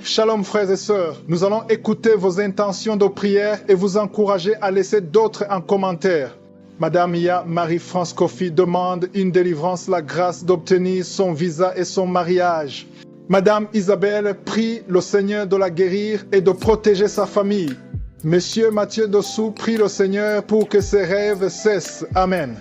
Shalom frères et sœurs, nous allons écouter vos intentions de prière et vous encourager à laisser d'autres en commentaire. Madame Ia Marie-France Kofi demande une délivrance, la grâce d'obtenir son visa et son mariage. Madame Isabelle prie le Seigneur de la guérir et de protéger sa famille. Monsieur Mathieu Dossou prie le Seigneur pour que ses rêves cessent. Amen.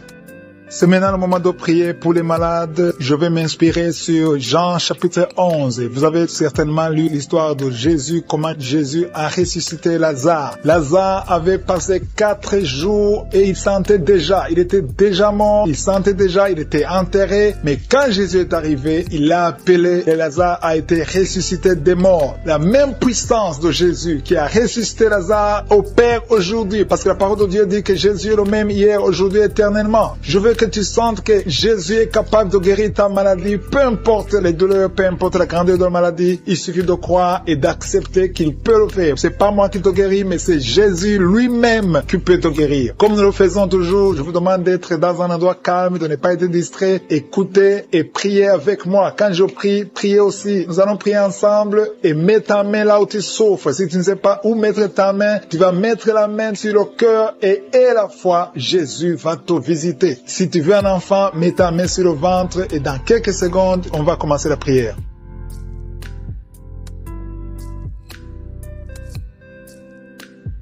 C'est maintenant le moment de prier pour les malades. Je vais m'inspirer sur Jean chapitre 11. Vous avez certainement lu l'histoire de Jésus, comment Jésus a ressuscité Lazare. Lazare avait passé 4 jours et il sentait déjà, il était déjà mort, il sentait déjà, il était enterré. Mais quand Jésus est arrivé, il l'a appelé et Lazare a été ressuscité des morts. La même puissance de Jésus qui a ressuscité Lazare opère aujourd'hui, parce que la parole de Dieu dit que Jésus est le même hier, aujourd'hui, éternellement. Je veux que tu sentes que Jésus est capable de guérir ta maladie, peu importe les douleurs, peu importe la grandeur de la maladie, il suffit de croire et d'accepter qu'il peut le faire. C'est pas moi qui te guéris, mais c'est Jésus lui-même qui peut te guérir. Comme nous le faisons toujours, je vous demande d'être dans un endroit calme, de ne pas être distrait, écoutez et priez avec moi. Quand je prie, priez aussi. Nous allons prier ensemble et mets ta main là où tu souffres. Si tu ne sais pas où mettre ta main, tu vas mettre la main sur le cœur et la foi, Jésus va te visiter. Si tu veux un enfant, mets ta main sur le ventre et dans quelques secondes, on va commencer la prière.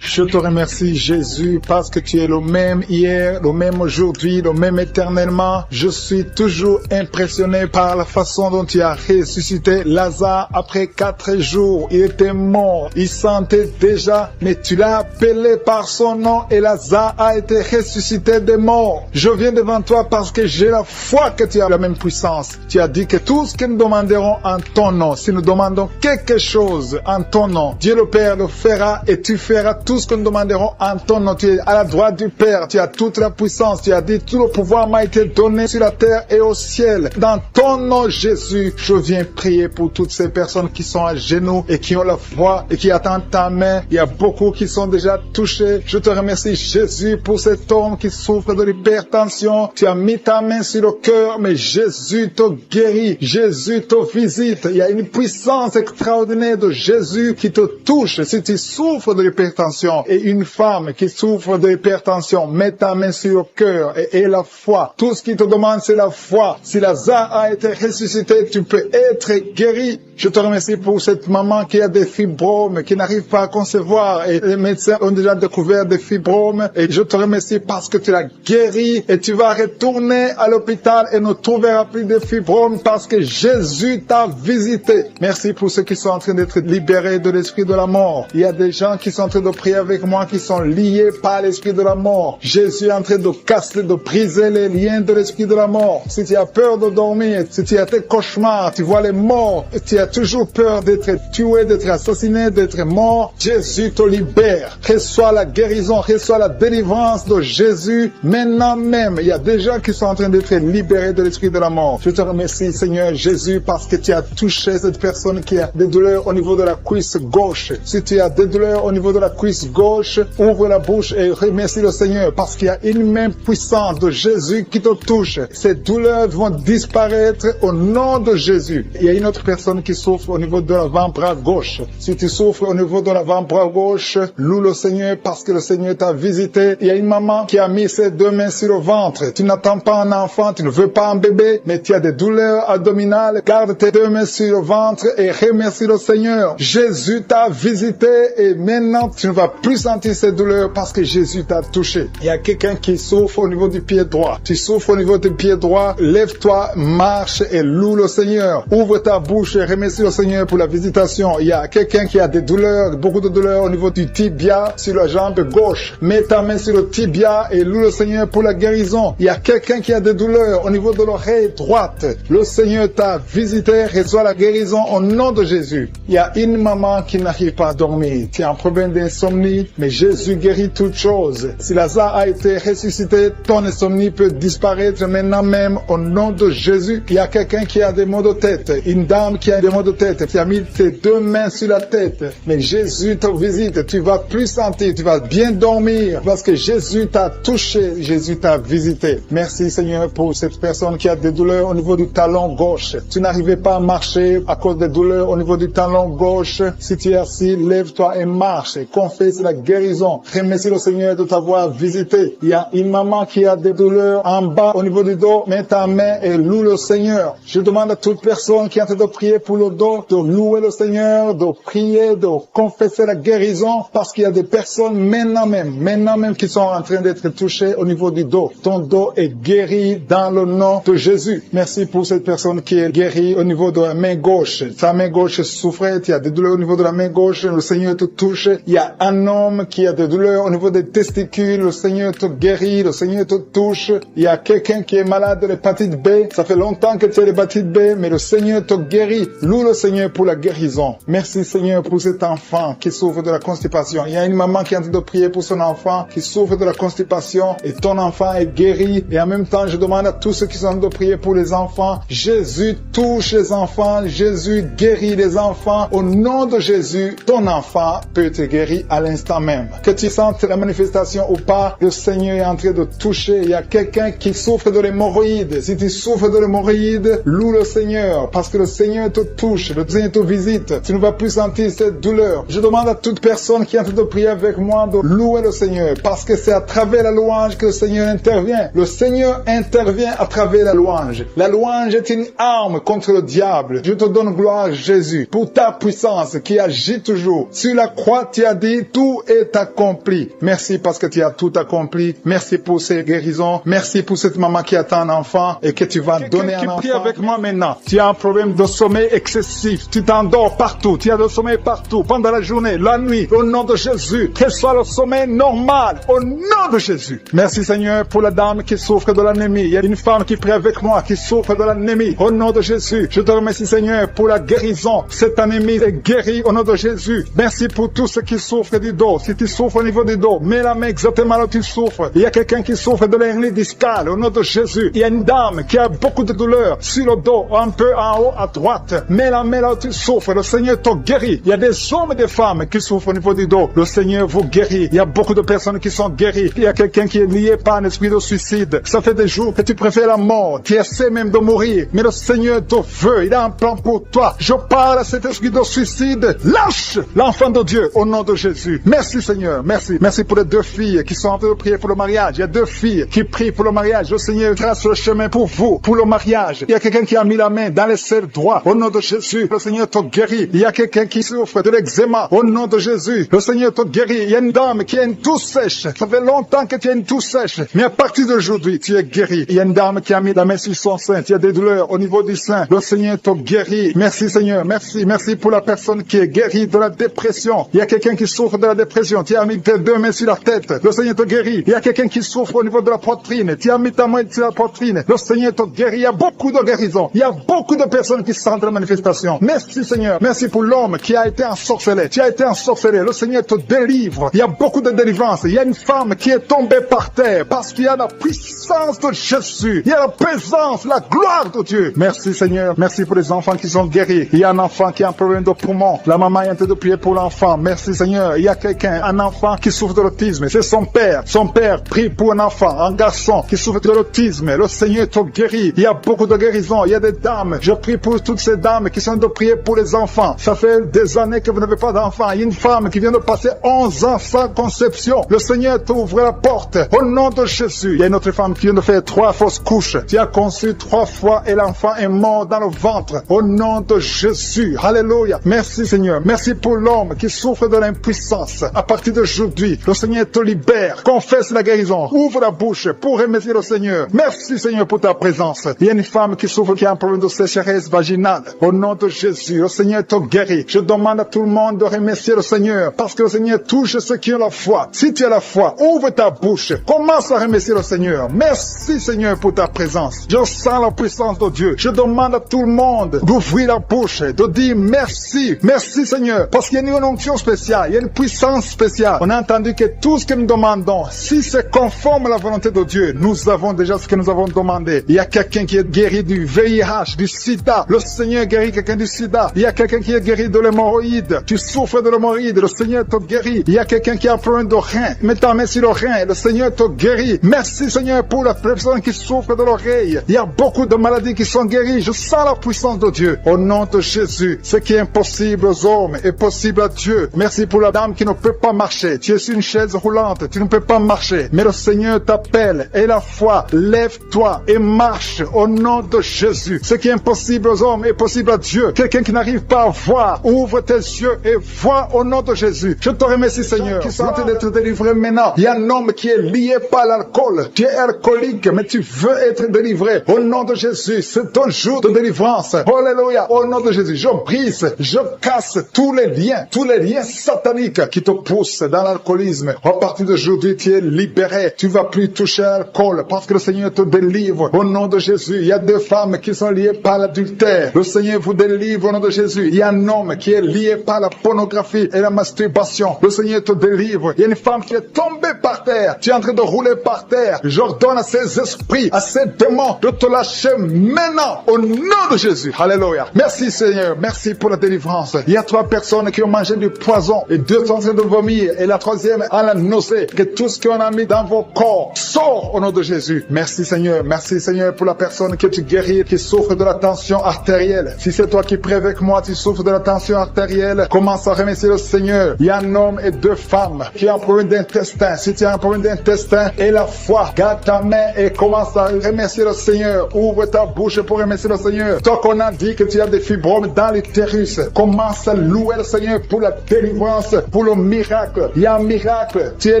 Je te remercie Jésus parce que tu es le même hier, le même aujourd'hui, le même éternellement. Je suis toujours impressionné par la façon dont tu as ressuscité Lazare après 4 jours. Il était mort, il sentait déjà, mais tu l'as appelé par son nom et Lazare a été ressuscité des morts. Je viens devant toi parce que j'ai la foi que tu as la même puissance. Tu as dit que tout ce que nous demanderons en ton nom, si nous demandons quelque chose en ton nom, Dieu le Père le fera et tu feras tout ce que nous demanderons en ton nom. Tu es à la droite du Père, tu as toute la puissance, tu as dit tout le pouvoir m'a été donné sur la terre et au ciel. Dans ton nom Jésus, je viens prier pour toutes ces personnes qui sont à genoux et qui ont la foi et qui attendent ta main. Il y a beaucoup qui sont déjà touchés. Je te remercie Jésus pour cet homme qui souffre de l'hypertension. Tu as mis ta main sur le cœur, mais Jésus te guérit, Jésus te visite. Il y a une puissance extraordinaire de Jésus qui te touche. Si tu souffres de l'hypertension et une femme qui souffre de l'hypertension, mets ta main sur le cœur et la foi. Tout ce qu'il te demande, c'est la foi. Si Lazare a été ressuscité, tu peux être guéri. Je te remercie pour cette maman qui a des fibromes, qui n'arrive pas à concevoir et les médecins ont déjà découvert des fibromes et je te remercie parce que tu l'as guéri et tu vas retourner à l'hôpital et ne trouveras plus de fibromes parce que Jésus t'a visité. Merci pour ceux qui sont en train d'être libérés de l'esprit de la mort. Il y a des gens qui sont en train de prier avec moi qui sont liés par l'esprit de la mort. Jésus est en train de casser, de briser les liens de l'esprit de la mort. Si tu as peur de dormir, si tu as tes cauchemars, tu vois les morts, tu as toujours peur d'être tué, d'être assassiné, d'être mort, Jésus te libère. Reçois la guérison, reçois la délivrance de Jésus maintenant même. Il y a des gens qui sont en train d'être libérés de l'esprit de la mort. Je te remercie Seigneur Jésus parce que tu as touché cette personne qui a des douleurs au niveau de la cuisse gauche. Si tu as des douleurs au niveau de la cuisse gauche, ouvre la bouche et remercie le Seigneur parce qu'il y a une main puissante de Jésus qui te touche. Ces douleurs vont disparaître au nom de Jésus. Il y a une autre personne qui souffre au niveau de l'avant-bras gauche. Si tu souffres au niveau de l'avant-bras gauche, loue le Seigneur parce que le Seigneur t'a visité. Il y a une maman qui a mis ses 2 mains sur le ventre. Tu n'attends pas un enfant, tu ne veux pas un bébé, mais tu as des douleurs abdominales. Garde tes 2 mains sur le ventre et remercie le Seigneur. Jésus t'a visité et maintenant tu ne vas plus sentir ces douleurs parce que Jésus t'a touché. Il y a quelqu'un qui souffre au niveau du pied droit. Tu souffres au niveau du pied droit. Lève-toi, marche et loue le Seigneur. Ouvre ta bouche et remercie le Seigneur pour la visitation. Il y a quelqu'un qui a des douleurs, beaucoup de douleurs au niveau du tibia, sur la jambe gauche. Mets ta main sur le tibia et loue le Seigneur pour la guérison. Il y a quelqu'un qui a des douleurs au niveau de l'oreille droite. Le Seigneur t'a visité, reçois la guérison au nom de Jésus. Il y a une maman qui n'arrive pas à dormir. Tu as un problème d'insomnie. insomnie, mais Jésus guérit toutes choses. Si Lazare a été ressuscité, ton insomnie peut disparaître maintenant même au nom de Jésus. Il y a quelqu'un qui a des maux de tête, une dame qui a des maux de tête, tu as mis tes deux mains sur la tête, mais Jésus te visite, tu vas plus sentir, tu vas bien dormir parce que Jésus t'a touché, Jésus t'a visité. Merci Seigneur pour cette personne qui a des douleurs au niveau du talon gauche. Tu n'arrivais pas à marcher à cause des douleurs au niveau du talon gauche. Si tu es assis, lève-toi et marche et confesse la guérison. Remercie le Seigneur de t'avoir visité. Il y a une maman qui a des douleurs en bas au niveau du dos. Mets ta main et loue le Seigneur. Je demande à toute personne qui est en train de prier pour le dos de louer le Seigneur, de prier, de confesser la guérison parce qu'il y a des personnes maintenant même qui sont en train d'être touchées au niveau du dos. Ton dos est guéri dans le nom de Jésus. Merci pour cette personne qui est guérie au niveau de la main gauche. Ta main gauche souffrait, il y a des douleurs au niveau de la main gauche, le Seigneur te touche. Il y a un homme qui a des douleurs au niveau des testicules, le Seigneur te guérit, le Seigneur te touche. Il y a quelqu'un qui est malade de l'hépatite B, ça fait longtemps que tu as l'hépatite B, mais le Seigneur te guérit. Loue le Seigneur pour la guérison. Merci Seigneur pour cet enfant qui souffre de la constipation. Il y a une maman qui est en train de prier pour son enfant qui souffre de la constipation et ton enfant est guéri. Et en même temps, je demande à tous ceux qui sont en train de prier pour les enfants. Jésus touche les enfants, Jésus guérit les enfants. Au nom de Jésus, ton enfant peut être guéri à l'instant même. Que tu sentes la manifestation ou pas, le Seigneur est en train de toucher. Il y a quelqu'un qui souffre de l'hémorroïde. Si tu souffres de l'hémorroïde, loue le Seigneur parce que le Seigneur te touche, le Seigneur te visite. Tu ne vas plus sentir cette douleur. Je demande à toute personne qui est en train de prier avec moi de louer le Seigneur parce que c'est à travers la louange que le Seigneur intervient. Le Seigneur intervient à travers la louange. La louange est une arme contre le diable. Je te donne gloire, Jésus, pour ta puissance qui agit toujours. Sur la croix, tu as dit, tout est accompli. Merci parce que tu as tout accompli. Merci pour ces guérisons. Merci pour cette maman qui attend un enfant et que tu vas donner un enfant. Prie avec moi maintenant. Tu as un problème de sommeil excessif. Tu t'endors partout. Tu as le sommeil partout. Pendant la journée, la nuit, au nom de Jésus. Que soit le sommeil normal. Au nom de Jésus. Merci Seigneur pour la dame qui souffre de l'anémie. Il y a une femme qui prie avec moi qui souffre de l'anémie. Au nom de Jésus. Je te remercie Seigneur pour la guérison. Cette anémie est guérie au nom de Jésus. Merci pour tous ceux qui souffrent du dos. Si tu souffres au niveau du dos, mets la main exactement là où tu souffres. Il y a quelqu'un qui souffre de l'hernie discale au nom de Jésus. Il y a une dame qui a beaucoup de douleurs sur le dos, un peu en haut à droite. Mets la main là où tu souffres. Le Seigneur te guérit. Il y a des hommes et des femmes qui souffrent au niveau du dos. Le Seigneur vous guérit. Il y a beaucoup de personnes qui sont guéries. Il y a quelqu'un qui est lié par un esprit de suicide. Ça fait des jours que tu préfères la mort. Tu essaies même de mourir. Mais le Seigneur te veut. Il a un plan pour toi. Je parle à cet esprit de suicide. Lâche l'enfant de Dieu au nom de Jésus. Merci Seigneur. Merci. Merci pour les deux filles qui sont en train de prier pour le mariage. Il y a deux filles qui prient pour le mariage. Le Seigneur trace le chemin pour vous, pour le mariage. Il y a quelqu'un qui a mis la main dans les serres droits. Au nom de Jésus, le Seigneur te guérit. Il y a quelqu'un qui souffre de l'eczéma. Au nom de Jésus, le Seigneur te guérit. Il y a une dame qui a une toux sèche. Ça fait longtemps que tu as une toux sèche. Mais à partir d'aujourd'hui, tu es guéri. Il y a une dame qui a mis la main sur son sein. Il y a des douleurs au niveau du sein. Le Seigneur te guérit. Merci Seigneur. Merci. Merci pour la personne qui est guérie de la dépression. Il y a quelqu'un qui souffre de la dépression. Tu as mis tes deux mains sur la tête. Le Seigneur te guérit. Il y a quelqu'un qui souffre au niveau de la poitrine. Tu as mis ta main sur la poitrine. Le Seigneur te guérit. Il y a beaucoup de guérisons. Il y a beaucoup de personnes qui sentent la manifestation. Merci Seigneur. Merci pour l'homme qui a été ensorcelé. Tu as été ensorcelé. Le Seigneur te délivre. Il y a beaucoup de délivrance. Il y a une femme qui est tombée par terre parce qu'il y a la puissance de Jésus. Il y a la présence, la gloire de Dieu. Merci Seigneur. Merci pour les enfants qui sont guéris. Il y a un enfant qui a un problème de poumon. La maman est en train de prier pour l'enfant. Merci Seigneur. Il y a quelqu'un, un enfant qui souffre de l'autisme. C'est son père. Son père prie pour un enfant, un garçon qui souffre de l'autisme. Le Seigneur te guérit. Il y a beaucoup de guérisons. Il y a des dames. Je prie pour toutes ces dames qui sont en train de prier pour les enfants. Ça fait des années que vous n'avez pas d'enfants. Il y a une femme qui vient de passer 11 ans sans conception. Le Seigneur t'ouvre la porte. Au nom de Jésus. Il y a une autre femme qui vient de faire 3 fausses couches. Tu as conçu 3 fois et l'enfant est mort dans le ventre. Au nom de Jésus. Alléluia. Merci Seigneur. Merci pour l'homme qui souffre de l'impuissance. À partir d'aujourd'hui, le Seigneur te libère. Confesse la guérison. Ouvre la bouche pour remercier le Seigneur. Merci Seigneur pour ta présence. Il y a une femme qui souffre, qui a un problème de sécheresse vaginale. Au nom de Jésus, le Seigneur te guérit. Je demande à tout le monde de remercier le Seigneur parce que le Seigneur touche ceux qui ont la foi. Si tu as la foi, ouvre ta bouche. Commence à remercier le Seigneur. Merci Seigneur pour ta présence. Je sens la puissance de Dieu. Je demande à tout le monde d'ouvrir la bouche, de dire merci. Merci Seigneur parce qu'il y a une onction spéciale. Il y a une puissance puissance spéciale. On a entendu que tout ce que nous demandons, si c'est conforme à la volonté de Dieu, nous avons déjà ce que nous avons demandé. Il y a quelqu'un qui est guéri du VIH, du sida. Le Seigneur guérit quelqu'un du sida. Il y a quelqu'un qui est guéri de l'hémorroïde. Tu souffres de l'hémorroïde, le Seigneur te guérit. Il y a quelqu'un qui a un problème de rein. Mets ta main sur le rein, le Seigneur te guérit. Merci Seigneur pour la personne qui souffre de l'oreille. Il y a beaucoup de maladies qui sont guéries. Je sens la puissance de Dieu. Au nom de Jésus, ce qui est impossible aux hommes est possible à Dieu. Merci pour la dame qui ne peut pas marcher. Tu es sur une chaise roulante, tu ne peux pas marcher. Mais le Seigneur t'appelle. Et la foi, lève-toi et marche au nom de Jésus. Ce qui est impossible aux hommes est possible à Dieu. Quelqu'un qui n'arrive pas à voir, ouvre tes yeux et vois au nom de Jésus. Je te remercie Seigneur, qui sont en train d'être délivrés maintenant. Il y a un homme qui est lié par l'alcool. Tu es alcoolique, mais tu veux être délivré. Au nom de Jésus, c'est ton jour de délivrance. Alléluia. Au nom de Jésus, je brise, je casse tous les liens sataniques qui te poussent dans l'alcoolisme. À partir d'aujourd'hui, tu es libéré. Tu vas plus toucher à l'alcool parce que le Seigneur te délivre. Au nom de Jésus, il y a deux femmes qui sont liées par l'adultère. Le Seigneur vous délivre au nom de Jésus. Il y a un homme qui est lié par la pornographie et la masturbation. Le Seigneur te délivre. Il y a une femme qui est tombée par terre. Tu es en train de rouler par terre. J'ordonne à ces esprits, à ces démons de te lâcher maintenant au nom de Jésus. Alléluia. Merci Seigneur. Merci pour la délivrance. Il y a 3 personnes qui ont mangé du poison et 2 sont en train de vomir et la 3e a la nausée. Que tout ce qu'on a mis dans vos corps sort au nom de Jésus. Merci Seigneur. Merci Seigneur pour la personne que tu guéris, qui souffre de la tension artérielle. Si c'est toi qui pries avec moi, tu souffres de la tension artérielle, commence à remercier le Seigneur. Il y a un homme et 2 femmes qui ont un problème d'intestin. Si tu as un problème d'intestin et la foi, garde ta main et commence à remercier le Seigneur. Ouvre ta bouche pour remercier le Seigneur. Toi qu'on a dit que tu as des fibromes dans l'utérus, commence à louer le Seigneur pour la délivrance, pour le miracle. Il y a un miracle. Tu es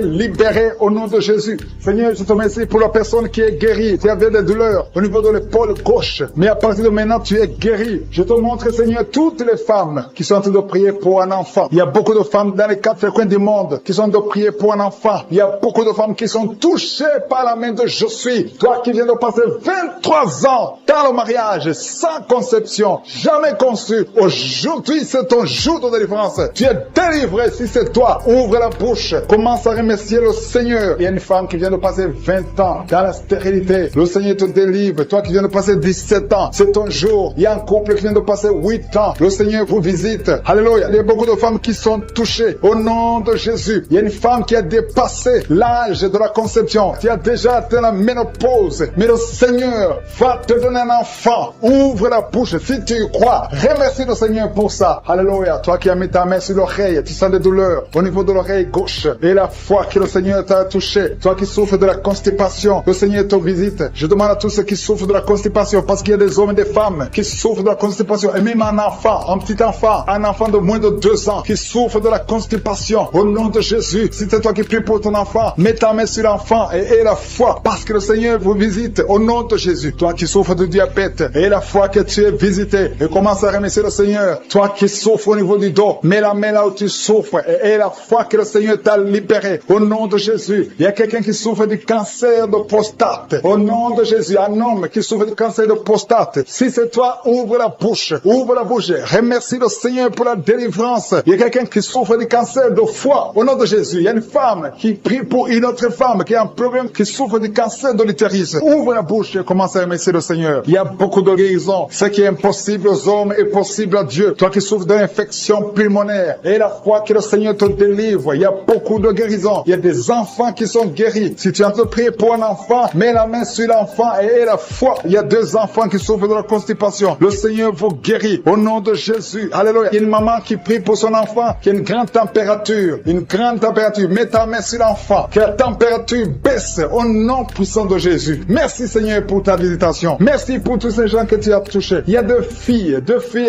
libéré au nom de Jésus. Seigneur, je te remercie pour la personne qui est guérie. Tu avais des douleurs au niveau de l'épaule gauche, mais à partir de maintenant, tu es guéri. Je te montre, Seigneur, toutes les femmes qui sont en train de prier pour un enfant. Il y a beaucoup de femmes dans les 4 coins du monde qui sont en train de prier pour un enfant. Il y a beaucoup de femmes qui sont touchées par la main de Je suis. Toi qui viens de passer 23 ans dans le mariage, sans conception, jamais conçu. Aujourd'hui, c'est ton jour de délivrance. Tu es délivré si c'est toi. Ouvre la bouche. Commence à remercier le Seigneur. Il y a une femme qui vient de passer 20 ans dans la stérilité. Le Seigneur te délivre. Toi qui viens de passer 17 ans, c'est ton jour. Il y a un couple qui vient de passer 8 ans. Le Seigneur vous visite. Alléluia. Il y a beaucoup de femmes qui sont touchées. Au nom de Jésus. Il y a une femme qui a dépassé l'âge de la conception. Qui a déjà atteint la ménopause. Mais le Seigneur va te donner un enfant. Ouvre la bouche si tu y crois. Remercie le Seigneur pour ça. Alléluia. Toi qui as mis ta main sur l'oreille, tu sens des douleurs au niveau de l'oreille gauche. Et la foi que le Seigneur t'a touché. Toi qui souffres de la constipation, le Seigneur te visite. Je demande à tous ceux qui souffrent de la constipation, parce qu'il y a des hommes et des femmes qui souffrent de la constipation. Et même un enfant, un petit enfant, un enfant de moins de 2 ans qui souffre de la constipation. Au nom de Jésus, si c'est toi qui pries pour ton enfant, mets ta main sur l'enfant et aie la foi, parce que le Seigneur vous visite. Au nom de Jésus. Toi qui souffres de diabète, aie la foi que tu es visité. Et commence à remercier le Seigneur. Toi qui souffres au niveau du dos, mets la main là où tu souffres et aie la foi que le Seigneur t'a libéré. Au nom de Jésus. Il y a quelqu'un qui souffre du cancer de prostate. Au nom de Jésus. Un homme qui souffre du cancer de prostate. Si c'est toi, ouvre la bouche. Ouvre la bouche. Remercie le Seigneur pour la délivrance. Il y a quelqu'un qui souffre du cancer de foie. Au nom de Jésus. Il y a une femme qui prie pour une autre femme qui a un problème, qui souffre du cancer de l'utérus. Ouvre la bouche et commence à remercier le Seigneur. Il y a beaucoup de guérisons. Ce qui est impossible aux hommes est possible à Dieu. Toi qui souffres d'infection pulmonaire, et la foi que le Seigneur te délivre. Il y a beaucoup de guérisons. Il y a des enfants qui sont guéris. Si tu as te prier pour un enfant, mets la main sur l'enfant et aie la foi. Il y a 2 enfants qui souffrent de la constipation. Le Seigneur vous guérit. Au nom de Jésus. Alléluia. Il y a une maman qui prie pour son enfant qui a une grande température. Une grande température. Mets ta main sur l'enfant. Que la température baisse au nom puissant de Jésus. Merci Seigneur pour ta visitation. Merci pour tous ces gens que tu as touchés. Il y a 2 filles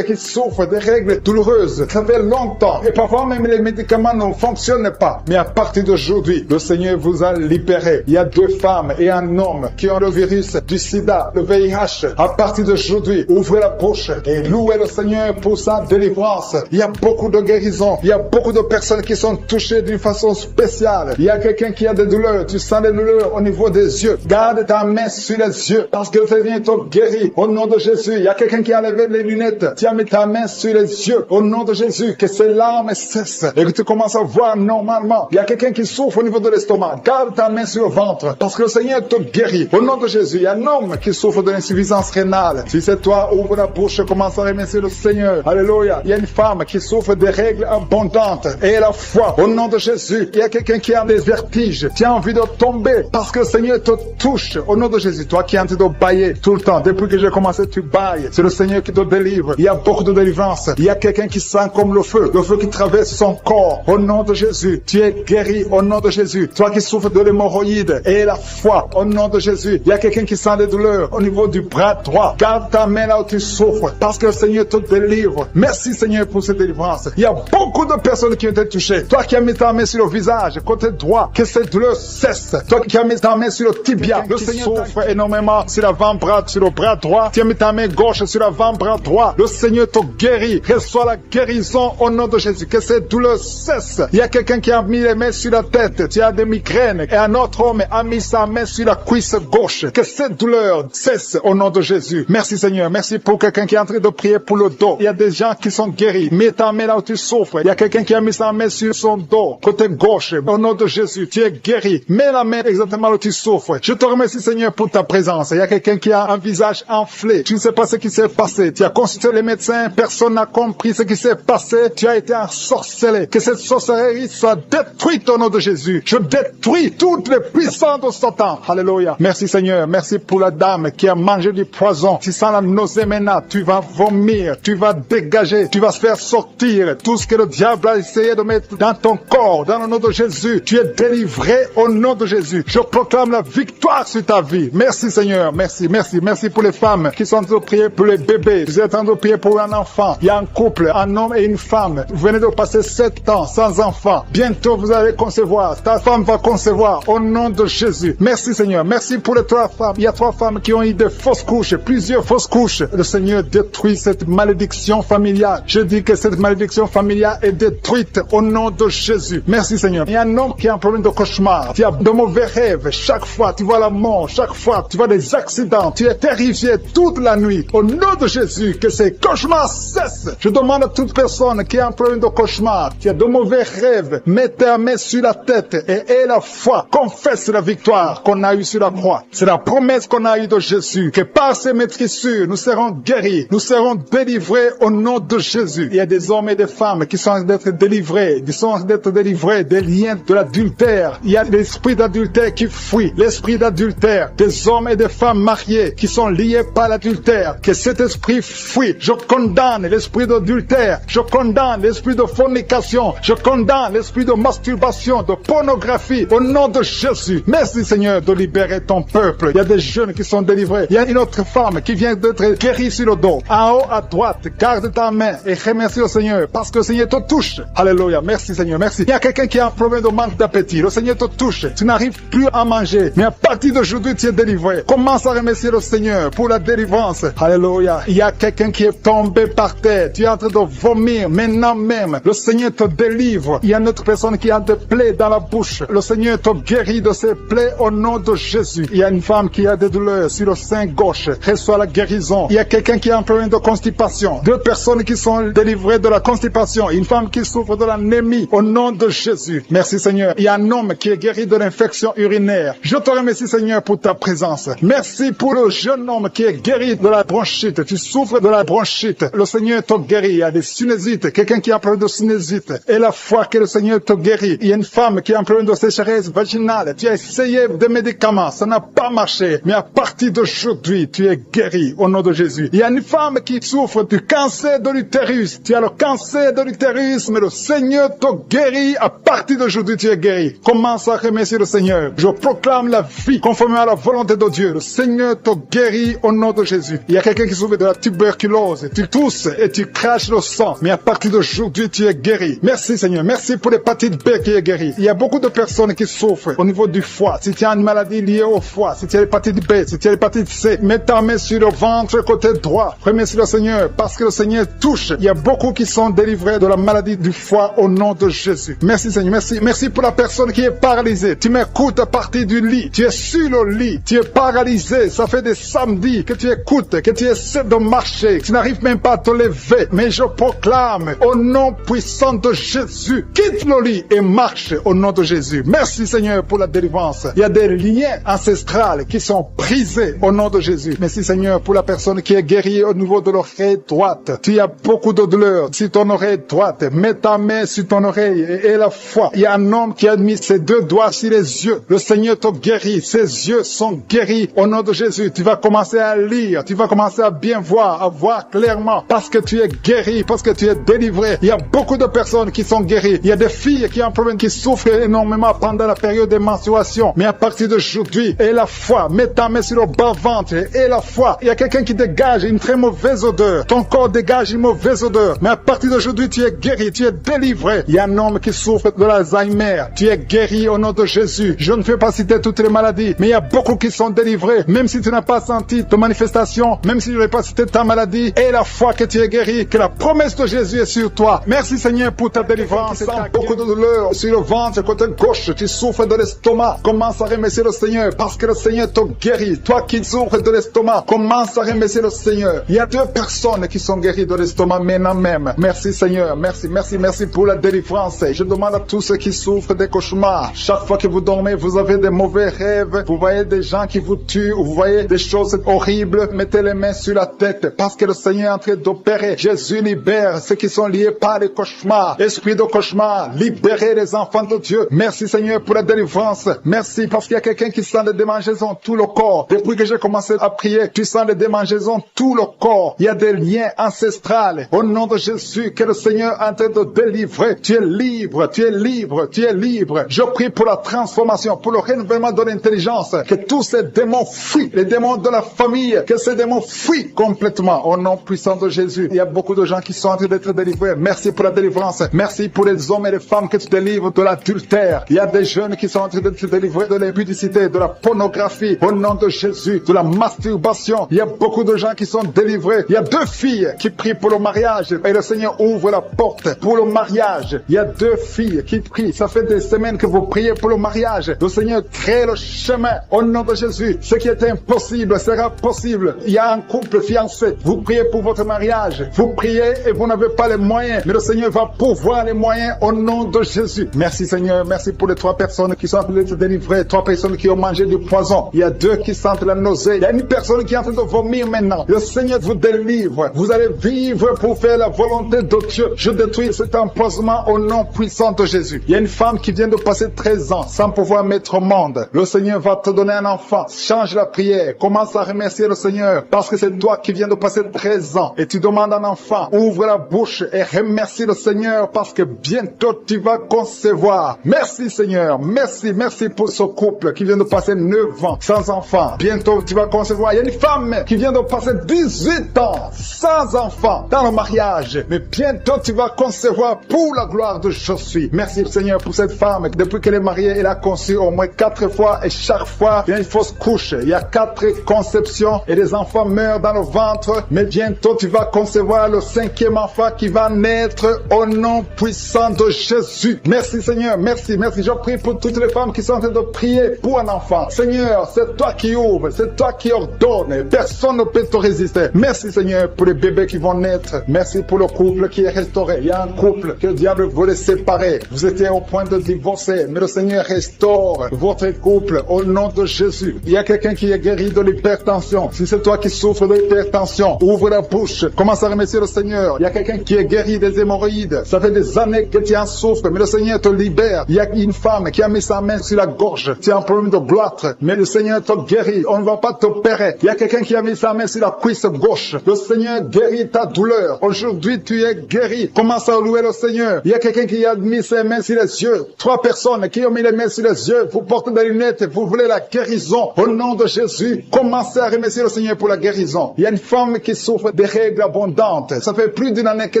qui souffrent des règles douloureuses. Ça fait longtemps. Et parfois même les médicaments ne fonctionnent pas. Mais à partir d'aujourd'hui, le Seigneur vous a libéré. Il y a 2 femmes et un homme qui ont le virus du sida, le VIH. À partir d'aujourd'hui, ouvrez la bouche et louez le Seigneur pour sa délivrance. Il y a beaucoup de guérisons. Il y a beaucoup de personnes qui sont touchées d'une façon spéciale. Il y a quelqu'un qui a des douleurs. Tu sens des douleurs au niveau des yeux. Garde ta main sur les yeux parce que le Seigneur te guérit. Au nom de Jésus, il y a quelqu'un qui a levé les lunettes. Tu as mis ta main sur les yeux. Au nom de Jésus, que ces larmes cessent et que tu commences à voir normalement. Il y a quelqu'un qui souffre au niveau de l'estomac. Garde ta main sur le ventre parce que le Seigneur te guérit. Au nom de Jésus, il y a un homme qui souffre de l'insuffisance rénale. Si c'est toi, ouvre la bouche, commence à remercier le Seigneur. Alléluia. Il y a une femme qui souffre des règles abondantes et la foi. Au nom de Jésus, il y a quelqu'un qui a des vertiges. Tu as envie de tomber parce que le Seigneur te touche. Au nom de Jésus, toi qui es en train de bailler tout le temps, depuis que j'ai commencé, tu bailles. C'est le Seigneur qui te délivre. Il y a beaucoup de délivrance. Il y a quelqu'un qui sent comme le feu qui traverse son corps. Au nom de Jésus, tu es guéri. Au nom de Jésus, toi qui souffres de l'hémorroïde et la foi. Au nom de Jésus, il y a quelqu'un qui sent des douleurs au niveau du bras droit. Garde ta main là où tu souffres parce que le Seigneur te délivre. Merci Seigneur pour cette délivrance. Il y a beaucoup de personnes qui ont été touchées. Toi qui as mis ta main sur le visage, côté droit, que cette douleur cesse. Toi qui as mis ta main sur le tibia, le Seigneur souffre énormément sur l'avant-bras, sur le bras droit. Tu as mis ta main gauche sur l'avant-bras droit. Le Seigneur te guérit. Reçois la guérison au nom de Jésus. Que cette douleur cesse. Il y a quelqu'un qui a mis les mains sur la tête. Tu as des migraines. Et un autre homme a mis sa main sur la cuisse gauche. Que cette douleur cesse au nom de Jésus. Merci Seigneur. Merci pour quelqu'un qui est en train de prier pour le dos. Il y a des gens qui sont guéris. Mets ta main là où tu souffres. Il y a quelqu'un qui a mis sa main sur son dos, côté gauche. Au nom de Jésus, tu es guéri. Mets la main exactement là où tu souffres. Je te remercie Seigneur pour ta présence. Il y a quelqu'un qui a un visage enflé. Tu ne sais pas ce qui s'est passé. Tu as consulté les médecins. Personne n'a compris ce qui s'est passé. Tu as été ensorcelé. Que cette sorcellerie soit détruite au nom de Jésus. Je détruis toutes les puissances de Satan. Alléluia. Merci Seigneur. Merci pour la dame qui a mangé du poison. Tu sens la nausée maintenant. Tu vas vomir. Tu vas dégager. Tu vas se faire sortir tout ce que le diable a essayé de mettre dans ton corps. Dans le nom de Jésus. Tu es délivré au nom de Jésus. Je proclame la victoire sur ta vie. Merci Seigneur. Merci. Merci. Merci pour les femmes qui sont en train de prier pour les bébés. Vous êtes en train de prier pour un enfant. Il y a un couple, un homme et une femme. Vous venez de passer 7 ans sans enfant. Bientôt vous allez concevoir. Ta femme va concevoir au nom de Jésus. Merci Seigneur. Merci pour les 3 femmes. Il y a 3 femmes qui ont eu des fausses couches, plusieurs fausses couches. Le Seigneur détruit cette malédiction familiale. Je dis que cette malédiction familiale est détruite au nom de Jésus. Merci Seigneur. Il y a un homme qui a un problème de cauchemar. Tu as de mauvais rêves. Chaque fois tu vois la mort. Chaque fois tu vois des accidents. Tu es terrifié toute la nuit. Au nom de Jésus, que ces cauchemars cessent. Je demande à toute personne qui a un problème de cauchemar, qui a de mauvais rêves, mets ta main sur la tête et aie la foi. Confesse la victoire qu'on a eue sur la croix. C'est la promesse qu'on a eue de Jésus, que par ces maîtrissures, nous serons guéris, nous serons délivrés au nom de Jésus. Il y a des hommes et des femmes qui sont d'être délivrés, des liens de l'adultère. Il y a l'esprit d'adultère qui fuit, l'esprit d'adultère, des hommes et des femmes mariés qui sont liés par l'adultère. Que cet esprit fuit. Je condamne l'esprit d'adultère, je condamne l'esprit de fornication, je condamne l'esprit de masturbation, de pornographie, au nom de Jésus. Merci Seigneur de libérer ton peuple. Il y a des jeunes qui sont délivrés. Il y a une autre femme qui vient d'être guérie sur le dos. En haut à droite, garde ta main et remercie le Seigneur parce que le Seigneur te touche. Alléluia. Merci Seigneur, merci. Il y a quelqu'un qui a un problème de manque d'appétit. Le Seigneur te touche. Tu n'arrives plus à manger. Mais à partir d'aujourd'hui, tu es délivré. Commence à remercier le Seigneur pour la délivrance. Alléluia. Il y a quelqu'un qui est tombé par terre. Tu es en train de vomir maintenant même. Le Seigneur te délivre. Il y a une autre personne qui a des plaies dans la bouche. Le Seigneur te guérit de ces plaies au nom de Jésus. Il y a une femme qui a des douleurs sur le sein gauche. Reçoit la guérison. Il y a quelqu'un qui a un problème de constipation. 2 personnes qui sont délivrées de la constipation. Une femme qui souffre de l'anémie au nom de Jésus. Merci Seigneur. Il y a un homme qui est guéri de l'infection urinaire. Je te remercie Seigneur pour ta présence. Merci pour le jeune homme qui est guéri de la bronchite. Tu souffres de la bronchite. Le Seigneur te guérit. Il y a des sinusites. Quelqu'un qui a un problème de sinusite. Et la foi que le Seigneur te guérit. Il y a une femme qui a un problème de sécheresse vaginale. Tu as essayé des médicaments. Ça n'a pas marché. Mais à partir d'aujourd'hui, tu es guéri au nom de Jésus. Il y a une femme qui souffre du cancer de l'utérus. Tu as le cancer de l'utérus, mais le Seigneur te guérit. À partir d'aujourd'hui, tu es guéri. Commence à remercier le Seigneur. Je proclame la vie conformément à la volonté de Dieu. Le Seigneur te guérit au nom de Jésus. Il y a quelqu'un qui souffre de la tuberculose. Tu tousses et tu craches le sang. Mais à partir d'aujourd'hui, tu es guéri. Merci Seigneur. Merci pour l'hépatite B qui est guérie. Il y a beaucoup de personnes qui souffrent au niveau du foie. Si tu as une maladie liée au foie, si tu as l'hépatite B, si tu as l'hépatite C, mets ta main sur le ventre côté droit. Remercie le Seigneur parce que le Seigneur touche. Il y a beaucoup qui sont délivrés de la maladie du foie au nom de Jésus. Merci Seigneur. Merci. Merci pour la personne qui est paralysée. Tu m'écoutes à partir du lit. Tu es sur le lit. Tu es paralysé. Ça fait des samedis que tu écoutes, que tu essaies de marcher. Tu n'arrives même pas à te lever. Mais je proclame au nom puissant de Jésus. Quitte le lit et marche au nom de Jésus. Merci Seigneur pour la délivrance. Il y a des liens ancestrales qui sont brisés au nom de Jésus. Merci Seigneur pour la personne qui est guérie au niveau de l'oreille droite. Tu as beaucoup de douleur sur ton oreille droite. Mets ta main sur ton oreille et la foi. Il y a un homme qui a mis ses 2 doigts sur les yeux. Le Seigneur te guérit. Ses yeux sont guéris au nom de Jésus. Tu vas commencer à lire. Tu vas commencer à bien voir, à voir clairement parce que tu es guéri, parce que tu es délivré. Il y a beaucoup de personnes qui sont guéries. Il y a des filles qui ont un problème, qui souffrent énormément pendant la période des menstruations. Mais à partir d'aujourd'hui, et la foi, mets ta main sur le bas-ventre et la foi. Il y a quelqu'un qui dégage une très mauvaise odeur. Ton corps dégage une mauvaise odeur. Mais à partir d'aujourd'hui, tu es guéri, tu es délivré. Il y a un homme qui souffre de l'Alzheimer. Tu es guéri au nom de Jésus. Je ne fais pas citer toutes les maladies, mais il y a beaucoup qui sont délivrés. Même si tu n'as pas senti de manifestation, même si je n'ai pas cité ta maladie, et la foi que tu es guéri, que la promesse de Jésus est sur toi. Merci Seigneur pour ta délivrance. Tu sens beaucoup de douleur sur le ventre, côté gauche. Tu souffres de l'estomac. Commence à remercier le Seigneur parce que le Seigneur te guérit. Toi qui souffres de l'estomac, commence à remercier le Seigneur. Il y a 2 personnes qui sont guéries de l'estomac maintenant même. Merci Seigneur. Merci pour la délivrance. Je demande à tous ceux qui souffrent des cauchemars. Chaque fois que vous dormez, vous avez des mauvais rêves. Vous voyez des gens qui vous tuent. Vous voyez des choses horribles. Mettez les mains sur la tête parce que le Seigneur est en train d'opérer. Jésus libère ceux qui sont liés par les cauchemars. Esprit de cauchemar, libérez les enfants de Dieu. Merci Seigneur pour la délivrance. Merci parce qu'il y a quelqu'un qui sent des démangeaisons tout le corps. Depuis que j'ai commencé à prier, tu sens des démangeaisons tout le corps. Il y a des liens ancestrales. Au nom de Jésus, que le Seigneur est en train de délivrer. Tu es libre, tu es libre, tu es libre. Je prie pour la transformation, pour le renouvellement de l'intelligence. Que tous ces démons fuient, les démons de la famille, que ces démons fuient complètement. Au nom puissant de Jésus. Il y a beaucoup de gens qui sont en train d'être délivrés. Merci pour la délivrance. Merci pour les hommes et les femmes que tu délivres de l'adultère. Il y a des jeunes qui sont en train d'être délivrés de l'impudicité, de la pornographie. Au nom de Jésus, de la masturbation. Il y a beaucoup de gens qui sont délivrés. Il y a 2 filles qui prient pour le mariage et le Seigneur ouvre la porte pour le mariage. Il y a 2 filles qui prient. Ça fait des semaines que vous priez pour le mariage. Le Seigneur crée le chemin. Au nom de Jésus, ce qui est impossible sera possible. Il y a un couple fiancé. Vous priez pour votre mariage. Vous priez et vous n'avez pas les moyens. Mais le Seigneur va pourvoir les moyens au nom de Jésus. Merci Seigneur. Merci pour les 3 personnes qui sont en train de se délivrer. 3 personnes qui ont mangé du poison. Il y a 2 qui sentent la nausée. Il y a une personne qui est en train de vomir maintenant. Le Seigneur vous délivre. Vous allez vivre pour faire la volonté de Dieu. Je détruis cet empoisonnement au nom puissant de Jésus. Il y a une femme qui vient de passer 13 ans sans pouvoir mettre au monde. Le Seigneur va te donner un enfant. Change la prière. Commence à remercier le Seigneur parce que c'est toi qui viens de passer 13 ans et tu demandes un enfant. Ouvre la bouche et remercie le Seigneur parce que bientôt tu vas concevoir. Merci Seigneur. Merci pour ce couple qui vient de passer 9 ans sans enfant. Bientôt tu vas concevoir. Il y a une femme qui vient de passer 18 ans sans enfant dans le mariage. Mais bientôt tu vas concevoir pour la gloire de Jésus. Merci Seigneur pour cette femme. Depuis qu'elle est mariée, elle a conçu au moins 4 fois et chaque fois il y a une fausse couche. Il y a 4 conceptions et les enfants meurent dans le ventre. Mais bientôt tu vas concevoir le 5e enfant qui va naître au nom puissant de Jésus. Merci Seigneur, merci. Je prie pour toutes les femmes qui sont en train de prier pour un enfant. Seigneur, c'est toi qui ouvres, c'est toi qui ordonnes. Personne ne peut te résister. Merci Seigneur pour les bébés qui vont naître. Merci pour le couple qui est restauré. Il y a un couple que le diable voulait séparer. Vous étiez au point de divorcer, mais le Seigneur restaure votre couple au nom de Jésus. Il y a quelqu'un qui est guéri de l'hypertension. Si c'est toi qui souffres de l'hypertension, ouvre la bouche. Commence à remercier le Seigneur. Il y a quelqu'un qui est guéri des hémorroïdes. Ça fait des années que tu en souffres, mais le Seigneur te libère. Il y a une femme qui a mis sa main sur la gorge. Tu as un problème de gloître, mais le Seigneur te guérit. On ne va pas t'opérer. Il y a quelqu'un qui a mis sa main sur la cuisse gauche. Le Seigneur guérit ta douleur. Aujourd'hui, tu es guéri. Commence à louer le Seigneur. Il y a quelqu'un qui a mis ses mains sur les yeux. 3 personnes qui ont mis les mains sur les yeux. Vous portez des lunettes. Vous voulez la guérison. Au nom de Jésus, commencez à remercier le Seigneur pour la guérison. Il y a une femme qui souffre des règles abondantes. Ça fait plus d'une année que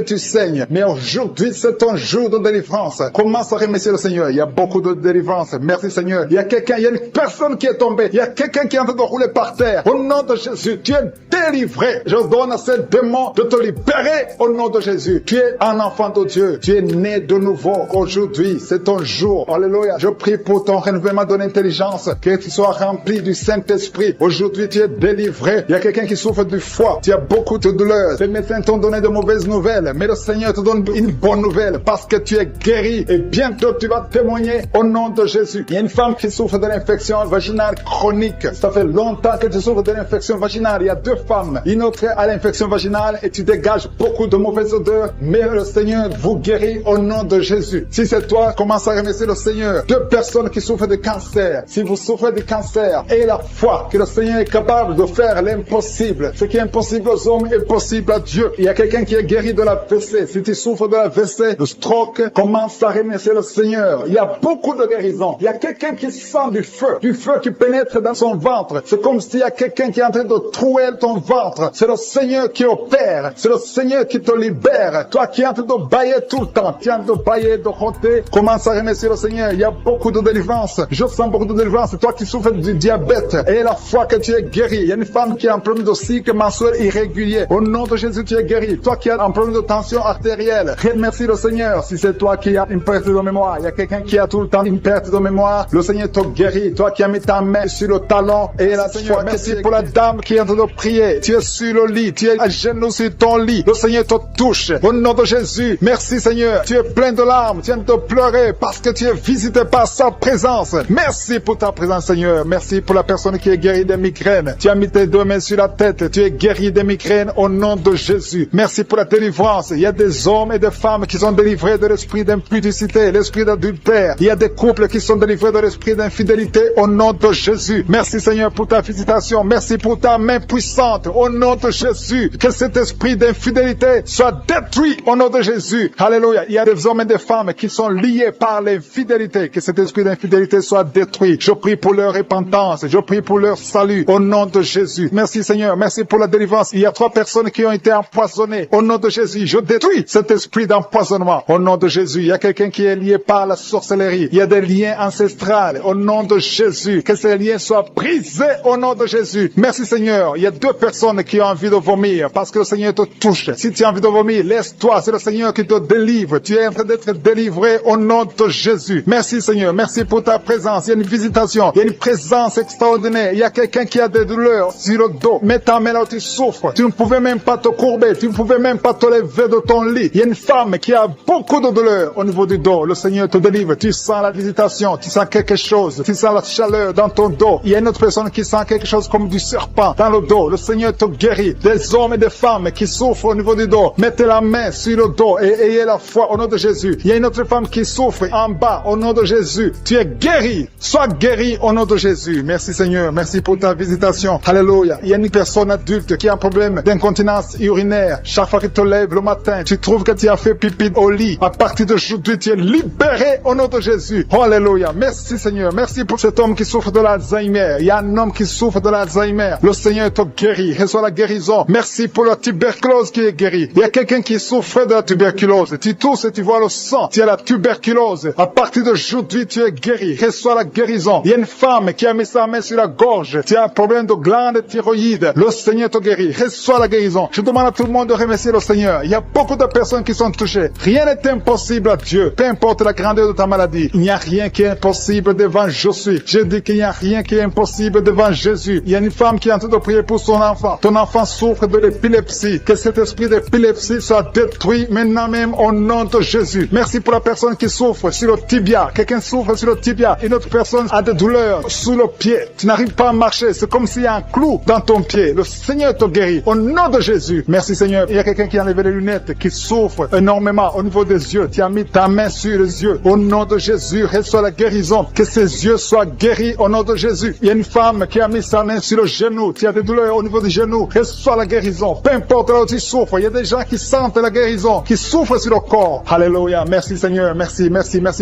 tu saignes. Mais aujourd'hui, c'est ton jour de délivrance. Commence à remercier le Seigneur. Il y a beaucoup de délivrance. Merci Seigneur. Il y a une personne qui est tombée. Il y a quelqu'un qui est en train de rouler par terre. Au nom de Jésus, tu es délivré. Je donne à ces démons de te libérer au nom de Jésus. Tu es un enfant de Dieu. Tu es né de nouveau. Aujourd'hui, c'est ton jour. Alléluia. Je prie pour ton renouvellement de l'intelligence. Que tu sois rempli du Saint-Esprit. Aujourd'hui, tu es délivré. Il y a quelqu'un qui souffre du foie. Tu as beaucoup de douleurs. Les médecins t'ont donné de mauvaises nouvelles. Mais le Seigneur te donne une bonne nouvelle parce que tu es guéri et bientôt tu vas témoigner au nom de Jésus. Il y a une femme qui souffre de l'infection vaginale chronique. Ça fait longtemps que tu souffres de l'infection vaginale. Il y a 2 femmes. Une autre a l'infection vaginale et tu dégages beaucoup de mauvaises odeurs. Mais le Seigneur vous guérit au nom de Jésus. Si c'est toi, commence à remercier le Seigneur. 2 personnes qui souffrent de cancer. Si vous souffrez de cancer, ayez la foi que le Seigneur est capable de faire l'impossible. Ce qui est impossible aux hommes est possible à Dieu. Il y a quelqu'un qui est guéri de la WC. Si tu souffres de la WC, de stroke, commence à remercier le Seigneur. Il y a beaucoup de guérisons. Il y a quelqu'un qui sent du feu qui pénètre dans son ventre. C'est comme s'il y a quelqu'un qui est en train de trouer ton ventre. C'est le Seigneur qui opère. C'est le Seigneur qui te libère. Toi qui es en train de bailler tout le temps, tu es en train de bailler, de compter, commence à remercier le Seigneur. Il y a beaucoup de délivrance. Je sens beaucoup de délivrance. Toi qui souffres du diabète, et la foi que tu es guéri. Il y a une femme qui a un problème de cycle mensuel irrégulier. Au nom de Jésus, tu es guéri. Toi qui as un problème de tension artérielle, remercie le Seigneur. Si c'est toi qui as une perte de mémoire, il y a quelqu'un qui a tout le temps une perte de mémoire, le Seigneur te guérit. Toi qui as mis ta main sur le talon, et la Seigneur, merci pour la dame qui est en train de prier. Tu es sur le lit, tu es à genoux sur ton lit. Le Seigneur te touche. Au nom de Jésus, merci Seigneur. Tu es plein de larmes, tu viens de pleurer parce que tu es visité par sa présence. Merci pour ta présence Seigneur. Merci pour la personne qui est guérie des migraines. Tu as mis tes 2 mains sur la tête. Tu es guéri des migraines au nom de Jésus. Merci pour la délivrance. Il y a des hommes et des femmes qui sont délivrés de l'esprit d'impudicité, l'esprit d'adultère. Il y a des couples qui sont délivrés de l'esprit d'infidélité au nom de Jésus. Merci Seigneur pour ta visitation. Merci pour ta main puissante au nom de Jésus. Que cet esprit d'infidélité soit détruit au nom de Jésus. Alléluia. Il y a des hommes et des femmes qui sont liés par l'infidélité. Que cet esprit d'infidélité soit détruit. Je prie pour leur repentance. Je prie pour leur salut au nom de Jésus. Merci Seigneur. Merci pour la délivrance. Il y a 3 personnes qui ont été empoisonnées. Au nom de Jésus, je détruis cet esprit d'empoisonnement. Au nom de Jésus, il y a quelqu'un qui est lié par la sorcellerie. Il y a des liens ancestrales. Au nom de Jésus, que ces liens soient brisés au nom de Jésus. Merci Seigneur. Il y a 2 personnes qui ont envie de vomir parce que le Seigneur te touche. Si tu as envie de vomir, laisse-toi. C'est le Seigneur qui te délivre. Tu es en train d'être délivré au nom de Jésus. Merci Seigneur. Merci pour ta présence. Il y a une visitation. Il y a une présence extraordinaire. Il y a quelqu'un qui a des douleurs sur le dos. Mets ta main là où tu souffres. Tu ne pouvais même pas te courber. Tu ne pouvais même pas te lever de ton lit. Il y a une femme qui a beaucoup de douleurs au niveau du dos. Le Seigneur te délivre. Tu sens la visitation. Tu sens quelque chose. Tu sens la chaleur dans ton dos. Il y a une autre personne qui sent quelque chose comme du serpent dans le dos. Le Seigneur te guérit. Des hommes et des femmes qui souffrent au niveau du dos. Mettez la main sur le dos et ayez la foi au nom de Jésus. Il y a une autre femme qui souffre en bas au nom de Jésus. Tu es guéri. Sois guéri au nom de Jésus. Merci Seigneur. Merci pour ta visitation. Alléluia. Il y a une personne adulte qui a un problème d'incontinence urinaire. Chaque fois que tu te lèves le matin, tu trouves que tu as fait pipi au lit. À partir d'aujourd'hui, tu es libéré au nom de Jésus. Oh, alléluia. Merci Seigneur. Merci pour cet homme qui souffre de l'Alzheimer. Il y a un homme qui souffre de l'Alzheimer. Le Seigneur te guérit. Reçois la guérison. Merci pour la tuberculose qui est guérie. Il y a quelqu'un qui souffre de la tuberculose. Tu tousses et tu vois le sang. Tu as la tuberculose. À partir d'aujourd'hui, tu es guéri. Reçois la guérison. Il y a une femme qui a mis sa main sur la gorge. Tu as un problème de glande thyroïde. Le Seigneur te guérit. Reçois la guérison. Je demande à tout le monde de remercier le Seigneur. Il y a beaucoup de personnes qui sont touchées. Rien n'est impossible à Dieu. Peu importe la grandeur de ta maladie. Il n'y a rien qui est impossible devant Jésus. Je dis qu'il n'y a rien qui est impossible devant Jésus. Il y a une femme qui est en train de prier pour son enfant. Ton enfant souffre de l'épilepsie. Que cet esprit d'épilepsie soit détruit maintenant même au nom de Jésus. Merci pour la personne qui souffre sur le tibia. Quelqu'un souffre sur le tibia. Une autre personne a des douleurs sous le pied. Tu n'arrives pas à marcher. C'est comme s'il y a un clou dans ton pied. Le Seigneur te guérit. Au nom de Jésus. Merci Seigneur. Il y a quelqu'un qui a enlevé les lunettes, qui souffre énormément au niveau des yeux. Tu as mis ta main sur les yeux. Au nom de Jésus, reçois la guérison. Que ses yeux soient guéris au nom de Jésus. Il y a une femme qui a mis sa main sur le genou. Tu as des douleurs au niveau du genou. Reçois la guérison. Peu importe là où tu souffres. Il y a des gens qui sentent la guérison, qui souffrent sur le corps. Alléluia. Merci Seigneur. Merci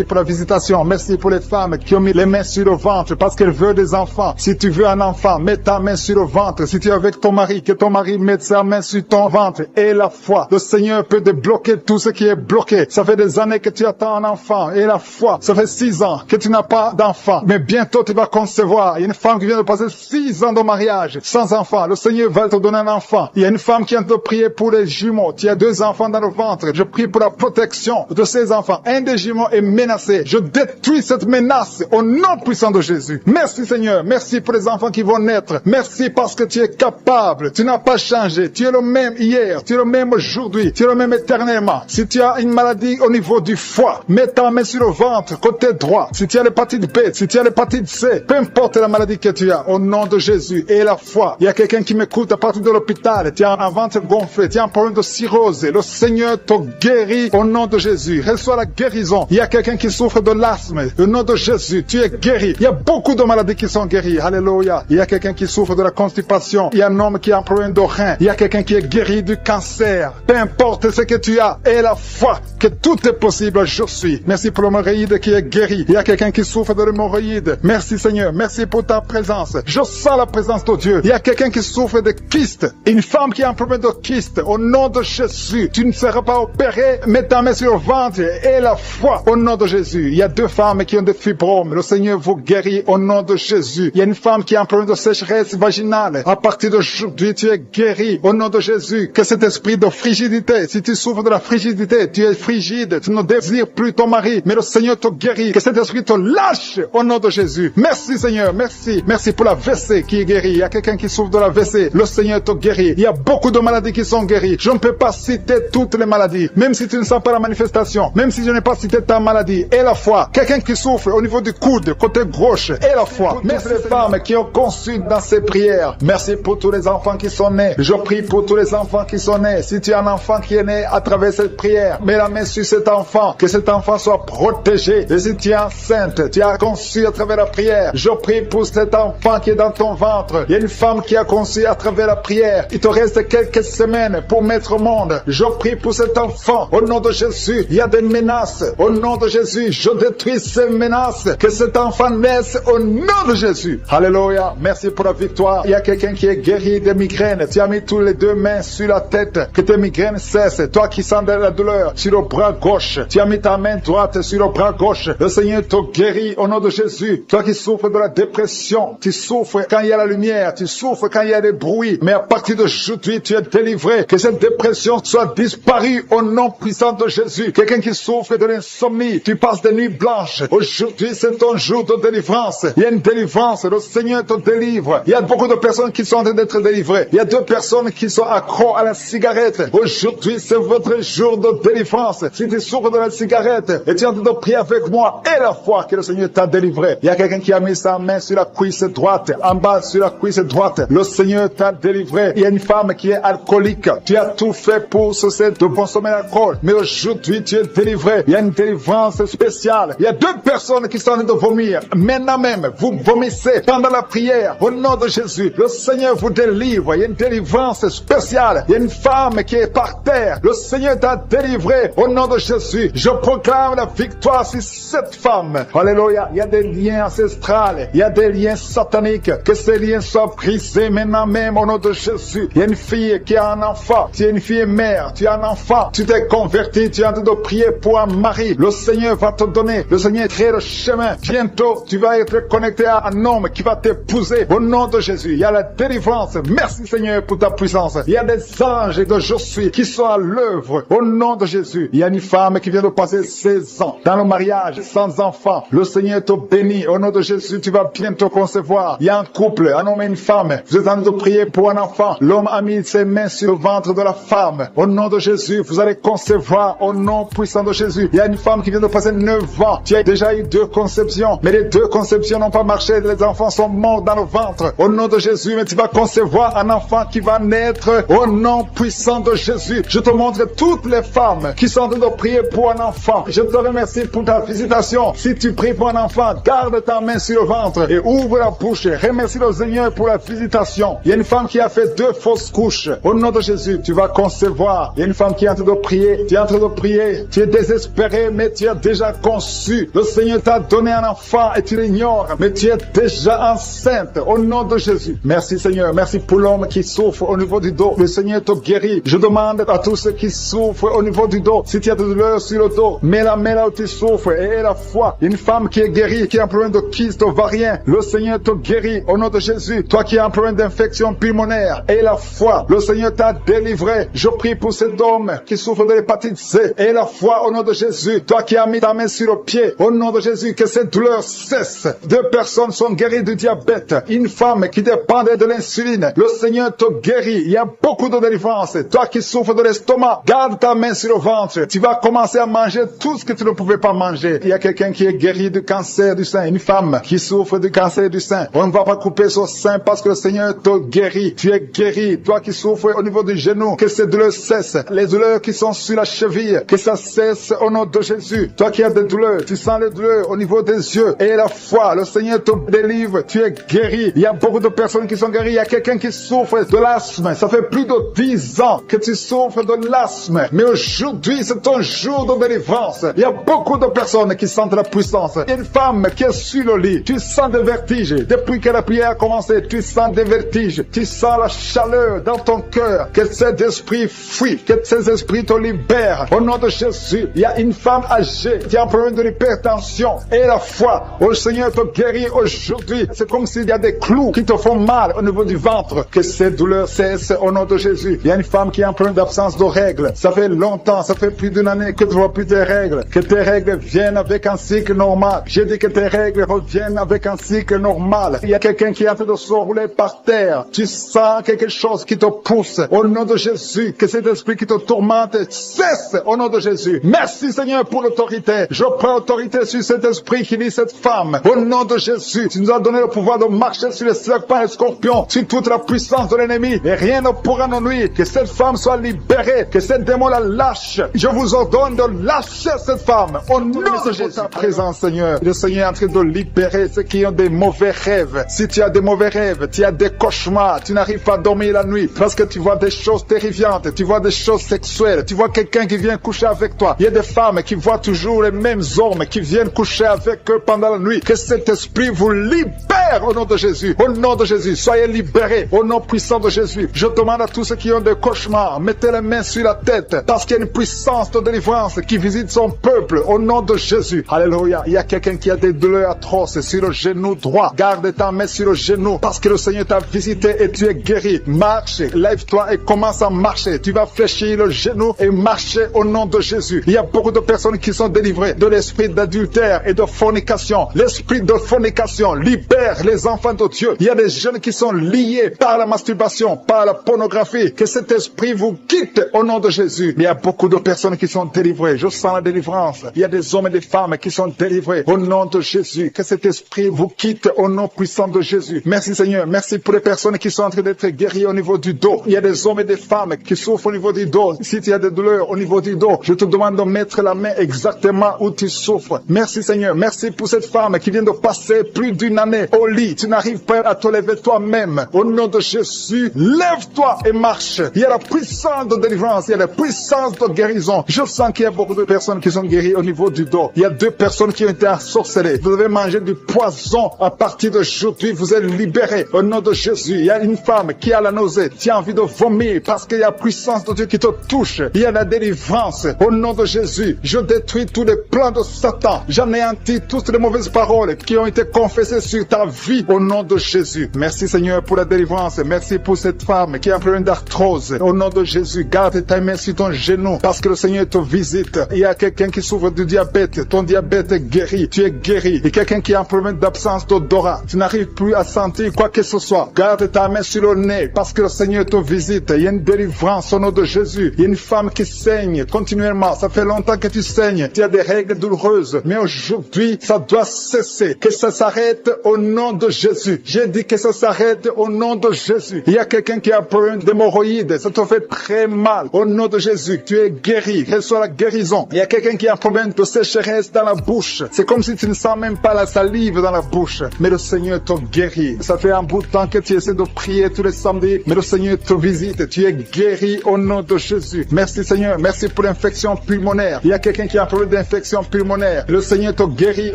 pour la visitation. Merci pour les femmes qui ont mis les mains sur le ventre parce qu'elles veulent des enfants. Si tu veux un enfant, mets ta main sur le ventre. Si tu es avec ton mari, que ton mari mette sa main sur ton ventre. Et la foi. Le Seigneur peut débloquer tout ce qui est bloqué. Ça fait des années que tu attends un enfant. Et la foi. Ça fait 6 ans que tu n'as pas d'enfant. Mais bientôt tu vas concevoir. Il y a une femme qui vient de passer 6 ans de mariage sans enfant. Le Seigneur va te donner un enfant. Il y a une femme qui vient de prier pour les jumeaux. Tu as 2 enfants dans le ventre. Je prie pour la protection de ces enfants. Un des jumeaux est menacé. Je détruis cette menace au nom puissant de Jésus. Merci Seigneur. Merci pour les enfants qui vont naître. Merci parce que tu es capable. Tu n'as pas changé. Tu es le même hier. Tu es le même aujourd'hui. Tu es le même éternellement. Si tu tu as une maladie au niveau du foie, mets ta main sur le ventre, côté droit. Si tu as l'hépatite B, si tu as l'hépatite C, peu importe la maladie que tu as, au nom de Jésus, et la foi. Il y a quelqu'un qui m'écoute à partir de l'hôpital, tu as un ventre gonflé, tu as un problème de cirrhose, le Seigneur te guérit au nom de Jésus. Reçois la guérison. Il y a quelqu'un qui souffre de l'asthme, au nom de Jésus, tu es guéri. Il y a beaucoup de maladies qui sont guéries, alléluia. Il y a quelqu'un qui souffre de la constipation, il y a un homme qui a un problème de rein, il y a quelqu'un qui est guéri du cancer. Peu importe ce que tu as, et la foi que tout est possible, je suis. Merci pour l'hémorroïde qui est guéri. Il y a quelqu'un qui souffre de l'hémorroïde. Merci Seigneur, merci pour ta présence. Je sens la présence de Dieu. Il y a quelqu'un qui souffre de kyste, une femme qui a un problème de kyste. Au nom de Jésus, tu ne seras pas opéré. Mets ta main sur le ventre et la foi au nom de Jésus. Il y a 2 femmes qui ont des fibromes. Le Seigneur vous guérit au nom de Jésus. Il y a une femme qui a un problème de sécheresse vaginale. À partir d'aujourd'hui, tu es guéri au nom de Jésus. Que cet esprit de frigidité, si tu souffres de la frigidité, tu es frigide, tu ne désires plus ton mari, mais le Seigneur te guérit. Que cet esprit te lâche au nom de Jésus. Merci Seigneur, merci. Merci pour la WC qui est guérie. Il y a quelqu'un qui souffre de la WC. Le Seigneur te guérit. Il y a beaucoup de maladies qui sont guéries. Je ne peux pas citer toutes les maladies. Même si tu ne sens pas la manifestation. Même si je n'ai pas cité ta maladie. Et la foi. Quelqu'un qui souffre au niveau du coude, côté gauche. Et la foi. Merci les femmes qui ont conçu dans ces prières. Merci pour tous les enfants qui sont nés. Je prie pour tous les enfants qui sont nés. Si tu as un enfant qui est né à travers cette prière, mets la main sur cet enfant. Que cet enfant soit protégé. Et si tu es enceinte, tu as conçu à travers la prière. Je prie pour cet enfant qui est dans ton ventre. Il y a une femme qui a conçu à travers la prière. Il te reste quelques semaines pour mettre au monde. Je prie pour cet enfant. Au nom de Jésus, il y a des menaces. Au nom de Jésus, je détruis ces menaces. Que cet enfant naisse au nom de Jésus. Alléluia. Merci pour la victoire. Il y a quelqu'un qui est guéri des migraines. Tu as mis tous les 2 mains sur la tête. Que tes migraines cessent. Toi qui sens de la douleur sur le bras gauche. Tu as mis ta main droite sur le bras gauche. Le Seigneur te guérit au nom de Jésus. Toi qui souffres de la dépression. Tu souffres quand il y a la lumière. Tu souffres quand il y a des bruits. Mais à partir d'aujourd'hui, tu es délivré. Que cette dépression soit disparue au nom puissant de Jésus. Quelqu'un qui souffre de l'insomnie. Tu passes des nuits blanches. Aujourd'hui, c'est ton jour de délivrance. Il y a une délivrance. Le Seigneur te délivre. Il y a beaucoup de personnes qui sont en train d'être délivrées. Il y a 2 personnes qui sont accros à la cigarette. Aujourd'hui, c'est votre jour de délivrance. Si tu souffres de la cigarette et tu es en train de prier avec moi et la foi que le Seigneur t'a délivré. Il y a quelqu'un qui a mis sa main sur la cuisse droite, en bas sur la cuisse droite. Le Seigneur t'a délivré. Il y a une femme qui est alcoolique. Tu as tout fait pour cesser de consommer l'alcool. Mais aujourd'hui, tu es délivré. Il y a une délivrance spéciale. Il y a 2 personnes qui sont en train de vomir. Maintenant même, vous vomissez pendant la prière. Au nom de Jésus, le Seigneur vous délivre. Il y a une délivrance spéciale. Il y a une femme qui est par terre. Le Seigneur t'a délivré. Au nom de Jésus, je proclame la victoire sur cette femme. Alléluia. Il y a des liens ancestrales. Il y a des liens sataniques. Que ces liens soient brisés maintenant même au nom de Jésus. Il y a une fille qui a un enfant. Tu es une fille mère. Tu as un enfant. Tu t'es converti. Tu es en train de prier pour un mari. Le Seigneur va te donner. Le Seigneur crée le chemin. Bientôt, tu vas être connecté à un homme qui va t'épouser. Au nom de Jésus, il y a la délivrance. Merci Seigneur pour ta puissance. Il y a des anges de je suis qui sont à l'œuvre. Au nom de Jésus, il y a une femme qui vient de passer 16 ans dans le mariage sans enfant. Le Seigneur te bénit. Au nom de Jésus, tu vas bientôt concevoir. Il y a un couple, un homme et une femme. Vous êtes en train de prier pour un enfant. L'homme a mis ses mains sur le ventre de la femme. Au nom de Jésus, vous allez concevoir au nom puissant de Jésus. Il y a une femme qui vient de passer 9 ans. Tu as déjà eu 2 conceptions, mais les 2 conceptions n'ont pas marché. Les enfants sont morts dans le ventre. Au nom de Jésus, mais tu vas concevoir un enfant qui va naître au nom puissant de Jésus. Je te montre toutes les femmes qui sont en train de prier pour un enfant. Je te remercie pour ta visitation. Si tu pries pour un enfant, garde ta main sur le ventre et ouvre la bouche. Remercie le Seigneur pour la visitation. Il y a une femme qui a fait 2 fausses couches. Au nom de Jésus, tu vas concevoir. Il y a une femme qui est en train de prier. Tu es en train de prier. Tu es désespéré, mais tu as déjà conçu. Le Seigneur t'a donné un enfant et tu l'ignores, mais tu es déjà enceinte. Au nom de Jésus. Merci Seigneur. Merci pour l'homme qui souffre au niveau du dos. Le Seigneur te guérit. Je demande à tous ceux qui souffrent au niveau du dos, si tu as de douleur sur le dos, mets la main là où tu souffres et la foi. Une femme qui est guérie, qui a un problème de kyste ovarien, le Seigneur te guérit au nom de Jésus. Toi qui as un problème d'infection pulmonaire et la foi, le Seigneur t'a délivré. Je prie pour cet homme qui souffre de l'hépatite C et la foi au nom de Jésus. Toi qui as mis ta main sur le pied, au nom de Jésus, que cette douleur cesse. 2 personnes sont guéries du diabète. Une femme qui dépendait de l'insuline, le Seigneur te guérit. Il y a beaucoup de délivrance. Toi qui souffres de l'estomac, garde ta main sur sur le ventre. Tu vas commencer à manger tout ce que tu ne pouvais pas manger. Il y a quelqu'un qui est guéri du cancer du sein, une femme qui souffre du cancer du sein. On ne va pas couper son sein parce que le Seigneur te guérit. Tu es guéri. Toi qui souffres au niveau du genou, que ces douleurs cessent. Les douleurs qui sont sur la cheville, que ça cesse au nom de Jésus. Toi qui as des douleurs, tu sens les douleurs au niveau des yeux. Et la foi, le Seigneur te délivre. Tu es guéri. Il y a beaucoup de personnes qui sont guéries. Il y a quelqu'un qui souffre de l'asthme. Ça fait plus de 10 ans que tu souffres de l'asthme. Mais aujourd'hui, c'est ton jour de délivrance. Il y a beaucoup de personnes qui sentent la puissance. Il y a une femme qui est sur le lit. Tu sens des vertiges. Depuis que la prière a commencé, tu sens des vertiges. Tu sens la chaleur dans ton cœur. Que cet esprit fuit. Que ces esprits te libèrent. Au nom de Jésus, il y a une femme âgée qui a un problème de l'hypertension. Et la foi, le Seigneur te guérit aujourd'hui. C'est comme s'il y a des clous qui te font mal au niveau du ventre. Que ces douleurs cessent au nom de Jésus. Il y a une femme qui a un problème d'absence de règles. Ça fait longtemps, ça fait plus d'une année que tu vois plus tes règles. Que tes règles viennent avec un cycle normal. J'ai dit que tes règles reviennent avec un cycle normal. Il y a quelqu'un qui est en train de se rouler par terre. Tu sens quelque chose qui te pousse. Au nom de Jésus, que cet esprit qui te tourmente cesse au nom de Jésus. Merci Seigneur pour l'autorité. Je prends autorité sur cet esprit qui lit cette femme. Au nom de Jésus, tu nous as donné le pouvoir de marcher sur les serpents et les scorpions, sur toute la puissance de l'ennemi. Et rien ne pourra nous nuire. Que cette femme soit libérée. Que cette démon la lâche. Je vous ordonne de lâcher cette femme. Au nom de Jésus. Ta présence Seigneur. Le Seigneur est en train de libérer ceux qui ont des mauvais rêves. Si tu as des mauvais rêves, tu as des cauchemars, tu n'arrives pas à dormir la nuit parce que tu vois des choses terrifiantes, tu vois des choses sexuelles, tu vois quelqu'un qui vient coucher avec toi. Il y a des femmes qui voient toujours les mêmes hommes qui viennent coucher avec eux pendant la nuit. Que cet esprit vous libère au nom de Jésus. Au nom de Jésus, soyez libérés au nom puissant de Jésus. Je demande à tous ceux qui ont des cauchemars, mettez les mains sur la tête parce qu'il y a une puissance de délivrance qui visite son peuple au nom de Jésus. Alléluia. Il y a quelqu'un qui a des douleurs atroces sur le genou droit. Garde ta main sur le genou parce que le Seigneur t'a visité et tu es guéri. Marche, lève-toi et commence à marcher. Tu vas fléchir le genou et marcher au nom de Jésus. Il y a beaucoup de personnes qui sont délivrées de l'esprit d'adultère et de fornication. L'esprit de fornication libère les enfants de Dieu. Il y a des jeunes qui sont liés par la masturbation, par la pornographie. Que cet esprit vous quitte au nom de Jésus. Il y a beaucoup de personnes qui sont délivrées. Je sens la délivrance. Il y a des hommes et des femmes qui sont délivrés au nom de Jésus. Que cet esprit vous quitte au nom puissant de Jésus. Merci Seigneur. Merci pour les personnes qui sont en train d'être guéries au niveau du dos. Il y a des hommes et des femmes qui souffrent au niveau du dos. Si tu as des douleurs au niveau du dos, je te demande de mettre la main exactement où tu souffres. Merci Seigneur. Merci pour cette femme qui vient de passer plus d'une année au lit. Tu n'arrives pas à te lever toi-même. Au nom de Jésus, lève-toi et marche. Il y a la puissance de délivrance. Il y a la puissance de guérison. Je sens qu'il y a beaucoup de personnes qui sont guéries au niveau du dos. Il y a 2 personnes qui ont été ensorcelées. Vous devez manger du poison. À partir d'aujourd'hui, vous êtes libérés. Au nom de Jésus, il y a une femme qui a la nausée. Tu as envie de vomir parce qu'il y a la puissance de Dieu qui te touche. Il y a la délivrance. Au nom de Jésus, je détruis tous les plans de Satan. J'anéantis toutes les mauvaises paroles qui ont été confessées sur ta vie. Au nom de Jésus. Merci Seigneur pour la délivrance. Merci pour cette femme qui a un problème d'arthrose. Au nom de Jésus, garde ta main sur ton genou parce que le Seigneur te visite. Il y a quelqu'un qui souffre du diabète. Ton diabète est guéri. Tu es guéri. Et quelqu'un qui a un problème d'absence d'odorat. Tu n'arrives plus à sentir quoi que ce soit. Garde ta main sur le nez parce que le Seigneur te visite. Il y a une délivrance au nom de Jésus. Il y a une femme qui saigne continuellement. Ça fait longtemps que tu saignes. Tu as des règles douloureuses. Mais aujourd'hui, ça doit cesser. Que ça s'arrête au nom de Jésus. J'ai dit que ça s'arrête au nom de Jésus. Il y a quelqu'un qui a un problème d'hémorroïdes. Ça te fait très mal. Au nom de Jésus, tu es guéri. Reçois la guérison. Il y a quelqu'un qui a un problème de sécheresse dans la bouche. C'est comme si tu ne sens même pas la salive dans la bouche. Mais le Seigneur te guérit. Ça fait un bout de temps que tu essaies de prier tous les samedis. Mais le Seigneur te visite. Tu es guéri au nom de Jésus. Merci Seigneur. Merci pour l'infection pulmonaire. Il y a quelqu'un qui a un problème d'infection pulmonaire. Le Seigneur te guérit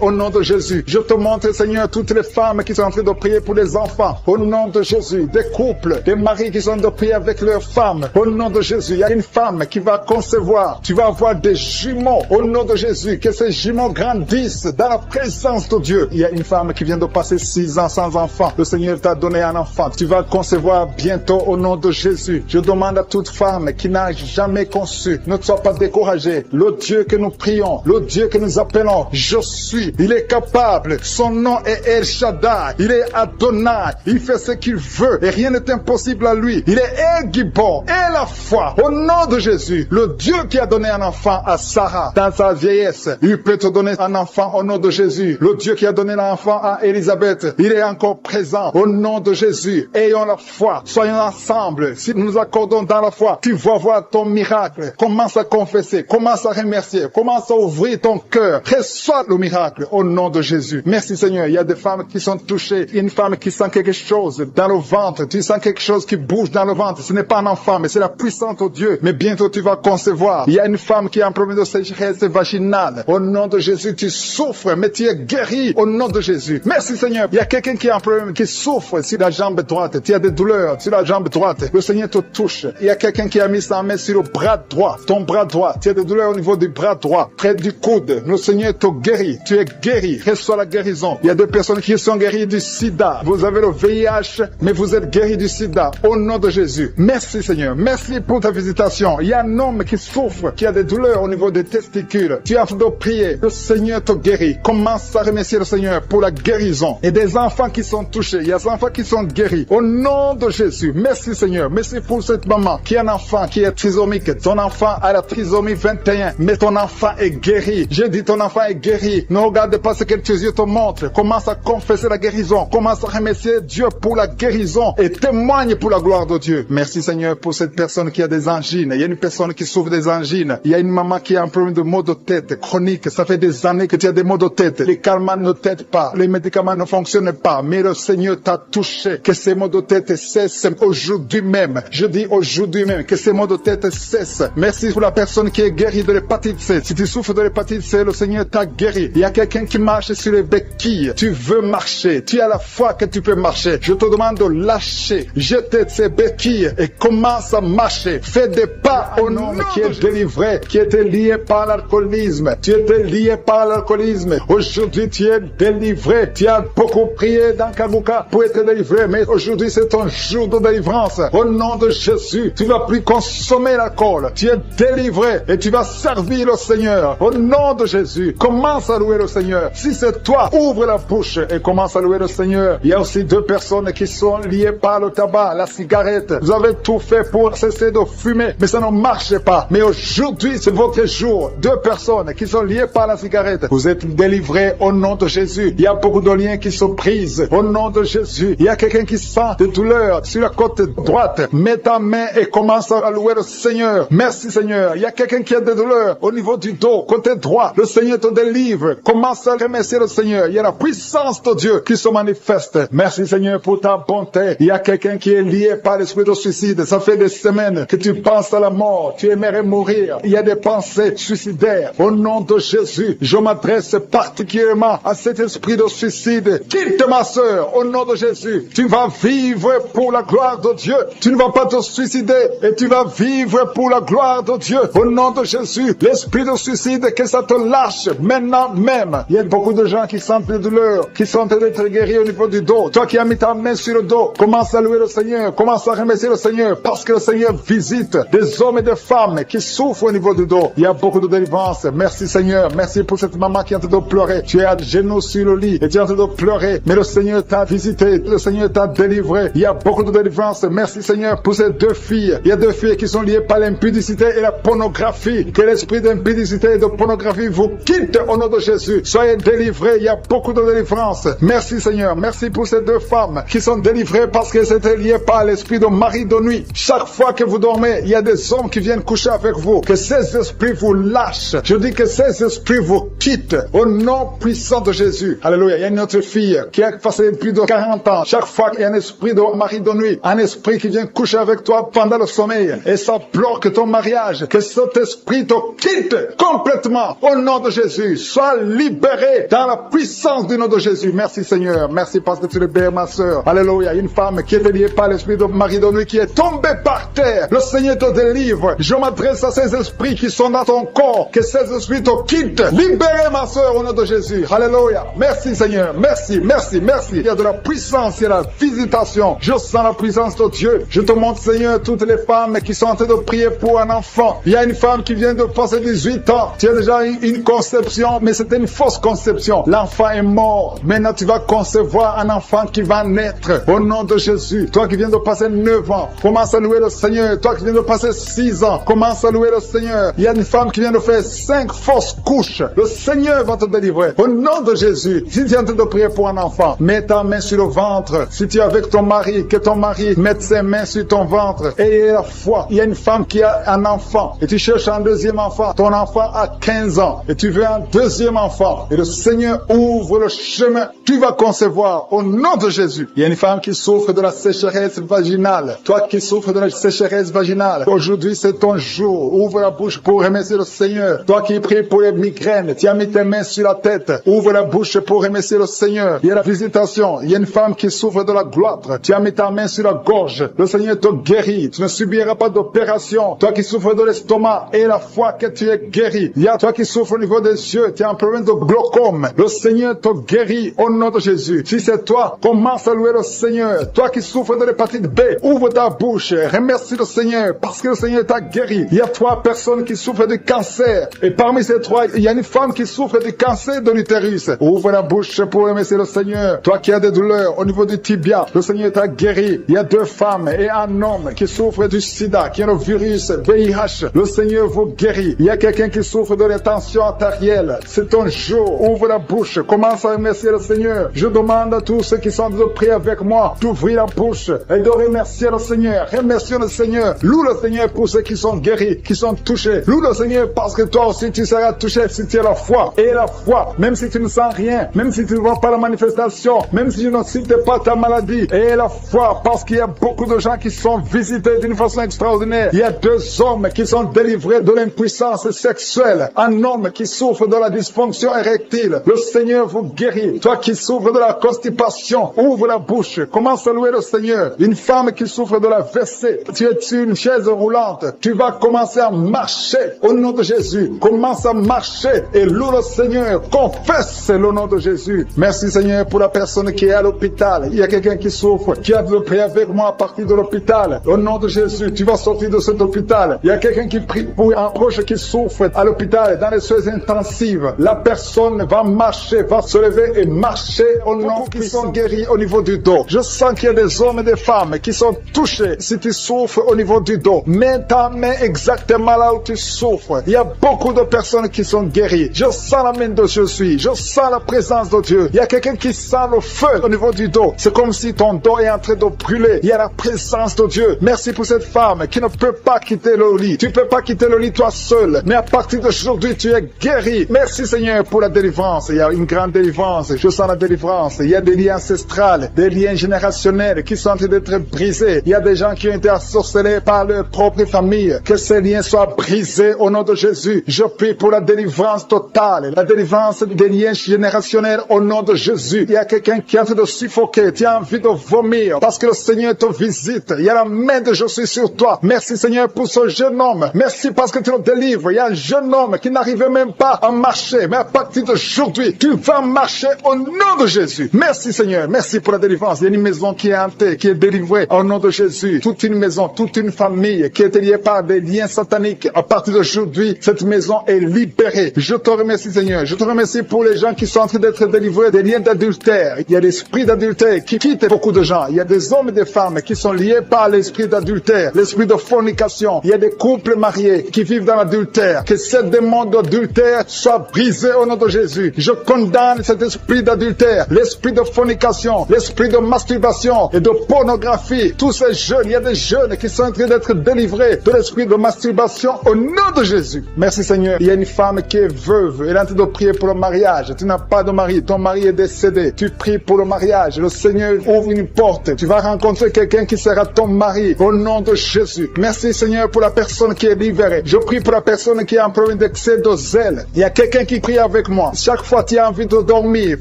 au nom de Jésus. Je te montre Seigneur toutes les femmes qui sont en train de prier pour les enfants. Au nom de Jésus. Des couples, des maris qui sont en train de prier avec leurs femmes. Au nom de Jésus. Il y a une femme qui va concevoir. Tu vas avoir des jumeaux. Au nom de Jésus. Que ces jumeaux grandissent dans la présence de Dieu. Il y a une femme qui vient de passer 6 ans sans enfant. Le Seigneur t'a donné un enfant. Tu vas concevoir bientôt au nom de Jésus. Je demande à toute femme qui n'a jamais conçu, ne sois pas découragée. Le Dieu que nous prions, le Dieu que nous appelons, je suis. Il est capable. Son nom est El Shaddai. Il est Adonai. Il fait ce qu'il veut et rien n'est impossible à lui. Il est El Gibor et la foi. Au nom de Jésus, Le Dieu qui a donné un enfant à Sarah dans sa vieillesse, il peut te donner un enfant au nom de Jésus. Le Dieu qui a donné l'enfant à Élisabeth, il est encore présent au nom de Jésus. Ayons la foi, soyons ensemble. Si nous nous accordons dans la foi, tu vas voir ton miracle. Commence à confesser, commence à remercier, commence à ouvrir ton cœur. Reçois le miracle au nom de Jésus. Merci Seigneur. Il y a des femmes qui sont touchées. Il y a une femme qui sent quelque chose dans le ventre. Tu sens quelque chose qui bouge dans le ventre. Ce n'est pas un enfant, mais c'est la puissance de Dieu. Mais bientôt tu vas concevoir. Il y a une femme qui a un problème de sécheresse vaginale. Au nom de Jésus, tu souffres, mais tu es guéri au nom de Jésus. Merci Seigneur. Il y a quelqu'un qui a un problème, qui souffre sur la jambe droite. Tu as des douleurs sur la jambe droite. Le Seigneur te touche. Il y a quelqu'un qui a mis sa main sur le bras droit. Ton bras droit. Tu as des douleurs au niveau du bras droit, près du coude. Le Seigneur te guérit. Tu es guéri. Reçois la guérison. Il y a des personnes qui sont guéries du sida. Vous avez le VIH, mais vous êtes guéris du sida. Au nom de Jésus. Merci Seigneur. Merci pour ta visitation. Il y a un homme qui souffre, qui a des douleurs au niveau des testicules. Tu as de prier. Le Seigneur te guérit. Commence à remercier le Seigneur pour la guérison. Et des enfants qui sont touchés. Il y a des enfants qui sont guéris. Au nom de Jésus. Merci Seigneur. Merci pour cette maman qui a un enfant qui est trisomique. Ton enfant a la trisomie 21. Mais ton enfant est guéri. J'ai dit ton enfant est guéri. Ne regarde pas ce que tes yeux te montrent. Commence à confesser la guérison. Commence à remercier Dieu pour la guérison. Et témoigne pour la gloire de Dieu. Merci Seigneur pour cette personne qui a des angines. Il y a une personne qui souffre des angines. Il y a une maman qui a un problème de maux de tête chronique. Ça fait des années que tu as des maux de tête. Les calmants ne t'aident pas. Les médicaments ne fonctionnent pas. Mais le Seigneur t'a touché. Que ces maux de tête cessent aujourd'hui même. Je dis aujourd'hui même que ces maux de tête cessent. Merci pour la personne qui est guérie de l'hépatite C. Si tu souffres de l'hépatite C, le Seigneur t'a guéri. Il y a quelqu'un qui marche sur les béquilles. Tu veux marcher. Tu as la foi que tu peux marcher. Je te demande de lâcher. Jeter ces béquilles et commence à marcher. Fais des pas au nom qui est délivré, qui était lié par l'alcoolisme. Tu étais lié par l'alcoolisme. Aujourd'hui, tu es délivré. Tu as beaucoup prié dans Kabuka pour être délivré, mais aujourd'hui, c'est ton jour de délivrance. Au nom de Jésus, tu ne vas plus consommer l'alcool. Tu es délivré et tu vas servir le Seigneur. Au nom de Jésus, commence à louer le Seigneur. Si c'est toi, ouvre la bouche et commence à louer le Seigneur. Il y a aussi deux personnes qui sont liées par le tabac, la cigarette. Vous avez tout fait pour cesser de fumer, mais ça ne marche pas. Mais aujourd'hui, c'est votre jour. Deux personnes qui sont liées par la cigarette. Vous êtes délivrés au nom de Jésus. Il y a beaucoup de liens qui se brisent au nom de Jésus. Il y a quelqu'un qui sent des douleurs sur la côte droite. Mets ta main et commence à louer le Seigneur. Merci Seigneur. Il y a quelqu'un qui a des douleurs au niveau du dos, côté droit. Le Seigneur te délivre. Commence à remercier le Seigneur. Il y a la puissance de Dieu qui se manifeste. Merci Seigneur pour ta bonté. Il y a quelqu'un qui est lié par l'esprit de suicide. Ça fait des semaines que tu penses à la mort. Tu aimerais mourir. Il y a des pensées suicidaires. Au nom de Jésus, je m'adresse particulièrement à cet esprit de suicide. Quitte ma sœur. Au nom de Jésus, tu vas vivre pour la gloire de Dieu. Tu ne vas pas te suicider et tu vas vivre pour la gloire de Dieu. Au nom de Jésus, l'esprit de suicide, que ça te lâche maintenant même. Il y a beaucoup de gens qui sentent des douleurs, qui sont en train d'être guéris au niveau du dos. Toi qui as mis ta main sur le dos, commence à louer le Seigneur, commence à remercier le Seigneur, parce que le Seigneur visite des hommes et des femmes qui souffrent au niveau du dos. Il y a beaucoup de délivrance. Merci Seigneur, merci pour cette maman qui est en train de pleurer. Tu es à genoux sur le lit et tu es en train de pleurer, mais le Seigneur t'a visité, le Seigneur t'a délivré. Il y a beaucoup de délivrance. Merci Seigneur pour ces deux filles. Il y a deux filles qui sont liées par l'impudicité et la pornographie. Que l'esprit d'impudicité et de pornographie vous quitte au nom de Jésus. Soyez délivrés. Il y a beaucoup de délivrance. Merci Seigneur. Merci pour ces deux femmes qui sont délivrées parce qu'elles étaient liées par l'esprit de mari de nuit. Chaque fois que vous dormez, il y a des hommes qui viennent coucher avec vous. Que ces esprits vous lâchent. Je dis que ces esprits vous quittent au nom puissant de Jésus. Alléluia. Il y a une autre fille qui a passé plus de 40 ans. Chaque fois qu'il y a un esprit de mari de nuit, un esprit qui vient coucher avec toi pendant le sommeil et ça bloque ton mariage, que cet esprit te quitte complètement au nom de Jésus. Sois libéré dans la puissance du nom de Jésus. Merci Seigneur. Merci parce que tu libères ma soeur. Alléluia. Une femme qui est liée par l'esprit de mari de nuit qui est tombée par terre. Le Seigneur te délivre. Je m'adresse à ces esprits qui sont dans ton corps. Que ces esprits te quittent. Libérez ma soeur au nom de Jésus. Alléluia. Merci Seigneur. Merci, merci, merci. Il y a de la puissance, il y a la visitation. Je sens la puissance de Dieu. Je te montre Seigneur toutes les femmes qui sont en train de prier pour un enfant. Il y a une femme qui vient de passer 18 ans. Tu as déjà une conception, mais c'était une fausse conception. L'enfant est mort. Maintenant tu vas concevoir un enfant qui va naître. Au nom de Jésus. Toi qui viens de passer 9 ans, commence à louer le Seigneur. Toi qui viens de passer 6 ans, toi. Commence à louer le Seigneur. Il y a une femme qui vient de faire 5 fausses couches. Le Seigneur va te délivrer. Au nom de Jésus, si tu es en train de prier pour un enfant, mets ta main sur le ventre. Si tu es avec ton mari, que ton mari mette ses mains sur ton ventre. Et la foi. Il y a une femme qui a un enfant et tu cherches un deuxième enfant. Ton enfant a 15 ans et tu veux un deuxième enfant. Et le Seigneur ouvre le chemin. Tu vas concevoir au nom de Jésus. Il y a une femme qui souffre de la sécheresse vaginale. Toi qui souffres de la sécheresse vaginale, aujourd'hui c'est ton jour. Ouvre la bouche pour remercier le Seigneur. Toi qui pries pour les migraines, tu as mis tes mains sur la tête. Ouvre la bouche pour remercier le Seigneur. Il y a la visitation. Il y a une femme qui souffre de la gloire. Tu as mis ta main sur la gorge. Le Seigneur te guérit. Tu ne subiras pas d'opération. Toi qui souffres de l'estomac et la foi que tu es guéri. Il y a toi qui souffres au niveau des yeux. Tu as un problème de glaucome. Le Seigneur te guérit au nom de Jésus. Si c'est toi, commence à louer le Seigneur. Toi qui souffres de l'hépatite B, ouvre ta bouche. Remercie le Seigneur parce que le Seigneur t'a guéri. Il y a 3 personnes qui souffrent de cancer. Et parmi ces 3, il y a une femme qui souffre du cancer de l'utérus. Ouvre la bouche pour remercier le Seigneur. Toi qui as des douleurs au niveau du tibia, le Seigneur t'a guéri. Il y a 2 femmes et un homme qui souffrent du sida, qui a le virus VIH. Le Seigneur vous guérit. Il y a quelqu'un qui souffre de l'intention artérielle. C'est ton jour. Ouvre la bouche. Commence à remercier le Seigneur. Je demande à tous ceux qui sont de prier avec moi d'ouvrir la bouche et de remercier le Seigneur. Remercie le Seigneur. Loue le Seigneur pour ceux qui sont guéris, qui sont touchés. Loue le Seigneur parce que toi aussi tu seras touché si tu as la foi. Et la foi, même si tu ne sens rien, même si tu ne vois pas la manifestation, même si tu ne cites pas ta maladie. Et la foi, parce qu'il y a beaucoup de gens qui sont visités d'une façon extraordinaire. Il y a 2 hommes qui sont délivrés de l'impuissance sexuelle. Un homme qui souffre de la dysfonction érectile. Le Seigneur vous guérit. Toi qui souffres de la constipation, ouvre la bouche. Commence à louer le Seigneur. Une femme qui souffre de la WC, tu es sur une chaise roulante. Tu vas commencer à marcher au nom de Jésus. Commence à marcher et loue le Seigneur. Confesse le nom de Jésus. Merci Seigneur pour la personne qui est à l'hôpital. Il y a quelqu'un qui souffre, qui a de prier avec moi à partir de l'hôpital. Au nom de Jésus, tu vas sortir de cet hôpital. Il y a quelqu'un qui prie pour un proche qui souffre à l'hôpital, dans les soins intensives. La personne va marcher, va se lever et marcher au nom qui sont guéris au niveau du dos. Je sens qu'il y a des hommes et des femmes qui sont touchés. Si tu souffres au niveau du dos, mets ta main exactement là où tu souffres. Il y a beaucoup de personnes qui sont guéries. Je sens la main de Jésus. Je sens la présence de Dieu. Il y a quelqu'un qui sent le feu au niveau du dos. C'est comme si ton dos est en train de brûler. Il y a la présence de Dieu. Merci pour cette femme qui ne peut pas quitter le lit. Tu ne peux pas quitter le lit toi seul. Mais à partir d'aujourd'hui, tu es guéri. Merci Seigneur pour la délivrance. Il y a une grande délivrance. Je sens la délivrance. Il y a des liens ancestrales, des liens générationnels qui sont en train d'être brisés. Il y a des gens qui ont été assorcelés par leur propre famille. Que ces liens soient brisés au nom de Jésus. Je prie pour la délivrance totale. La délivrance des liens générationnels au nom de Jésus. Il y a quelqu'un qui est en train de suffoquer. Tu as envie de vomir parce que le Seigneur te visite. Il y a la main de Jésus sur toi. Merci Seigneur pour ce jeune homme. Merci parce que tu le délivres. Il y a un jeune homme qui n'arrivait même pas à marcher. Mais à partir d'aujourd'hui, tu vas marcher au nom de Jésus. Merci Seigneur. Merci pour la délivrance. Il y a une maison qui est hantée, qui est délivrée au nom de Jésus. Toute une maison, toute une famille qui est liée par des liens sataniques. À partir d'aujourd'hui, cette maison est libérée. Je te remercie Seigneur. Je te remercie pour les gens qui sont en train d'être délivrés des liens d'adultère. Il y a l'esprit d'adultère qui quitte beaucoup de gens. Il y a des hommes et des femmes qui sont liés par l'esprit d'adultère, l'esprit de fornication. Il y a des couples mariés qui vivent dans l'adultère. Que ce démon d'adultère soit brisé au nom de Jésus. Je condamne cet esprit d'adultère, l'esprit de fornication, l'esprit de masturbation et de pornographie. Tous ces jeunes, il y a des jeunes qui sont en train d'être délivrés de l'esprit de masturbation au nom de Jésus. Merci Seigneur. Il y a une femme qui est veuve. Elle est en train de prier pour le mariage. Tu n'as pas de mari. Ton mari est décédé. Tu pries pour le mariage. Le Seigneur ouvre une porte. Tu vas rencontrer quelqu'un qui sera ton mari au nom de Jésus. Merci Seigneur pour la personne qui est libérée. Je prie pour la personne qui a un problème d'excès de zèle. Il y a quelqu'un qui prie avec moi. Chaque fois tu as envie de dormir,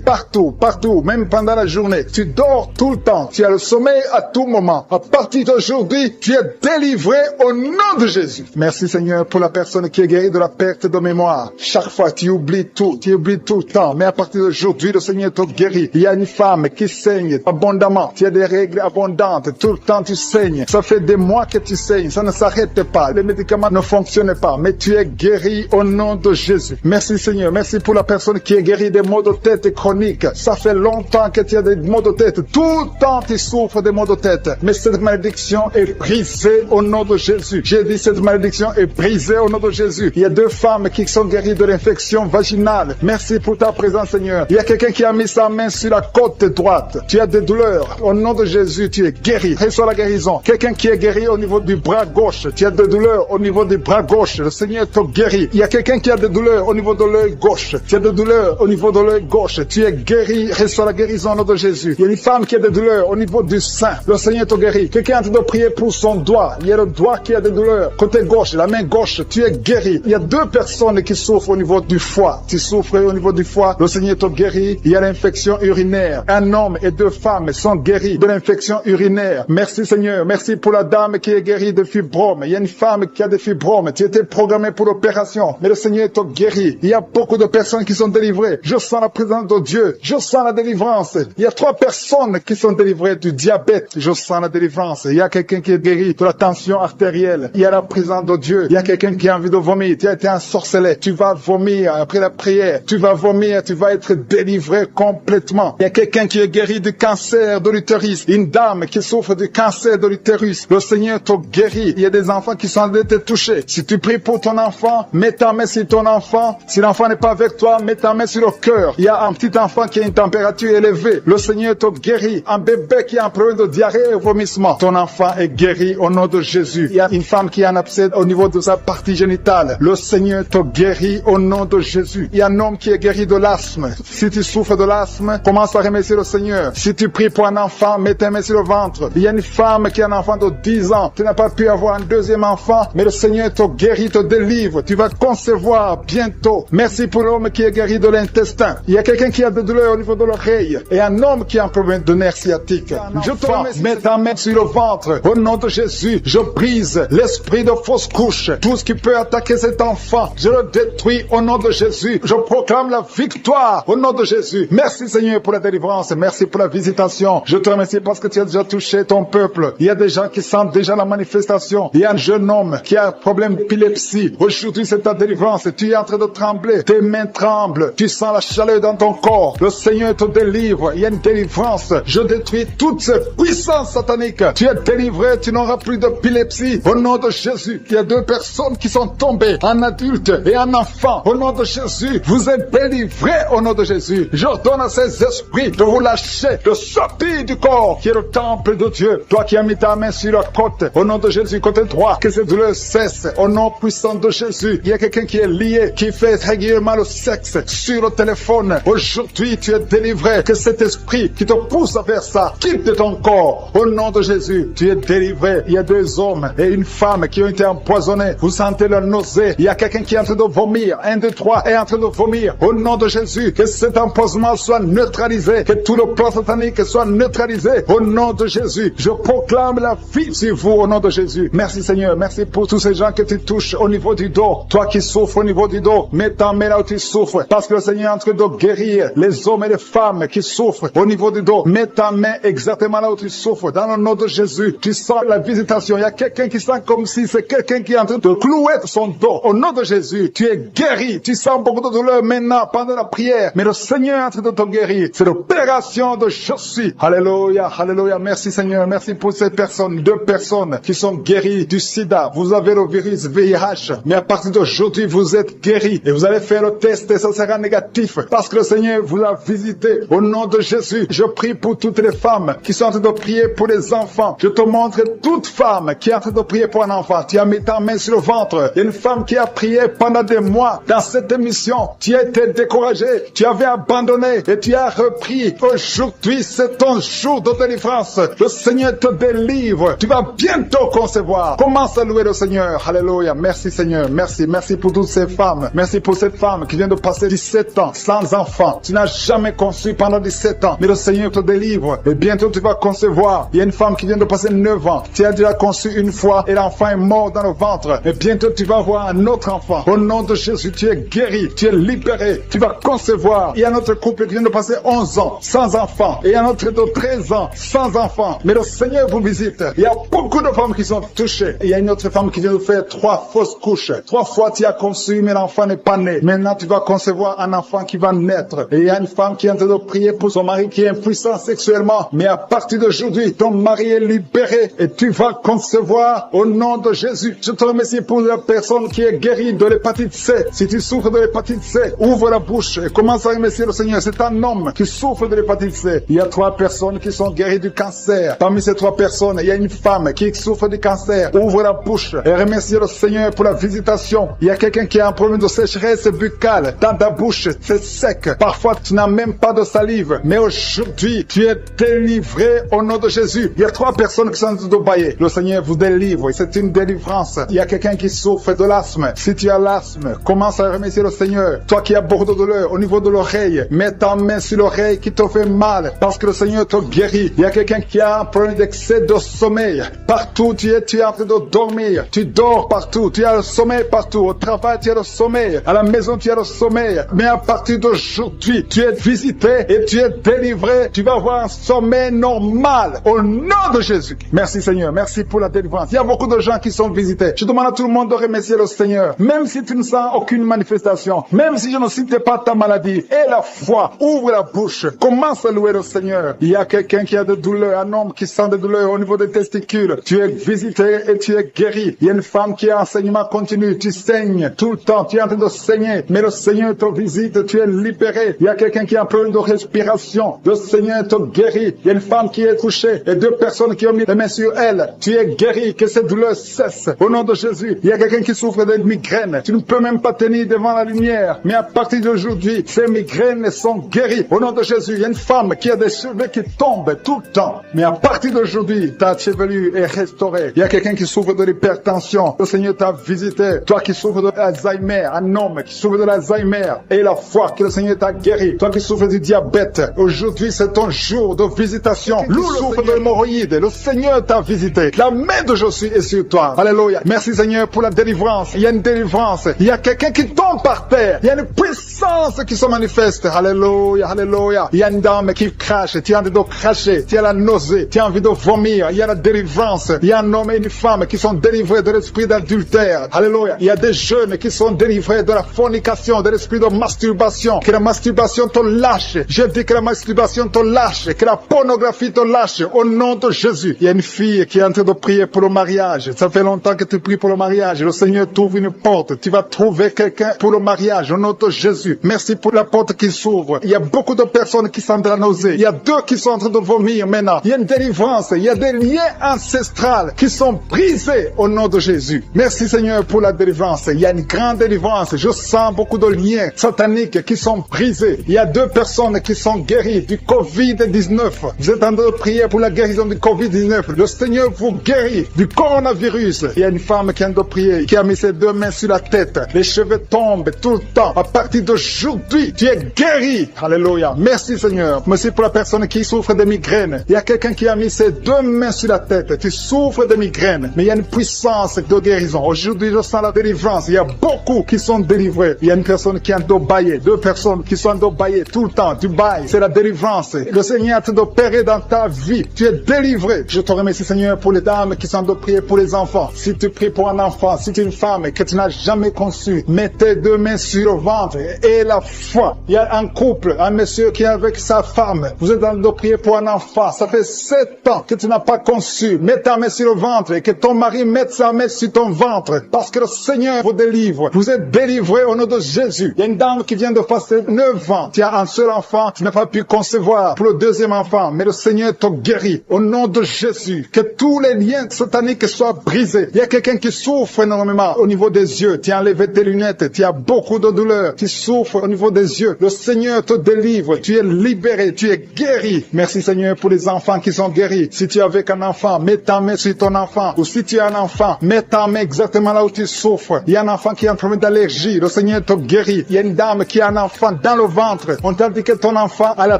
partout, même pendant la journée. Tu dors tout le temps. Tu as le sommeil à tout moment. À partir d'aujourd'hui, tu es délivré au nom de Jésus. Merci Seigneur pour la personne qui est guérie de la perte de mémoire. Chaque fois tu oublies tout le temps. Mais à partir d'aujourd'hui, le Seigneur te guérit. Il y a une femme qui saigne abondamment. Tu as des règles abondantes. Tout le temps tu saignes. Ça fait des mois que tu saignes. Ça ne s'arrête pas. Les médicaments ne fonctionnent pas. Mais tu es guéri au nom de Jésus. Merci Seigneur. Merci pour la personne qui est guérie des maux de tête chroniques. Ça fait longtemps que tu as des maux de tête. Tout le temps tu souffres des maux de tête. Mais cette malédiction est brisée au nom de Jésus. J'ai dis cette malédiction est brisée au nom de Jésus. Il y a 2 femmes qui sont guéries de l'infection vaginale. Merci pour ta présence, Seigneur. Il y a quelqu'un qui a mis sa main sur la côte droite. Tu as des douleurs. Au nom de Jésus, tu es guéri. Reçois la guérison. Quelqu'un qui est guéri au niveau du bras gauche. Tu as des douleurs au niveau du bras gauche. Le Seigneur te guérit. Il y a quelqu'un qui a des douleurs au niveau de l'œil gauche. Tu as des douleurs au niveau de l'œil gauche. Tu es guéri. Reçois la guérison au nom de Jésus. Il y a une femme qui a des douleurs au niveau du sein. Le Seigneur te guérit. Quelqu'un est en train de prier pour son doigt. Il y a le doigt qui a des douleurs. Côté gauche, la main gauche, tu es guéri. Il y a 2 personnes qui souffrent au niveau du foie. Tu souffres au niveau du foie. Le Seigneur te guérit. Il y a l'infection urinaire. Un homme et 2 femmes sont guéris de l'infection urinaire. Merci Seigneur. Merci pour la dame qui est guérie de fibromes. Il y a une femme qui a des fibromes. Tu étais programmée pour l'opération. Mais le Seigneur te guérit. Il y a beaucoup de personnes qui sont délivrées. Je sens la présence de Dieu. Je sens la délivrance. Il y a 3 personnes qui sont délivrées du diabète. Je sens la délivrance. Il y a quelqu'un qui est guéri de la tension artérielle. Il y a la présence de Dieu. Il y a quelqu'un qui a envie de vomir. Tu as été ensorcelé. Tu vas vomir après la prière. Tu vas vomir. Tu vas être délivré complètement. Il y a quelqu'un qui est guéri du cancer de l'utérus. Une dame qui souffre du cancer de l'utérus. Le Seigneur te guérit. Il y a des enfants qui sont en train de te toucher. Si tu pries pour ton enfant, mets ta main sur ton enfant. Si l'enfant n'est pas avec toi, mets ta main sur le cœur. Il y a un petit enfant qui a une température élevée. Le Seigneur te guérit. Un bébé qui a un problème de diarrhée et vomissement. Ton enfant est guéri au nom de Jésus. Il y a une femme qui a un abcès au niveau de sa partie génitale. Le Seigneur te guérit au nom de Jésus. Il y a un homme qui est guéri de l'asthme. Si tu souffres de l'asthme, commence à remercier le Seigneur. Si tu pries pour un enfant, mets ta main sur le ventre. Il y a une femme qui a un enfant de 10 ans. Tu n'as pas pu avoir un 2e enfant, mais le Seigneur te guérit, te délivre. Tu vas concevoir bientôt. Merci pour l'homme qui est guéri de l'intestin. Il y a quelqu'un qui a des douleurs au niveau de l'oreille et un homme qui a un problème de nerf sciatique. Je te remercie. Mets ta main sur le ventre. Au nom de Jésus, je brise l'esprit de fausse couche. Tout ce qui peut attaquer cet enfant, je le détruis au nom de Jésus. Je proclame la victoire au nom de Jésus. Merci Seigneur pour la délivrance. Merci pour la visitation. Je te remercie parce que tu as déjà touché ton peuple. Il y a des gens qui sentent déjà la manifestation. Il y a un jeune homme qui a un problème d'épilepsie. Aujourd'hui, c'est ta délivrance. Tu es en train de trembler. Tes mains tremblent. Tu sens la chaleur dans ton corps. Le Seigneur te délivre. Il y a une délivrance. Je détruis toutes ces puissances sataniques. Tu es délivré. Tu n'auras plus d'épilepsie. Au nom de Jésus, il y a 2 personnes qui sont tombées. Un adulte et un enfant. Au nom de Jésus, vous êtes délivrés au nom de Jésus. J'ordonne à ces esprits de vous lâcher, de sortir du corps qui est le temple de Dieu. Toi qui as mis ta main sur la côte, au nom de Jésus, côté droit, que ces douleurs cessent. Au nom puissant de Jésus, il y a quelqu'un qui est lié, qui fait régulièrement le sexe sur le téléphone. Aujourd'hui, tu es délivré. Que cet esprit qui te pousse vers ça quitte de ton corps. Au nom de Jésus, tu es délivré. Il y a 2 hommes et une femme qui ont été empoisonnés. Vous sentez la nausée. Il y a quelqu'un qui est en train de vomir. 1, 2, 3 est en train de vomir. Au nom de Jésus, que cet empoisonnement soit neutralisé. Que tout le plan satanique soit neutralisé. Au nom de Jésus, je proclame la vie sur vous au nom de Jésus. Merci Seigneur. Merci pour tous ces gens que tu touches au niveau du dos. Toi qui souffres au niveau du dos, mets ta main là où tu souffres. Parce que le Seigneur est en train de guérir les hommes et les femmes qui souffrent au niveau du dos. Mets ta main exactement là où tu souffres. Dans le nom de Jésus, tu sens la visitation. Il y a quelqu'un qui sent comme si c'est quelqu'un qui est en train de clouer son dos. Au nom de Jésus, tu es guéri. Tu sens beaucoup de douleur maintenant pendant la prière. Mais le Seigneur est en train de te guérir. C'est l'opération de Jésus. Alléluia, alléluia. Merci Seigneur. Merci pour ces personnes, 2 personnes qui sont guéries du sida. Vous avez le virus VIH. Mais à partir d'aujourd'hui, vous êtes guéris. Et vous allez faire le test et ça sera négatif. Parce que le Seigneur vous a visité. Au nom de Jésus, je prie pour toutes les femmes qui sont en train de prier pour les enfants. Je te montre toute femme qui est en train de prier pour un enfant. Tu as mis ta main sur le ventre. Il y a une femme qui a prié pendant des mois dans cette émission. Tu as été découragé. Tu avais abandonné et tu as repris. Aujourd'hui, c'est ton jour de délivrance. Le Seigneur te délivre. Tu vas bientôt concevoir. Commence à louer le Seigneur. Alléluia. Merci Seigneur. Merci. Merci pour toutes ces femmes. Merci pour cette femme qui vient de passer 17 ans sans enfant. Tu n'as jamais conçu pendant 17 ans. Mais le Seigneur te délivre. Et bientôt tu vas concevoir. Il y a une femme qui vient de passer 9 ans. Tu as déjà conçu une fois et l'enfant est mort dans le ventre. Et bientôt tu vas avoir un autre enfant. Au nom de Jésus, tu es guéri. Tu es libéré. Tu vas concevoir. Il y a un autre couple qui vient de passer 11 ans sans enfant. Et un autre de 13 ans sans enfant. Mais le Seigneur vous visite. Il y a beaucoup de femmes qui sont touchées. Et il y a une autre femme qui vient de faire 3 fausses couches. 3 fois tu as conçu, mais l'enfant n'est pas né. Maintenant tu vas concevoir un enfant qui va naître. Et il y a une femme qui est en train de prier pour son mari qui est impuissant sexuellement. Mais à partir d'aujourd'hui, ton mari est libéré. Et tu vas concevoir au nom de Jésus. Je te remercie pour la personne qui est guérie de l'hépatite C. Si tu souffres de l'hépatite C, ouvre la bouche et commence à remercier le Seigneur. C'est un homme qui souffre de l'hépatite C. Il y a 3 personnes qui sont guéries du cancer. Parmi ces 3 personnes, il y a une femme qui souffre du cancer. Ouvre la bouche et remercie le Seigneur pour la visitation. Il y a quelqu'un qui a un problème de sécheresse buccale. Dans ta bouche, c'est sec. Parfois, tu n'as même pas de salive. Mais aujourd'hui, tu es délivré au nom de Jésus. Il y a 3 personnes qui sont en train de bailler. Le Seigneur vous délivre. C'est une délivrance. Il y a quelqu'un qui souffre de l'asthme. Si tu as l'asthme, commence à remercier le Seigneur. Toi qui as beaucoup de douleur au niveau de l'oreille, mets ta main sur l'oreille qui te fait mal parce que le Seigneur te guérit. Il y a quelqu'un qui a un problème d'excès de sommeil. Partout tu es en train de dormir. Tu dors partout. Tu as le sommeil partout. Au travail, tu as le sommeil. À la maison, tu as le sommeil. Mais à partir d'aujourd'hui, tu es visité et tu es délivré. Tu vas avoir un sommeil normal au nom de Jésus. Merci Seigneur. Merci pour la délivrance. Il y a beaucoup de gens qui sont visités. Je demande à tout le monde de remercier le Seigneur. Même si tu ne sens aucune manifestation, même si je ne cite pas ta maladie, et la foi, ouvre la bouche, commence à louer le Seigneur. Il y a quelqu'un qui a des douleurs, un homme qui sent des douleurs au niveau des testicules. Tu es visité et tu es guéri. Il y a une femme qui a enseignement continu. Tu saignes tout le temps. Tu es en train de saigner. Mais le Seigneur te visite. Tu es libéré. Il y a quelqu'un qui a un problème de respiration. Le Seigneur te guérit. Il y a une femme qui est couchée et 2 personnes qui ont mis les mains sur elle. Tu es guéri. Que cette douleur cesse. Au nom de Jésus. Il y a quelqu'un qui souffre de migraines. Tu ne peux même pas tenir devant la lumière. Mais à partir d'aujourd'hui, ces migraines sont guéries. Au nom de Jésus, il y a une femme qui a des cheveux qui tombent tout le temps. Mais à partir d'aujourd'hui, ta chevelure est restaurée. Il y a quelqu'un qui souffre de l'hypertension. Le Seigneur t'a visité. Toi qui souffres de l'Alzheimer, un homme qui souffre de l'Alzheimer. Et la foi que le Seigneur t'a guéri. Toi qui souffres du diabète. Aujourd'hui, c'est ton jour de visitation. Qui souffre de l'hémorroïde. Le Seigneur t'a visité. La main de Jésus est sur toi. Alléluia. Merci Seigneur pour la délivrance. Il y a une délivrance. Il y a quelqu'un qui tombe par terre. Il y a une puissance qui se manifeste. Alléluia, alléluia. Il y a une dame qui crache. Tu as envie de cracher. Tu as la nausée. Tu as envie de vomir. Il y a la délivrance. Il y a un homme et une femme qui sont délivrés de l'esprit d'adultère. Alléluia. Il y a des jeunes qui sont délivrés de la fornication, de l'esprit de masturbation. Que la masturbation te lâche. Je dis que la masturbation te lâche. Que la pornographie te lâche. Au nom de Jésus. Il y a une fille qui est en train de prier pour le mariage. Ça fait longtemps que tu pries pour le mariage. Le Seigneur t'ouvre une porte. Tu vas trouver quelqu'un pour le mariage. Au nom de Jésus. Merci pour la porte qui s'ouvre. Il y a beaucoup de personnes qui sentent de la nausée. Il y a 2 qui sont en train de vomir maintenant. Il y a une délivrance. Il y a des liens ancestrales qui sont brisés au nom de Jésus. Merci Seigneur pour la délivrance. Il y a une grande délivrance. Je sens beaucoup de liens sataniques qui sont brisés. Il y a 2 personnes qui sont guéries du Covid-19. Vous êtes en train de prier pour la guérison du Covid-19. Le Seigneur vous guérit du coronavirus. Il y a une femme qui est en train de prier, qui a mis ses 2 mains sur la tête. Les cheveux tombent tout le temps. À partir d'aujourd'hui, tu es guéri. Alléluia. Merci Seigneur. Merci pour la personne qui souffre de migraines. Il y a quelqu'un qui a mis ses 2 mains sur la tête. Tu souffres de migraines. Mais il y a une puissance de guérison. Aujourd'hui, je sens la délivrance. Il y a beaucoup qui sont délivrés. Il y a une personne qui est en train de bailler. 2 personnes qui sont en train de bailler tout le temps. Tu bailles. C'est la délivrance. Le Seigneur est en train d'opérer dans ta vie. Tu es délivré. Je te remercie Seigneur pour les dames qui sont en train de prier pour les enfants. Si tu pries pour un enfant, si tu es une femme que tu n'as jamais conçu, mets tes 2 mains sur le ventre et la foi. Il y a un couple, un monsieur qui est avec sa femme. Vous êtes en train de prier pour un enfant. Ça fait 7 ans que tu n'as pas conçu. Mets ta main sur le ventre et que ton mari mette sa main sur ton ventre. Parce que le Seigneur vous délivre. Vous êtes délivré au nom de Jésus. Il y a une dame qui vient de passer 9 ans. Tu as un seul enfant. Tu n'as pas pu concevoir pour le 2e enfant. Mais le Seigneur te guérit. Au nom de Jésus. Que tous les liens sataniques soient brisés. Il y a quelqu'un qui souffre énormément au niveau des yeux. Tu as enlevé tes lunettes. Tu as beaucoup de douleur. Tu souffres au niveau des yeux. Le Seigneur te délivre. Tu es libéré. Tu es guéri. Merci Seigneur pour les enfants qui sont guéris. Si tu es avec un enfant, mets ta main sur ton enfant. Ou si tu as un enfant, mets ta main exactement là où tu souffres. Il y a un enfant qui a un problème d'allergie. Le Seigneur te guérit. Il y a une dame qui a un enfant dans le ventre. On t'a dit que ton enfant a la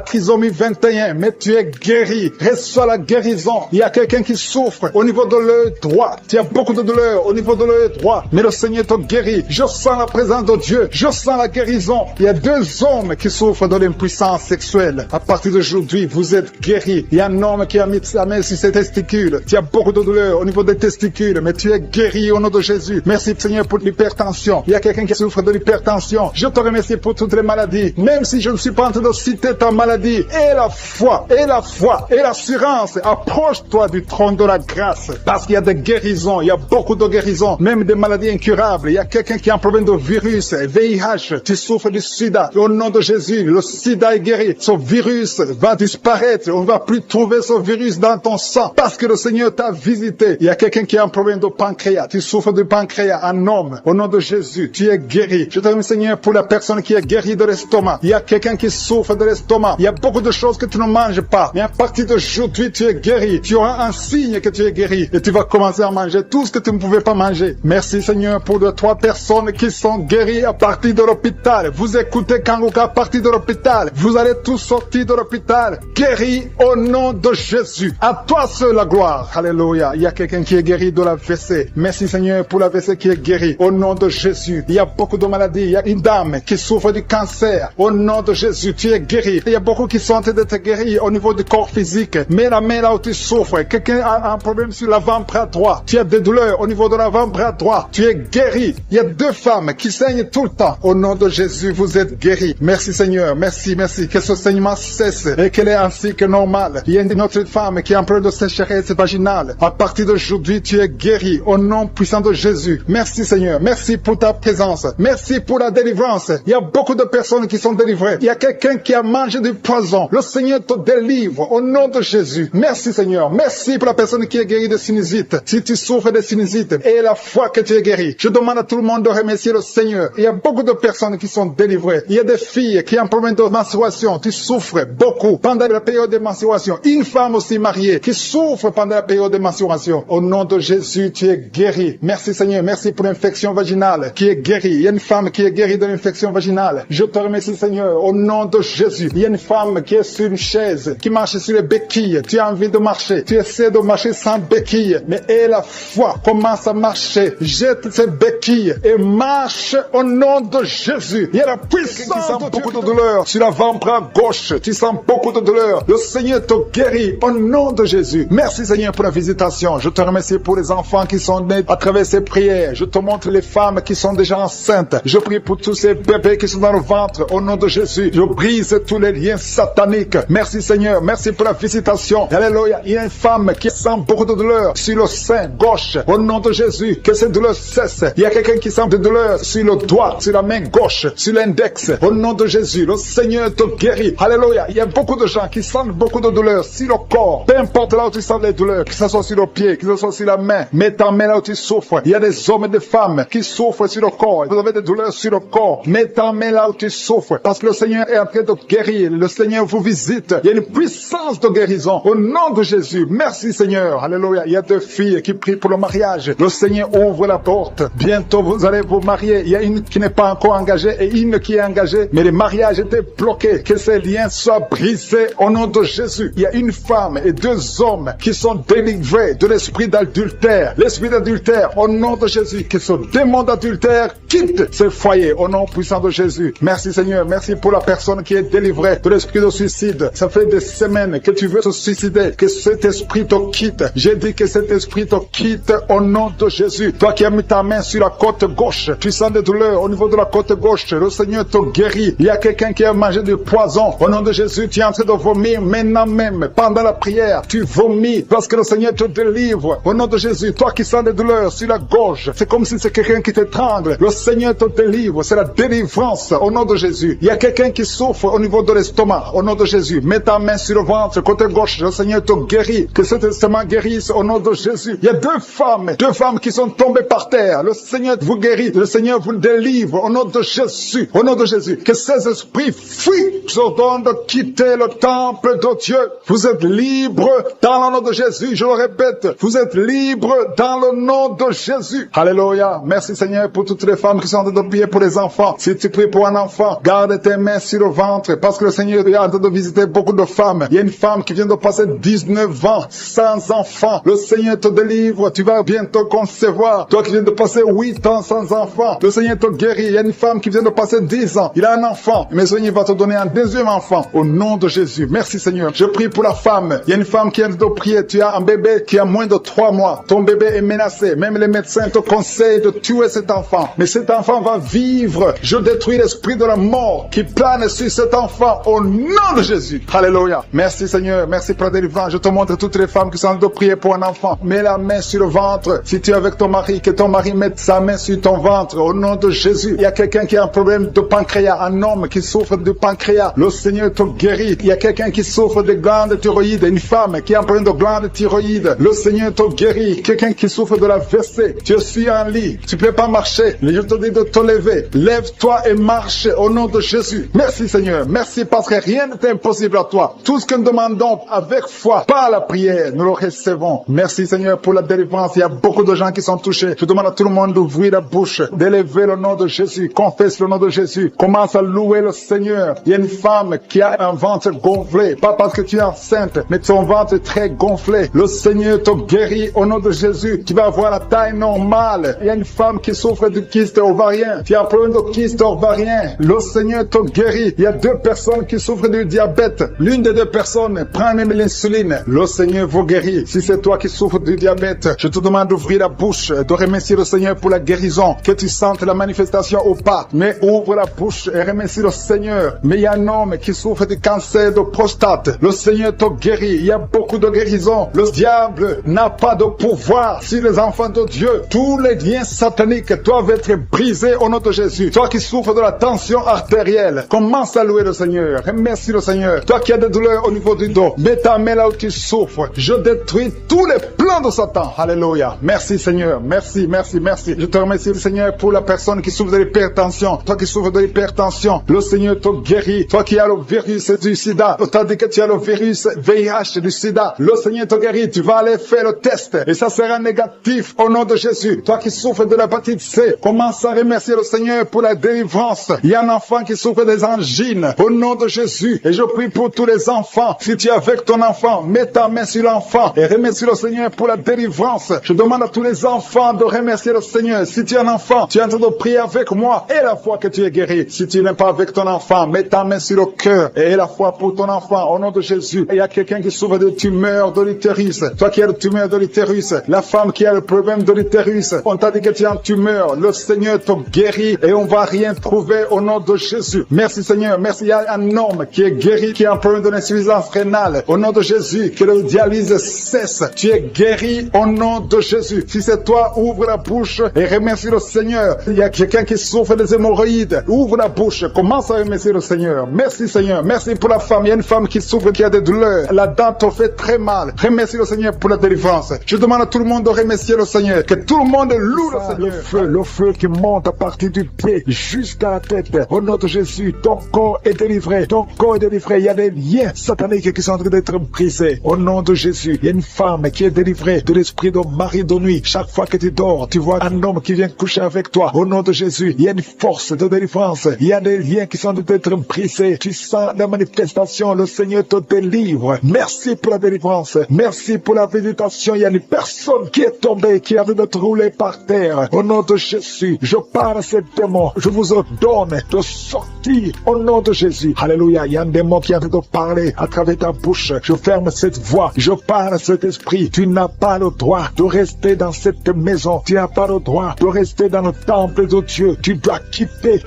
trisomie 21. Mais tu es guéri. Reçois la guérison. Il y a quelqu'un qui souffre au niveau de l'œil droit. Tu as beaucoup de douleur au niveau de l'œil droit. Mais le Seigneur te guérit. Je sens la présence de Dieu. Je sens la guérison. Il y a 2 hommes qui souffrent de l'impuissance sexuelle. À partir d'aujourd'hui, vous êtes guéris. Il y a un homme qui a mis sa main sur ses testicules. Tu as beaucoup de douleur au niveau des testicules. Mais tu es guéri au nom de Jésus. Merci Seigneur pour l'hypertension. Il y a quelqu'un qui souffre de l'hypertension. Je te remercie pour toutes les maladies. Même si je ne suis pas en train de citer ta maladie. Et la foi, et l'assurance. Approche-toi du trône de la grâce. Parce qu'il y a des guérisons guérison. Il y a beaucoup de guérisons, même des maladies incurables. Il y a quelqu'un qui a un problème de virus, VIH. Tu souffres du sida. Au nom de Jésus, le sida est guéri. Ce virus va disparaître. On ne va plus trouver ce virus dans ton sang parce que le Seigneur t'a visité. Il y a quelqu'un qui a un problème de pancréas. Tu souffres du pancréas, un homme. Au nom de Jésus, tu es guéri. Je te remercie, Seigneur, pour la personne qui est guérie de l'estomac. Il y a quelqu'un qui souffre de l'estomac. Il y a beaucoup de choses que tu ne manges pas. Mais à partir d'aujourd'hui, tu es guéri. Tu auras un signe que tu es guéri. Et tu vas commencer à manger tout ce que tu ne pouvais pas manger. Merci, Seigneur, pour les 3 personnes qui sont guéries à partir de l'hôpital. Vous écoutez Kangoka à partir de l'hôpital. Vous allez tous sortir de l'hôpital. Guéris au nom de Jésus. À toi seul la gloire. Alléluia. Il y a quelqu'un qui est guéri de la WC. Merci, Seigneur, pour la WC qui est guéri. Au nom de Jésus. Il y a beaucoup de maladies. Il y a une dame qui souffre du cancer. Au nom de Jésus, tu es guéri. Il y a beaucoup qui sont en train d'être guéris au niveau du corps physique. Mais la main là où tu souffres, quelqu'un a un problème sur l'avant-bras droit. Tu as des douleurs au niveau de l'avant-bras droit. Tu es guéri. Il y a 2 femmes qui saignent tout le temps. Au nom de Jésus, vous êtes guéris. Merci, Seigneur. Merci, merci. Que ce saignement cesse et qu'elle est ainsi que normal. Il y a une autre femme qui a un problème de sécheresse vaginale. À partir d'aujourd'hui, tu es guéri. Au nom puissant de Jésus. Merci, Seigneur. Merci pour ta présence. Merci pour la délivrance. Il y a beaucoup de personnes qui sont délivrées. Il y a quelqu'un qui a mangé du poison. Le Seigneur te délivre au nom de Jésus. Merci, Seigneur. Merci pour la personne qui est guérie de sinusite. Si tu souffres de sinusite et la foi que tu es guéri, je demande à tout le monde de remercier le Seigneur. Il y a beaucoup de personnes qui sont délivrées. Il y a des filles qui ont un problème de menstruation. Tu souffres beaucoup pendant la période de menstruation. Une femme aussi mariée qui souffre pendant la période de menstruation. Au nom de Jésus, tu es guéri. Merci, Seigneur. Merci pour l'infection vaginale qui est guérie. Il y a une femme qui est guérie de l'infection vaginale. Je te remercie, Seigneur. Au nom de Jésus. Il y a une femme qui est sur une chaise, qui marche sur les béquilles. Tu as envie de marcher. Tu essaies de marcher sans béquilles. Mais et la foi commence à marcher. Jette ces béquilles et marche au nom de Jésus. Il y a la puissance de beaucoup de douleur sur l'avant-bras gauche. Tu sens beaucoup de douleur. Le Seigneur te guérit au nom de Jésus. Merci, Seigneur, pour la visitation. Je te remercie pour les enfants qui sont nés à travers ces prières. Je te montre les femmes qui sont déjà enceintes. Je prie pour tous ces bébés qui sont dans le ventre. Au nom de Jésus, je brise tous les liens sataniques. Merci, Seigneur. Merci pour la visitation. Alléluia. Il y a une femme qui sent beaucoup de douleur sur le sein gauche. Au nom de Jésus, que cette douleur cesse. Il y a quelqu'un qui sent de douleur sur le doigt, sur la main gauche, sur l'index. Au nom de Jésus, le Seigneur te guérit. Alléluia. Il y a beaucoup de gens qui sentent beaucoup de douleur sur le corps. Peu importe là où tu sens les douleurs, que ce soit sur le pied, que ce soit sur la main. Mets ta main là où tu souffres. Il y a des hommes et des femmes qui souffrent sur le corps. Vous avez des douleurs sur le corps. Mets ta main là où tu souffres. Parce que le Seigneur est en train de guérir. Le Seigneur vous visite. Il y a une puissance de guérison. Au nom de Jésus. Merci, Seigneur. Alléluia. Il y a 2 filles qui prient pour le mariage. Le Seigneur ouvre la porte. Bientôt, vous allez vous marier. Il y a une qui n'est pas encore engagée et une qui est engagée. Mais le mariage était bloqué. Que ces liens soient brisés au nom de Jésus. Il y a une femme et 2 hommes qui sont délivrés de l'esprit d'adultère. L'esprit d'adultère, au nom de Jésus. Que ce démon d'adultère quitte ce foyer au nom puissant de Jésus. Merci, Seigneur. Merci pour la personne qui est délivrée de l'esprit de suicide. Ça fait des semaines que tu veux te suicider. Que cet esprit te quitte. J'ai dit que cet esprit te quitte au nom de Jésus. Toi qui as mis ta main sur la côte gauche, tu sens des douleurs au niveau de la côte gauche. Le Seigneur te guérit. Il y a quelqu'un qui a mangé du poison. Au nom de Jésus, tu es en train de vomir maintenant même. Pendant la prière, tu vomis parce que le Seigneur te délivre. Au nom de Jésus, toi qui sens des douleurs sur la gorge, c'est comme si c'est quelqu'un qui t'étrangle. Le Seigneur te délivre. C'est la délivrance au nom de Jésus. Il y a quelqu'un qui souffre au niveau de l'estomac. Au nom de Jésus, mets ta main sur le ventre, côté gauche. Le Seigneur te guérit. Que cet estomac guérisse au nom de Jésus. Il y a 2 femmes qui sont tombées par terre. Le Seigneur vous guérit. Le Seigneur vous délivre au nom de Jésus. Au nom de Jésus. Que ces esprits fuient. Je vous ordonne de quitter le temple de Dieu. Vous êtes libres dans le nom de Jésus. Je le répète. Vous êtes libres dans le nom de Jésus. Alléluia. Merci, Seigneur, pour toutes les femmes qui sont en train de prier pour les enfants. Si tu pries pour un enfant, garde tes mains sur le ventre parce que le Seigneur est en train de visiter beaucoup de femmes. Il y a une femme qui vient de passer 19 ans sans enfant. Le Seigneur te délivre. Tu vas bientôt concevoir. Toi qui viens de passer 8 ans sans enfant, le Seigneur te guérit. Il y a une femme qui vient de passer 10 ans. Il a un enfant. Mais le Seigneur va te donner un 2e enfant. Au nom de Jésus. Merci, Seigneur. Je prie pour la femme. Il y a une femme qui vient de prier. Tu as un bébé qui a moins de 3 mois. Ton bébé est menacé. Même les médecins te conseillent de tuer cet enfant. Mais cet enfant va vivre. Je détruis l'esprit de la mort qui plane sur cet enfant au nom de Jésus. Alléluia. Merci, Seigneur. Merci pour la délivrance. Je te montre toutes les femmes qui sont en train de prier pour un enfant. Mets la main main sur le ventre. Si tu es avec ton mari, que ton mari mette sa main sur ton ventre. Au nom de Jésus, il y a quelqu'un qui a un problème de pancréas, un homme qui souffre de pancréas. Le Seigneur te guérit. Il y a quelqu'un qui souffre de glande thyroïde, une femme qui a un problème de glande thyroïde. Le Seigneur te guérit. Quelqu'un qui souffre de la WC. Tu suis en lit. Tu peux pas marcher. Je te dis de te lever. Lève-toi et marche au nom de Jésus. Merci Seigneur. Merci parce que rien n'est impossible à toi. Tout ce que nous demandons avec foi, par la prière, nous le recevons. Merci Seigneur pour la délivrance. Il y a beaucoup de gens qui sont touchés. Je demande à tout le monde d'ouvrir la bouche, d'élever le nom de Jésus. Confesse le nom de Jésus. Commence à louer le Seigneur. Il y a une femme qui a un ventre gonflé. Pas parce que tu es enceinte, mais ton ventre est très gonflé. Le Seigneur te guérit au nom de Jésus. Tu vas avoir la taille normale. Il y a une femme qui souffre de kyste ovarien. Tu as un problème de kyste ovarien. Le Seigneur te guérit. Il y a 2 personnes qui souffrent du diabète. L'une des 2 personnes prend même l'insuline. Le Seigneur vous guérit. Si c'est toi qui souffres du diabète, je te demande d'ouvrir la bouche, de remercier le Seigneur pour la guérison, que tu sentes la manifestation ou pas. Mais ouvre la bouche et remercie le Seigneur. Mais il y a un homme qui souffre du cancer de prostate. Le Seigneur te guérit. Il y a beaucoup de guérisons. Le diable n'a pas de pouvoir sur les enfants de Dieu. Tous les liens sataniques doivent être brisés au nom de Jésus. Toi qui souffres de la tension artérielle, commence à louer le Seigneur. Remercie le Seigneur. Toi qui as des douleurs au niveau du dos, mets ta main là où tu souffres. Je détruis tous les plans de Satan. Alléluia. Merci Seigneur. Merci, merci, merci. Je te remercie le Seigneur pour la personne qui souffre de l'hypertension. Toi qui souffres de l'hypertension, le Seigneur te guérit. Toi qui as le virus du sida, tandis que tu as le virus VIH du sida, le Seigneur te guérit. Tu vas aller faire le test et ça sera négatif au nom de Jésus. Toi qui souffres de l'hépatite C, commence à remercier le Seigneur pour la délivrance. Il y a un enfant qui souffre des angines au nom de Jésus. Et je prie pour tous les enfants. Si tu es avec ton enfant, mets ta main sur l'enfant et remercie le Seigneur pour la délivrance. Je demande à tous les enfants de remercier le Seigneur. Si tu es un enfant, tu es en train de prier avec moi et la foi que tu es guéri. Si tu n'es pas avec ton enfant, mets ta main sur le cœur et la foi pour ton enfant au nom de Jésus. Il y a quelqu'un qui souffre de tumeur de l'utérus. Toi qui as le tumeur de l'utérus, la femme qui a le problème de l'utérus, on t'a dit que tu as une tumeur. Le Seigneur te guérit et on va rien trouver au nom de Jésus. Merci Seigneur. Merci. Il y a un homme qui est guéri, qui a un problème de l'insuffisance rénale. Au nom de Jésus, que le dialyse cesse. Tu es guéri au nom de Jésus. Si c'est toi, ouvre la bouche et remercie le Seigneur. Il y a quelqu'un qui souffre des hémorroïdes. Ouvre la bouche. Commence à remercier le Seigneur. Merci Seigneur. Merci pour la femme. Il y a une femme qui souffre, qui a des douleurs. La dent te fait très mal. Remercie le Seigneur pour la délivrance. Je demande à tout le monde de remercier le Seigneur. Que tout le monde loue le Seigneur. Le feu qui monte à partir du pied jusqu'à la tête. Au nom de Jésus, ton corps est délivré. Ton corps est délivré. Il y a des liens sataniques qui sont en train d'être brisés. Au nom de Jésus, il y a une femme qui est délivrée de l'esprit de mari de nuit. Chaque fois que tu dors, tu vois un homme qui vient coucher avec toi. Au nom de Jésus, il y a une force de délivrance. Il y a des liens qui sont en train d'être brisés. Tu sens la manifestation. Le Seigneur te délivre. Merci pour la délivrance. Merci pour la visitation. Il y a une personne qui est tombée, qui a de rouler par terre. Au nom de Jésus, je parle à ces démons. Je vous ordonne de sortir au nom de Jésus. Alléluia. Il y a un démon qui est en train de parler à travers ta bouche. Je ferme cette voix. Je parle à cet esprit. Tu n'as pas le droit de rester dans cette maison. Tu n'as pas le droit de rester dans le temple de Dieu. Tu dois quitter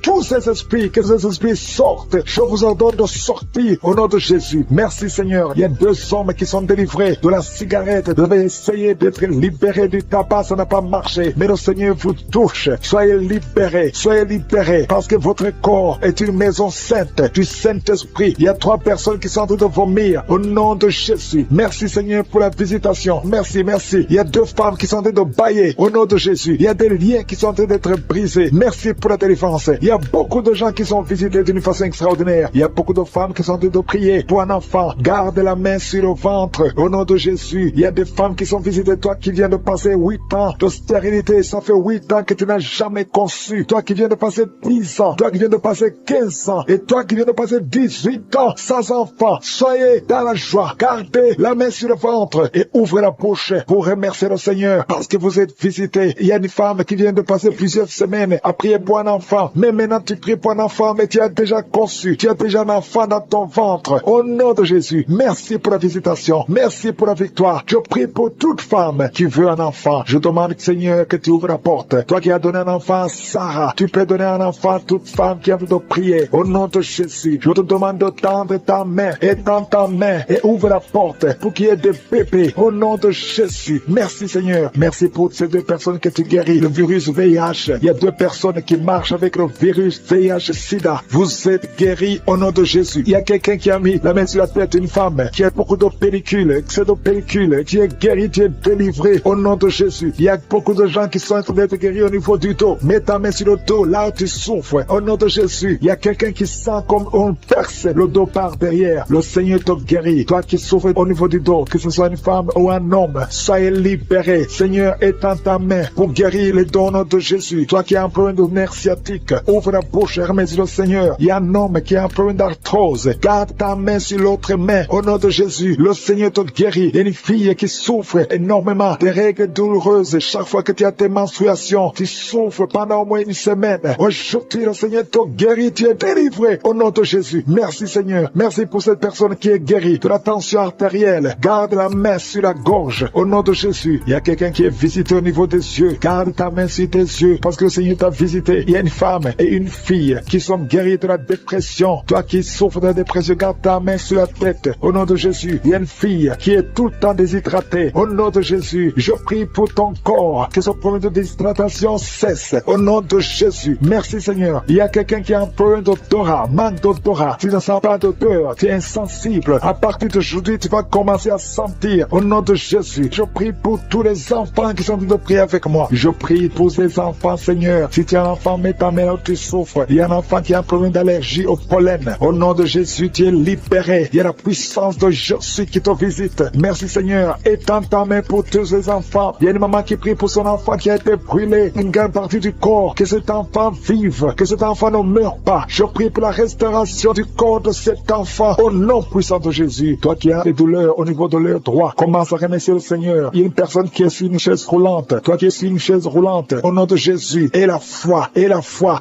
tous ces esprits. Que ces esprits sortent. Je vous ordonne de sortir au nom de Jésus. Merci Seigneur. Il y a 2 hommes qui sont délivrés de la cigarette. Vous avez essayé d'être libérés du tabac. Ça n'a pas marché. Mais le Seigneur vous touche. Soyez libérés. Soyez libérés. Parce que votre corps est une maison sainte du Saint-Esprit. Il y a 3 personnes qui sont en train de vomir au nom de Jésus. Merci Seigneur pour la visitation. Merci, merci. Il y a 2 femmes qui sont en train de bailler au nom de Jésus. Il y a des liens qui sont en train d'être brisés. Merci pour la délivrance. Il y a beaucoup de gens qui sont visités d'une façon extraordinaire. Il y a beaucoup de femmes qui sont en train de prier pour un enfant. Garde la main sur le ventre au nom de Jésus. Il y a des femmes qui sont visitées. Toi qui viens de passer 8 ans de stérilité. Ça fait 8 ans que tu n'as jamais conçu. Toi qui viens de passer 10 ans. Toi qui viens de passer 15 ans. Et toi qui viens de passer 18 ans sans enfant. Soyez dans la joie. Gardez la main sur le ventre et ouvrez la bouche pour remercier le Seigneur parce que vous êtes visités. Il y a une femme qui vient de passer plusieurs semaines à prier pour un enfant. Mais maintenant tu pries pour un enfant, mais tu as déjà conçu. Tu as déjà un enfant dans ton ventre. Au nom de Jésus, merci pour la visitation. Merci pour la victoire. Je prie pour toute femme qui veut un enfant. Je demande, Seigneur, que tu ouvres la porte. Toi qui as donné un enfant à Sarah, tu peux donner un enfant à toute femme qui a envie de prier. Au nom de Jésus, je te demande de tendre ta main et tends ta main et ouvre la porte pour qu'il y ait des bébés. Au nom de Jésus. Jésus. Merci Seigneur. Merci pour ces 2 personnes que tu guéris. Le virus VIH. Il y a 2 personnes qui marchent avec le virus VIH-Sida. Vous êtes guéris au nom de Jésus. Il y a quelqu'un qui a mis la main sur la tête d'une femme qui a beaucoup de pellicules. C'est de pellicules. Tu es guéri, tu es délivré au nom de Jésus. Il y a beaucoup de gens qui sont en train d'être guéris au niveau du dos. Mets ta main sur le dos, là où tu souffres. Au nom de Jésus. Il y a quelqu'un qui sent comme on perce le dos par derrière. Le Seigneur te guérit. Toi qui souffres au niveau du dos, que ce soit une femme ou un homme, soyez libéré. Seigneur, étends ta main pour guérir les dons au nom de Jésus. Toi qui as un problème de nerf sciatique, ouvre la bouche et remercie le Seigneur. Il y a un homme qui a un problème d'arthrose. Garde ta main sur l'autre main. Au nom de Jésus, le Seigneur te guérit. Il y a une fille qui souffre énormément des règles douloureuses. Chaque fois que tu as tes menstruations, tu souffres pendant au moins une semaine. Aujourd'hui, le Seigneur te guérit. Tu es délivré au nom de Jésus. Merci Seigneur. Merci pour cette personne qui est guérie de la tension artérielle. Garde la main sur la gorge au nom de Jésus. Il y a quelqu'un qui est visité au niveau des yeux. Garde ta main sur tes yeux parce que le Seigneur t'a visité. Il y a une femme et une fille qui sont guéries de la dépression. Toi qui souffres de la dépression, garde ta main sur la tête au nom de Jésus. Il y a une fille qui est tout le temps déshydratée. Au nom de Jésus, je prie pour ton corps que ce problème de déshydratation cesse au nom de Jésus. Merci Seigneur. Il y a quelqu'un qui a un problème d'odorat, manque d'odorat. Tu ne sens pas d'odeur, tu es insensible. À partir d'aujourd'hui, tu vas commencer à sentir au nom de Jésus. Je prie pour tous les enfants qui sont en train de prier avec moi. Je prie pour ces enfants, Seigneur. Si tu as un enfant, mets ta main là où tu souffres. Il y a un enfant qui a un problème d'allergie au pollen. Au nom de Jésus, tu es libéré. Il y a la puissance de Jésus qui te visite. Merci Seigneur. Étends ta main pour tous les enfants. Il y a une maman qui prie pour son enfant qui a été brûlé, une grande partie du corps. Que cet enfant vive, que cet enfant ne meure pas. Je prie pour la restauration du corps de cet enfant. Au nom puissant de Jésus. Toi qui as des douleurs au niveau de l'œil droit, commence à remercier le Seigneur. Il y a une personne qui est sur une chaise roulante. Toi qui es sur une chaise roulante, au nom de Jésus. Et la foi.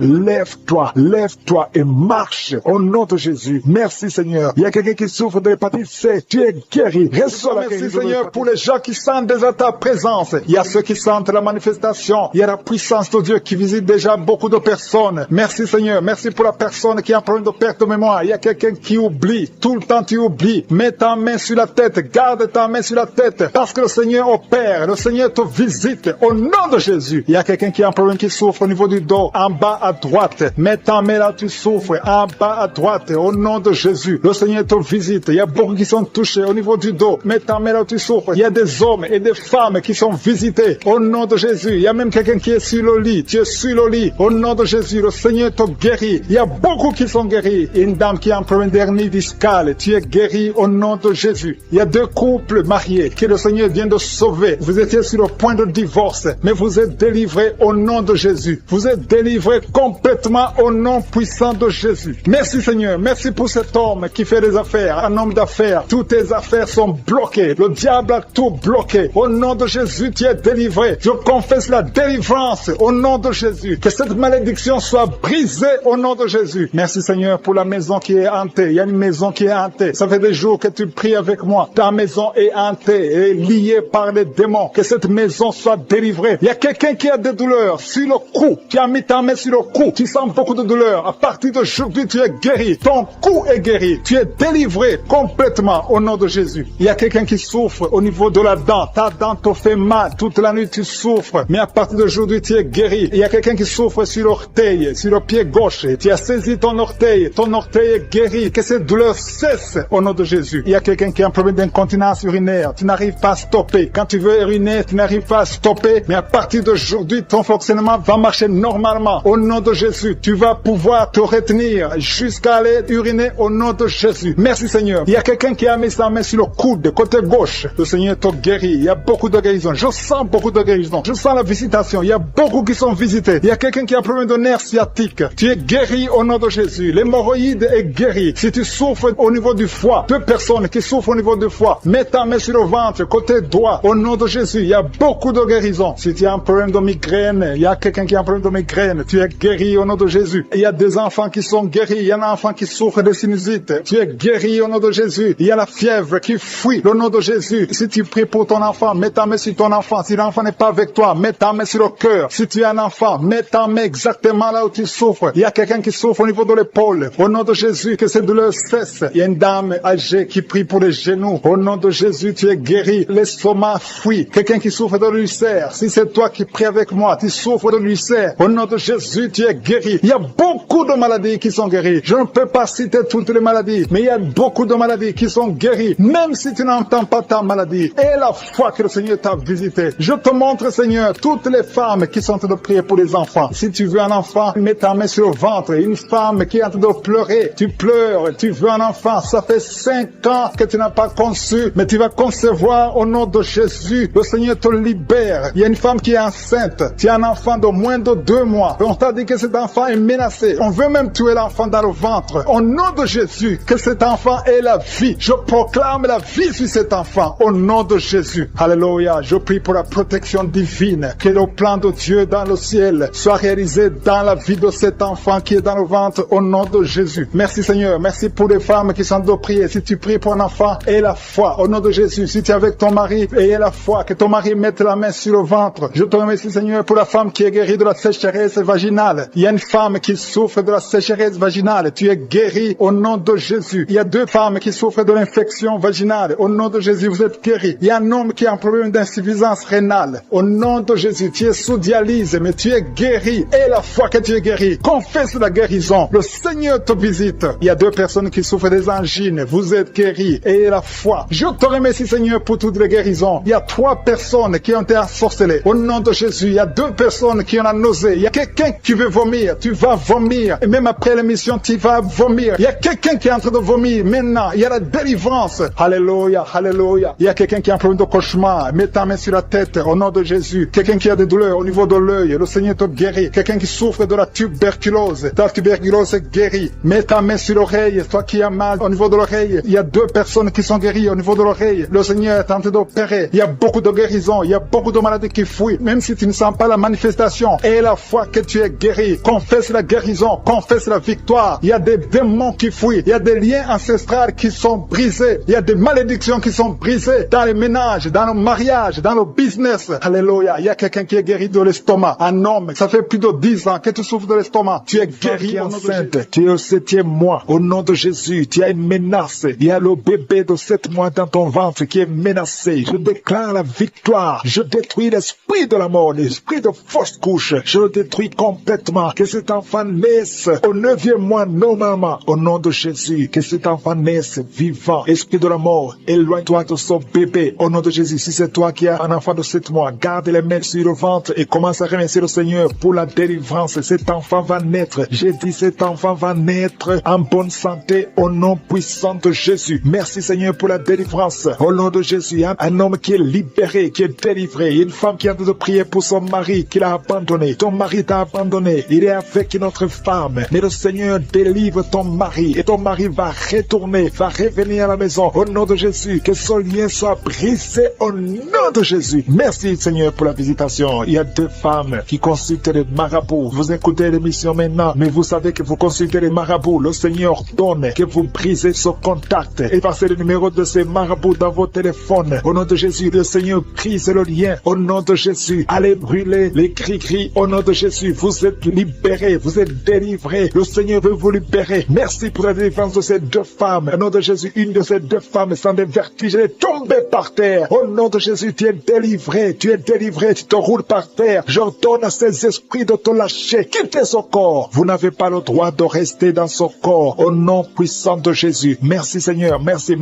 Lève-toi et marche au nom de Jésus. Merci Seigneur. Il y a quelqu'un qui souffre de l'hépatite C. Tu es guéri. Reçois la guérison. Merci Seigneur pour les gens qui sentent déjà ta présence. Il y a ceux qui sentent la manifestation. Il y a la puissance de Dieu qui visite déjà beaucoup de personnes. Merci Seigneur. Merci pour la personne qui a un problème de perte de mémoire. Il y a quelqu'un qui oublie. Tout le temps tu oublies. Mets ta main sur la tête. Garde ta main sur la tête. Parce que le Seigneur opère. Le Seigneur te visite. Au nom de Jésus. Il y a quelqu'un qui a un problème qui souffre au niveau du dos. En bas à droite. Mets ta main là où tu souffres. En bas à droite. Au nom de Jésus. Le Seigneur te visite. Il y a beaucoup qui sont touchés au niveau du dos. Mets ta main là où tu souffres. Il y a des hommes et des femmes qui sont visités. Au nom de Jésus. Il y a même quelqu'un qui est sur le lit. Tu es sur le lit. Au nom de Jésus. Le Seigneur te guérit. Il y a beaucoup qui sont guéris. Une dame qui a un problème d'hernie discale. Tu es guéri au nom de Jésus. Il y a 2 couples mariés que le Seigneur vient de sauver. Vous étiez sur le point de divorce, mais vous êtes délivrés au nom de Jésus. Vous êtes délivrés complètement au nom puissant de Jésus. Merci Seigneur. Merci pour cet homme qui fait des affaires. Un homme d'affaires. Toutes tes affaires sont bloquées. Le diable a tout bloqué. Au nom de Jésus, tu es délivré. Je confesse la délivrance au nom de Jésus. Que cette malédiction soit brisée au nom de Jésus. Merci Seigneur pour la maison qui est hantée. Il y a une maison qui est hantée. Ça fait des jours que tu pries avec moi. Ta maison est hantée et liée par les démons. Que cette maison soit délivrée. Il y a quelqu'un qui a des douleurs sur le cou. Tu as mis ta main sur le cou. Tu sens beaucoup de douleurs. À partir d'aujourd'hui, tu es guéri. Ton cou est guéri. Tu es délivré complètement au nom de Jésus. Il y a quelqu'un qui souffre au niveau de la dent. Ta dent te fait mal. Toute la nuit, tu souffres. Mais à partir d'aujourd'hui, tu es guéri. Il y a quelqu'un qui souffre sur l'orteil, sur le pied gauche. Tu as saisi ton orteil. Ton orteil est guéri. Que cette douleur cesse au nom de Jésus. Il y a quelqu'un qui a un problème d'incontinence urinaire. Tu n'arrives pas à stopper. Quand tu veux uriner, tu n'arrives pas à stopper. Mais à partir d'aujourd'hui, ton fonctionnement va marcher normalement. Au nom de Jésus, tu vas pouvoir te retenir jusqu'à aller uriner au nom de Jésus. Merci Seigneur. Il y a quelqu'un qui a mis sa main sur le coude, côté gauche. Le Seigneur te guérit. Il y a beaucoup de guérison. Je sens beaucoup de guérison. Je sens la visitation. Il y a beaucoup qui sont visités. Il y a quelqu'un qui a un problème de nerf sciatique. Tu es guéri au nom de Jésus. L'hémorroïde est guéri. Si tu souffres au niveau du foie, 2 personnes qui souffrent au niveau du foie, mets ta main sur le ventre, côté droit, au nom de Jésus. Il y a beaucoup de guérison. Si tu as un problème de migraine, il y a quelqu'un qui a un problème de migraine, tu es guéri au nom de Jésus. Il y a des enfants qui sont guéris. Il y a un enfant qui souffre de sinusite. Tu es guéri au nom de Jésus. Il y a la fièvre qui fuit au nom de Jésus. Si tu pries pour ton enfant, mets ta main sur ton enfant. Si l'enfant n'est pas avec toi, mets ta main sur le cœur. Si tu es un enfant, mets ta main exactement là où tu souffres. Il y a quelqu'un qui souffre au niveau de l'épaule. Au nom de Jésus, que cette douleur cesse. Il y a une dame âgée qui prie pour les genoux. Au nom de Jésus, tu es guéri. l'estomac fuit. Quelqu'un qui souffre de l'ulcère, si c'est toi qui pries avec moi, tu souffres de l'ulcère, au nom de Jésus, tu es guéri. Il y a beaucoup de maladies qui sont guéries. Je ne peux pas citer toutes les maladies, mais il y a beaucoup de maladies qui sont guéries, même si tu n'entends pas ta maladie. Et la foi que le Seigneur t'a visité. Je te montre, Seigneur, toutes les femmes qui sont en train de prier pour les enfants. Si tu veux un enfant, mets ta main sur le ventre. Une femme qui est en train de pleurer, tu pleures, tu veux un enfant. Ça fait 5 ans que tu n'as pas conçu, mais tu vas concevoir au nom de Jésus. Le Seigneur te libère. Il y a une femme qui est enceinte. Tu as un enfant de moins de 2 mois. On t'a dit que cet enfant est menacé. On veut même tuer l'enfant dans le ventre. Au nom de Jésus, que cet enfant ait la vie. Je proclame la vie sur cet enfant. Au nom de Jésus. Alléluia. Je prie pour la protection divine. Que le plan de Dieu dans le ciel soit réalisé dans la vie de cet enfant qui est dans le ventre. Au nom de Jésus. Merci Seigneur. Merci pour les femmes qui sont de prier. Si tu pries pour un enfant, aie la foi. Au nom de Jésus. Si tu es avec ton mari, aie la foi. Que ton mari mette la main sur le ventre. Je te remercie Seigneur pour la femme qui est guérie de la sécheresse vaginale. Il y a une femme qui souffre de la sécheresse vaginale. Tu es guéri au nom de Jésus. Il y a 2 femmes qui souffrent de l'infection vaginale. Au nom de Jésus, vous êtes guéris. Il y a un homme qui a un problème d'insuffisance rénale. Au nom de Jésus, tu es sous dialyse, mais tu es guéri. Et la foi que tu es guéri, confesse la guérison. Le Seigneur te visite. Il y a 2 personnes qui souffrent des angines. Vous êtes guéris. Et la foi. Je te remercie Seigneur pour toutes les guérisons. Il y a 3 personnes qui ont été ensorcelées. Au nom de Jésus, il y a 2 personnes qui ont la nausée. Il y a quelqu'un qui veut vomir. Tu vas vomir. Et même après l'émission, tu vas vomir. Il y a quelqu'un qui est en train de vomir. Maintenant, il y a la délivrance. Alléluia, alléluia. Il y a quelqu'un qui a un problème de cauchemar. Mets ta main sur la tête au nom de Jésus. Quelqu'un qui a des douleurs au niveau de l'œil. Le Seigneur te guérit. Quelqu'un qui souffre de la tuberculose. Ta tuberculose est guérie. Mets ta main sur l'oreille. Toi qui as mal au niveau de l'oreille. Il y a 2 personnes qui sont guéries au niveau de l'oreille. Le Seigneur est en train d'opérer. Il y a beaucoup de guérisons. Il y a beaucoup de maladies qui fuient. Même si tu ne sens pas la manifestation. Et la foi que tu es guéri. Confesse la guérison. Confesse la victoire. Il y a des démons qui fuient. Il y a des liens ancestrales qui sont brisés. Il y a des malédictions qui sont brisées dans les ménages, dans le mariage, dans le business. Alléluia. Il y a quelqu'un qui est guéri de l'estomac. Un homme, ça fait plus de 10 ans que tu souffres de l'estomac. Tu es guéri enceinte. Tu es au 7e mois. Au nom de Jésus, tu as une menace. Il y a le bébé de 7 mois dans ton ventre qui est menacé. Je déclare la victoire. Je détruis l'esprit de la mort, l'esprit de fausse couche. Je le détruis complètement. Que cet enfant naisse au 9e mois normalement. Au nom de Jésus, que cet enfant naisse vivant. Esprit de la mort, éloigne-toi de son bébé. Au nom de Jésus, si c'est toi qui as un enfant de 7 mois, garde les mains sur le ventre et commence à remercier le Seigneur pour la délivrance. Cet enfant va naître. J'ai dit cet enfant va naître en bonne santé au nom puissant de Jésus. Merci Seigneur pour la délivrance. Au nom de Jésus, un homme qui est libéré, qui est délivré. Une femme qui a de prier pour son mari qui l'a abandonné. Ton mari t'a abandonné. Il est avec une autre femme. Mais le Seigneur délivre ton mari et ton mari va retourner, va revenir à la maison. Au nom de Jésus, que son lien soit brisé au nom de Jésus. Merci Seigneur pour la visitation. Il y a 2 femmes qui consultent les marabouts. Vous écoutez l'émission maintenant, mais vous savez que vous consultez les marabouts. Le Seigneur donne que vous brisez ce contact et passez le numéro de ces marabouts dans vos téléphones. Au nom de Jésus, le Seigneur brise le lien. Au nom de Jésus, allez brûler les cris-cris. Au nom de Jésus, vous êtes libérés, vous êtes délivrés. Le Seigneur veut vous libérer. Merci pour la délivrance de ces 2 femmes. Au nom de Jésus, une de ces 2 femmes sans des vertiges, elle est tombée par terre. Au nom de Jésus, tu es délivré, tu te roules par terre. J'ordonne à ces esprits de te lâcher. Quittez son corps. Vous n'avez pas le droit de rester dans son corps. Au nom puissant de Jésus. Merci Seigneur, merci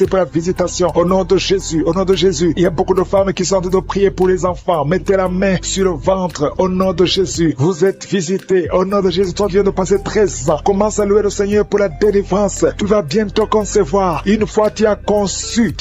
pour la visitation. Au nom de Jésus, il y a beaucoup de femmes qui sont en train de prier pour les enfants. Mettez la main sur le ventre. Au nom de Jésus, vous êtes visités. Au nom de Jésus, toi viens de passer 13 ans. Commence à louer le Seigneur pour la délivrance. Tu vas bientôt concevoir. Une fois tu as conçu,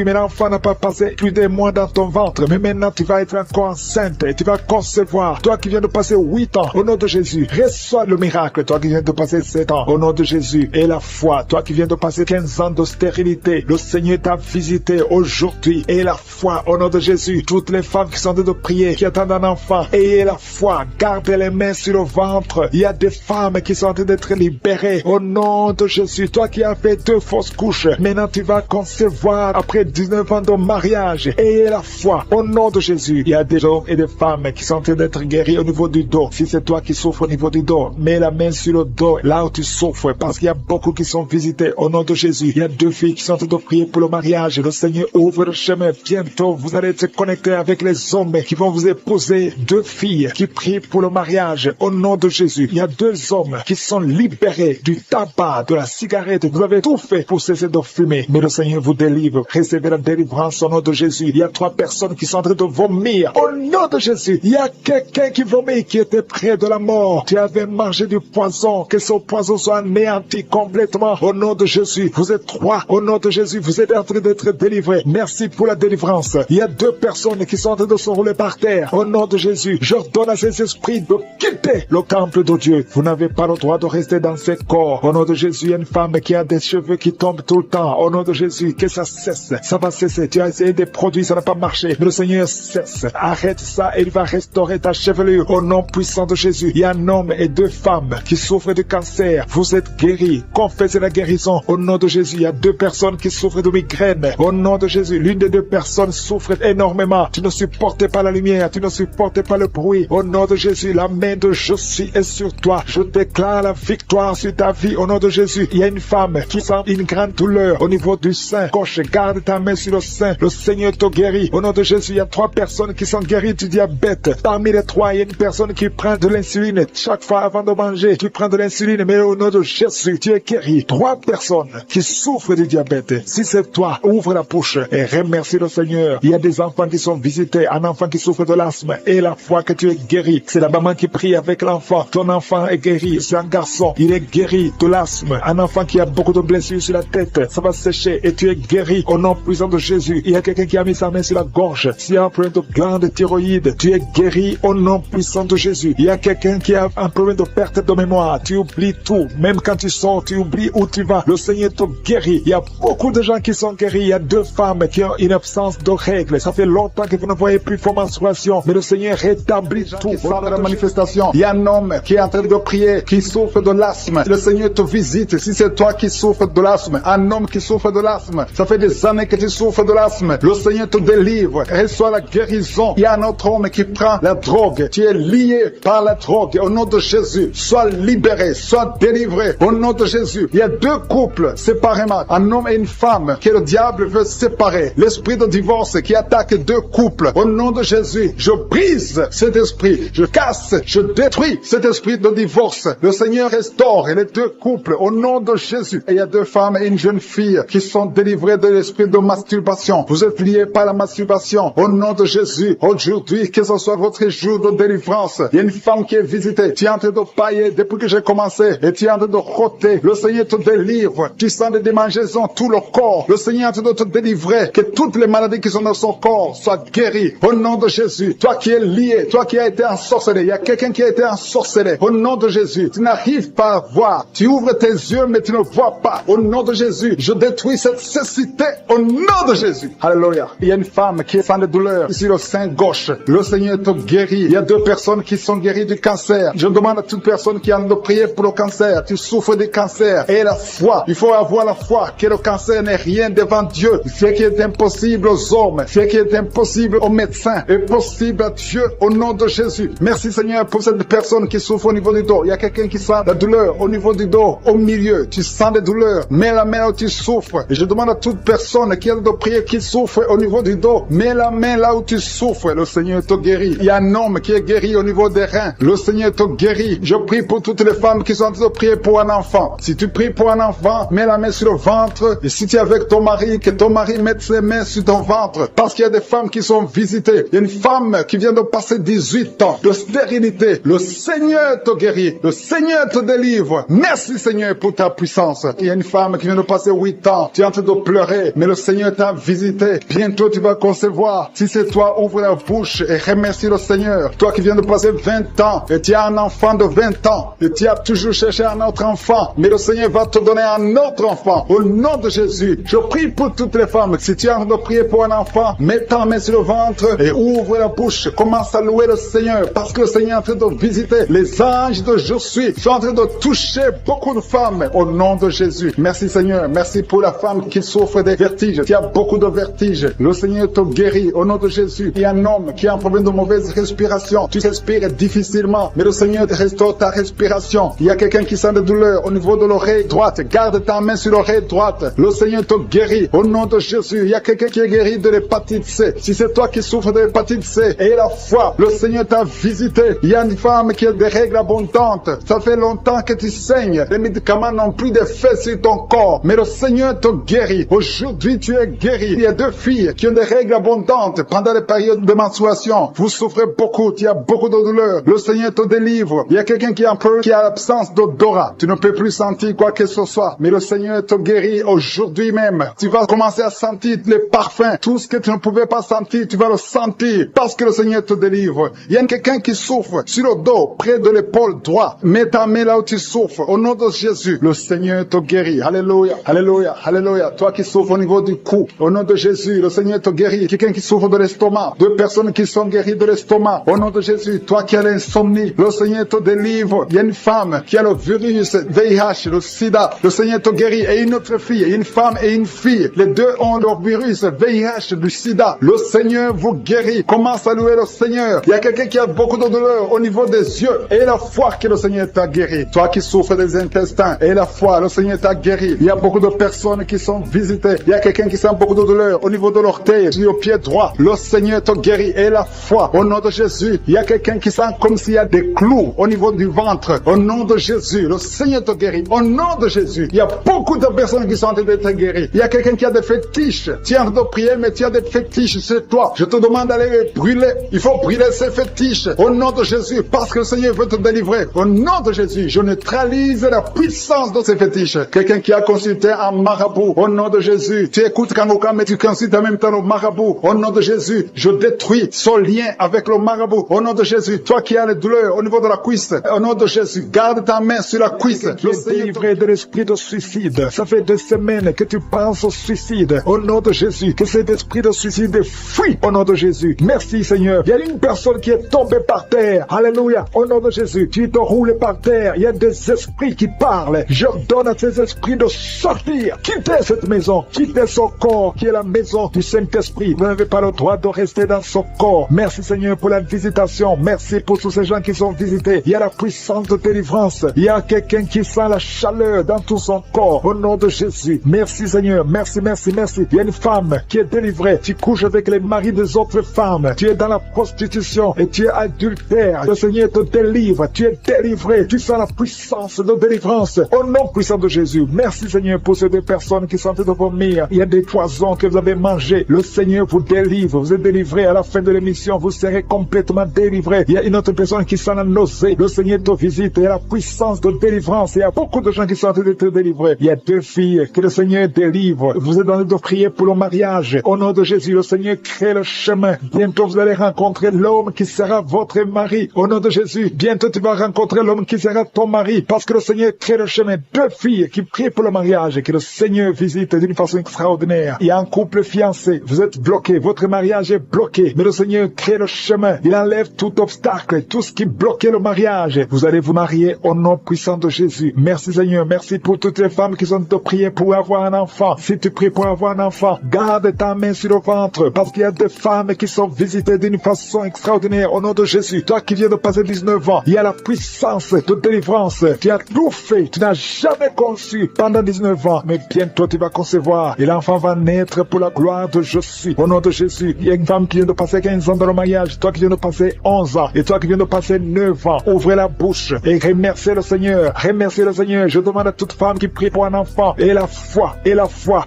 mais l'enfant n'a pas passé plus de mois dans ton ventre. Mais maintenant tu vas être encore enceinte et tu vas concevoir. Toi qui viens de passer 8 ans, au nom de Jésus, reçois le miracle. Toi qui viens de passer 7 ans, au nom de Jésus, et la foi. Toi qui viens de passer 15 ans de stérilité, le Seigneur t'a visité aujourd'hui. Et la foi, au nom de Jésus. Toutes les femmes qui sont en train de prier, qui attendent un enfant, ayez la foi. Gardez les mains sur le ventre. Il y a des femmes qui sont en train d'être libérées. Au nom de Jésus, toi qui as fait 2 fausses couches, maintenant tu vas concevoir après 19 ans de mariage. Ayez la foi. Au nom de Jésus, il y a des hommes et des femmes qui sont en train d'être guéris au niveau du dos. Si c'est toi qui souffres au niveau du dos, mets la main sur le dos, là où tu souffres, parce qu'il y a beaucoup qui sont visités. Au nom de Jésus, il y a 2 filles qui sont en train de prier pour le mariage. Le Seigneur ouvre le chemin. Bientôt, vous allez être connectés avec les hommes qui vont vous épouser. 2 filles qui prient pour le mariage au nom de Jésus. Il y a 2 hommes qui sont libérés du tabac, de la cigarette. Vous avez tout fait pour cesser de fumer. Mais le Seigneur vous délivre. Recevez la délivrance au nom de Jésus. Il y a 3 personnes qui sont en train de vomir. Au nom de Jésus, il y a quelqu'un qui vomit, qui était près de la mort. Tu avais mangé du poison. Que ce poison soit anéanti complètement. Au nom de Jésus, vous êtes 3. Au nom de Jésus, vous êtes en train d'être délivrés. Merci pour la délivrance. Il y a 2 personnes qui sont en train de se rouler par terre. Au nom de Jésus, j'ordonne à ces esprits de quitter le temple de Dieu. Vous n'avez pas le droit de rester dans ces corps. Au nom de Jésus, il y a une femme qui a des cheveux qui tombent tout le temps. Au nom de Jésus, que ça cesse. Ça va cesser. Tu as essayé des produits, ça n'a pas marché. Mais le Seigneur cesse. Arrête ça et il va restaurer ta chevelure. Au nom puissant de Jésus, il y a un homme et 2 femmes qui souffrent de cancer. Vous êtes guéris. Confessez la guérison. Au nom de Jésus, il y a 2 personnes qui souffrent de migraine. Au nom de Jésus, l'une des 2 personnes souffre énormément. Tu ne supportes pas la lumière. Tu ne supportes pas le bruit. Au nom de Jésus, la main de Jésus est sur toi. Je déclare la victoire sur ta vie. Au nom de Jésus, il y a une femme qui sent une grande douleur au niveau du sein gauche. Garde ta main sur le sein. Le Seigneur te guérit. Au nom de Jésus, il y a 3 personnes qui sont guéries du diabète. Parmi les 3, il y a une personne qui prend de l'insuline. Chaque fois avant de manger, tu prends de l'insuline. Mais au nom de Jésus, tu es guéri. 3 personnes qui souffrent du diabète. Si c'est toi, ouvre la bouche et remercie le Seigneur. Il y a des enfants qui sont visités. Un enfant qui souffre de l'asthme. Et la foi que tu es guéri. C'est la maman qui prie avec l'enfant. Ton enfant est guéri. C'est un garçon. Il est guéri de l'asthme. Un enfant qui a beaucoup de blessures sur la tête. Ça va sécher et tu es guéri au nom puissant de Jésus. Il y a quelqu'un qui a mis sa main sur la gorge. S'il y a un problème de glande thyroïde, tu es guéri au nom puissant de Jésus. Il y a quelqu'un qui a un problème de perte de mémoire. Tu oublies tout. Même quand tu sors, tu oublies où tu vas. Le Seigneur te guérit. Il y a beaucoup de gens qui sont guéris. Il y a 2 femmes qui ont une absence de règles. Ça fait longtemps que vous ne voyez plus vos menstruations. Mais le Seigneur rétablit tout. Dans la manifestation, il y a un homme qui est en train de prier, qui souffre de l'asthme. Le Seigneur te visite. Si c'est toi qui souffres de l'asthme, un homme qui souffre de l'asthme, ça fait des années que tu souffres de l'asthme. Le Seigneur te délivre. Reçois la guérison. Il y a un autre homme qui prend la drogue. Tu es lié par la drogue. Au nom de Jésus, sois libéré, sois délivré. Au nom de Jésus, il y a 2 couples séparément. Un homme et une femme que le diable veut séparer. L'esprit de divorce qui attaque 2 couples. Au nom de Jésus, je brise cet esprit. Je casse, je détruis cet esprit de divorce. Le Seigneur restaure les 2 couples au nom de Jésus. Et il y a 2 femmes et une jeune fille qui sont délivrées de l'esprit de masturbation. Vous êtes liés par la masturbation. Au nom de Jésus, aujourd'hui, que ce soit votre jour de délivrance. Il y a une femme qui est visitée. Tu es en train de pailler depuis que j'ai commencé. Et tu es en train de roter. Le Seigneur te délivre. Tu sens des démangeaisons, tout le corps. Le Seigneur est en train de te délivrer. Que toutes les maladies qui sont dans son corps soient guéries. Au nom de Jésus. Toi qui es lié, toi qui as été ensorcelé. Il y a quelqu'un qui a été ensorcelé. Au nom de Jésus. Tu n'arrives pas à voir. Tu ouvres tes yeux, mais tu ne vois pas. Au nom de Jésus, je détruis cette cécité. Au nom de Jésus. Alléluia. Il y a une femme qui sent de douleur sur le sein gauche. Le Seigneur te guérit. Il y a 2 personnes qui sont guéries du cancer. Je demande à toute personne qui a de prier pour le cancer. Tu souffres du cancer. Et la foi. Il faut avoir la foi que le cancer n'est rien devant Dieu. Ce qui est impossible aux hommes, ce qui est impossible aux médecins, est possible à Dieu au nom de Jésus. Merci Seigneur pour cette personne qui souffre au niveau du dos. Il y a quelqu'un qui sent la douleur au niveau du dos, au milieu. Tu sens des douleurs. Mets la main où tu souffres. Et je demande à toute personne qui a de prier, qui souffre au niveau du dos, mets la main là où tu souffres. Le Seigneur te guérit. Il y a un homme qui est guéri au niveau des reins. Le Seigneur te guérit. Je prie pour toutes les femmes qui sont en train de prier pour un enfant. Si tu pries pour un enfant, mets la main sur le ventre. Et si tu es avec ton mari, que ton mari mette ses mains sur ton ventre. Parce qu'il y a des femmes qui sont visitées. Il y a une femme qui vient de passer 18 ans de stérilité. Le Seigneur te guérit. Le Seigneur te délivre. Merci Seigneur pour ta puissance. Il y a une femme qui vient de passer 8 ans. Tu es en train de pleurer. Mais le Seigneur t'a visité. Bientôt tu vas concevoir. Si c'est toi, ouvre la bouche et remercie le Seigneur. Toi qui viens de passer 20 ans. Et tu as un enfant de 20 ans. Et tu as toujours cherché un autre enfant. Mais le Seigneur va te donner un autre enfant. Au nom de Jésus. Je prie pour toutes les femmes. Si tu es en train de prier pour un enfant, mets ta main sur le ventre et ouvre la bouche. Commence à louer le Seigneur. Parce que le Seigneur est en train de visiter. Les anges de Je suis sont en train de toucher beaucoup de femmes. Au nom de Jésus. Merci Seigneur. Merci pour la femme qui souffre des vertiges. Tu as beaucoup de vertiges. Le Seigneur te guérit. Au nom de Jésus. Il y a un homme qui a un problème de mauvaise respiration. Tu respires difficilement. Mais le Seigneur te restaure ta respiration. Il y a quelqu'un qui sent des douleurs au niveau de l'oreille droite. Garde ta main sur l'oreille droite. Le Seigneur te guérit. Au nom de Jésus. Jésus, il y a quelqu'un qui est guéri de l'hépatite C. Si c'est toi qui souffres de l'hépatite C et la foi, le Seigneur t'a visité. Il y a une femme qui a des règles abondantes. Ça fait longtemps que tu saignes. Les médicaments n'ont plus d'effet sur ton corps. Mais le Seigneur te guérit. Aujourd'hui, tu es guéri. Il y a 2 filles qui ont des règles abondantes pendant les périodes de menstruation. Vous souffrez beaucoup. Il y a beaucoup de douleurs. Le Seigneur te délivre. Il y a quelqu'un qui a l'absence d'odorat. Tu ne peux plus sentir quoi que ce soit. Mais le Seigneur te guérit aujourd'hui même. Tu vas commencer à sentir les parfums. Tout ce que tu ne pouvais pas sentir, tu vas le sentir parce que le Seigneur te délivre. Il y a quelqu'un qui souffre sur le dos, près de l'épaule droite. Mets ta main là où tu souffres. Au nom de Jésus, le Seigneur te guérit. Alléluia, alléluia, alléluia. Toi qui souffres au niveau du cou, au nom de Jésus, le Seigneur te guérit. Quelqu'un qui souffre de l'estomac, 2 personnes qui sont guéries de l'estomac. Au nom de Jésus, toi qui as l'insomnie, le Seigneur te délivre. Il y a une femme qui a le virus VIH, le sida. Le Seigneur te guérit. Et une autre fille, une femme et une fille. Les 2 ont le virus VIH, du sida. Le Seigneur vous guérit. Commence à louer le Seigneur. Il y a quelqu'un qui a beaucoup de douleur au niveau des yeux. Et la foi que le Seigneur t'a guéri. Toi qui souffres des intestins. Et la foi, le Seigneur t'a guéri. Il y a beaucoup de personnes qui sont visitées. Il y a quelqu'un qui sent beaucoup de douleur au niveau de l'orteil, sur le pied droit. Le Seigneur te guérit. Et la foi, au nom de Jésus. Il y a quelqu'un qui sent comme s'il y a des clous au niveau du ventre. Au nom de Jésus, le Seigneur te guérit. Au nom de Jésus, il y a beaucoup de personnes qui sont en train d'être guéries. Il y a quelqu'un qui a des fétiches. Tu es en train de prier, mais tu as des fétiches chez toi. Je te demande d'aller les brûler. Il faut brûler ces fétiches. Au nom de Jésus, parce que le Seigneur veut te délivrer. Au nom de Jésus, je neutralise la puissance de ces fétiches. Quelqu'un qui a consulté un marabout. Au nom de Jésus, tu écoutes Kangoka, mais tu consultes en même temps le marabout. Au nom de Jésus, je détruis son lien avec le marabout. Au nom de Jésus, toi qui as les douleurs au niveau de la cuisse. Au nom de Jésus, garde ta main sur la cuisse. Tu es délivré de l'esprit de suicide. Ça fait 2 semaines que tu penses au suicide. Au nom de Jésus, que cet esprit de suicide fuit. Au nom de Jésus. Merci Seigneur. Il y a une personne qui est tombée par terre. Alléluia. Au nom de Jésus, tu te roules par terre. Il y a des esprits qui parlent. J'ordonne à ces esprits de sortir. Quittez cette maison. Quittez son corps qui est la maison du Saint-Esprit. Vous n'avez pas le droit de rester dans son corps. Merci Seigneur pour la visitation. Merci pour tous ces gens qui sont visités. Il y a la puissance de délivrance. Il y a quelqu'un qui sent la chaleur dans tout son corps. Au nom de Jésus. Merci Seigneur. Merci, merci, merci. Il y a une femme qui est délivrée. Tu couches avec les maris des autres femmes. Tu es dans la prostitution et tu es adultère. Le Seigneur te délivre. Tu es délivré. Tu sens la puissance de délivrance. Au nom puissant de Jésus. Merci Seigneur pour ces 2 personnes qui sont en train de vomir. Il y a des poisons que vous avez mangés. Le Seigneur vous délivre. Vous êtes délivré. À la fin de l'émission, vous serez complètement délivré. Il y a une autre personne qui sent la nausée. Le Seigneur te visite. Il y a la puissance de délivrance. Il y a beaucoup de gens qui sont en train d'être délivrés. Il y a 2 filles que le Seigneur délivre. Vous êtes en train de prier pour le mariage. Au nom de Jésus, le Seigneur crée le chemin. Bientôt, vous allez rencontrer l'homme qui sera votre mari. Au nom de Jésus, bientôt tu vas rencontrer l'homme qui sera ton mari. Parce que le Seigneur crée le chemin. 2 filles qui prient pour le mariage et que le Seigneur visite d'une façon extraordinaire. Il y a un couple fiancé. Vous êtes bloqué. Votre mariage est bloqué. Mais le Seigneur crée le chemin. Il enlève tout obstacle, tout ce qui bloquait le mariage. Vous allez vous marier au nom puissant de Jésus. Merci Seigneur. Merci pour toutes les femmes qui sont de prier pour avoir un enfant. Si tu pries pour avoir un enfant, garde ta main sur le ventre. Parce qu'il y a des femmes qui sont visitées d'une façon extraordinaire au nom de Jésus. Toi qui viens de passer 19 ans, il y a la puissance de délivrance. Tu as tout fait. Tu n'as jamais conçu pendant 19 ans. Mais bientôt tu vas concevoir. Et l'enfant va naître pour la gloire de Je suis. Au nom de Jésus, il y a une femme qui vient de passer 15 ans dans le mariage. Toi qui viens de passer 11 ans. Et toi qui viens de passer 9 ans. Ouvrez la bouche et remerciez le Seigneur. Remerciez le Seigneur. Je demande à toute femme qui prie pour un enfant. Et la foi.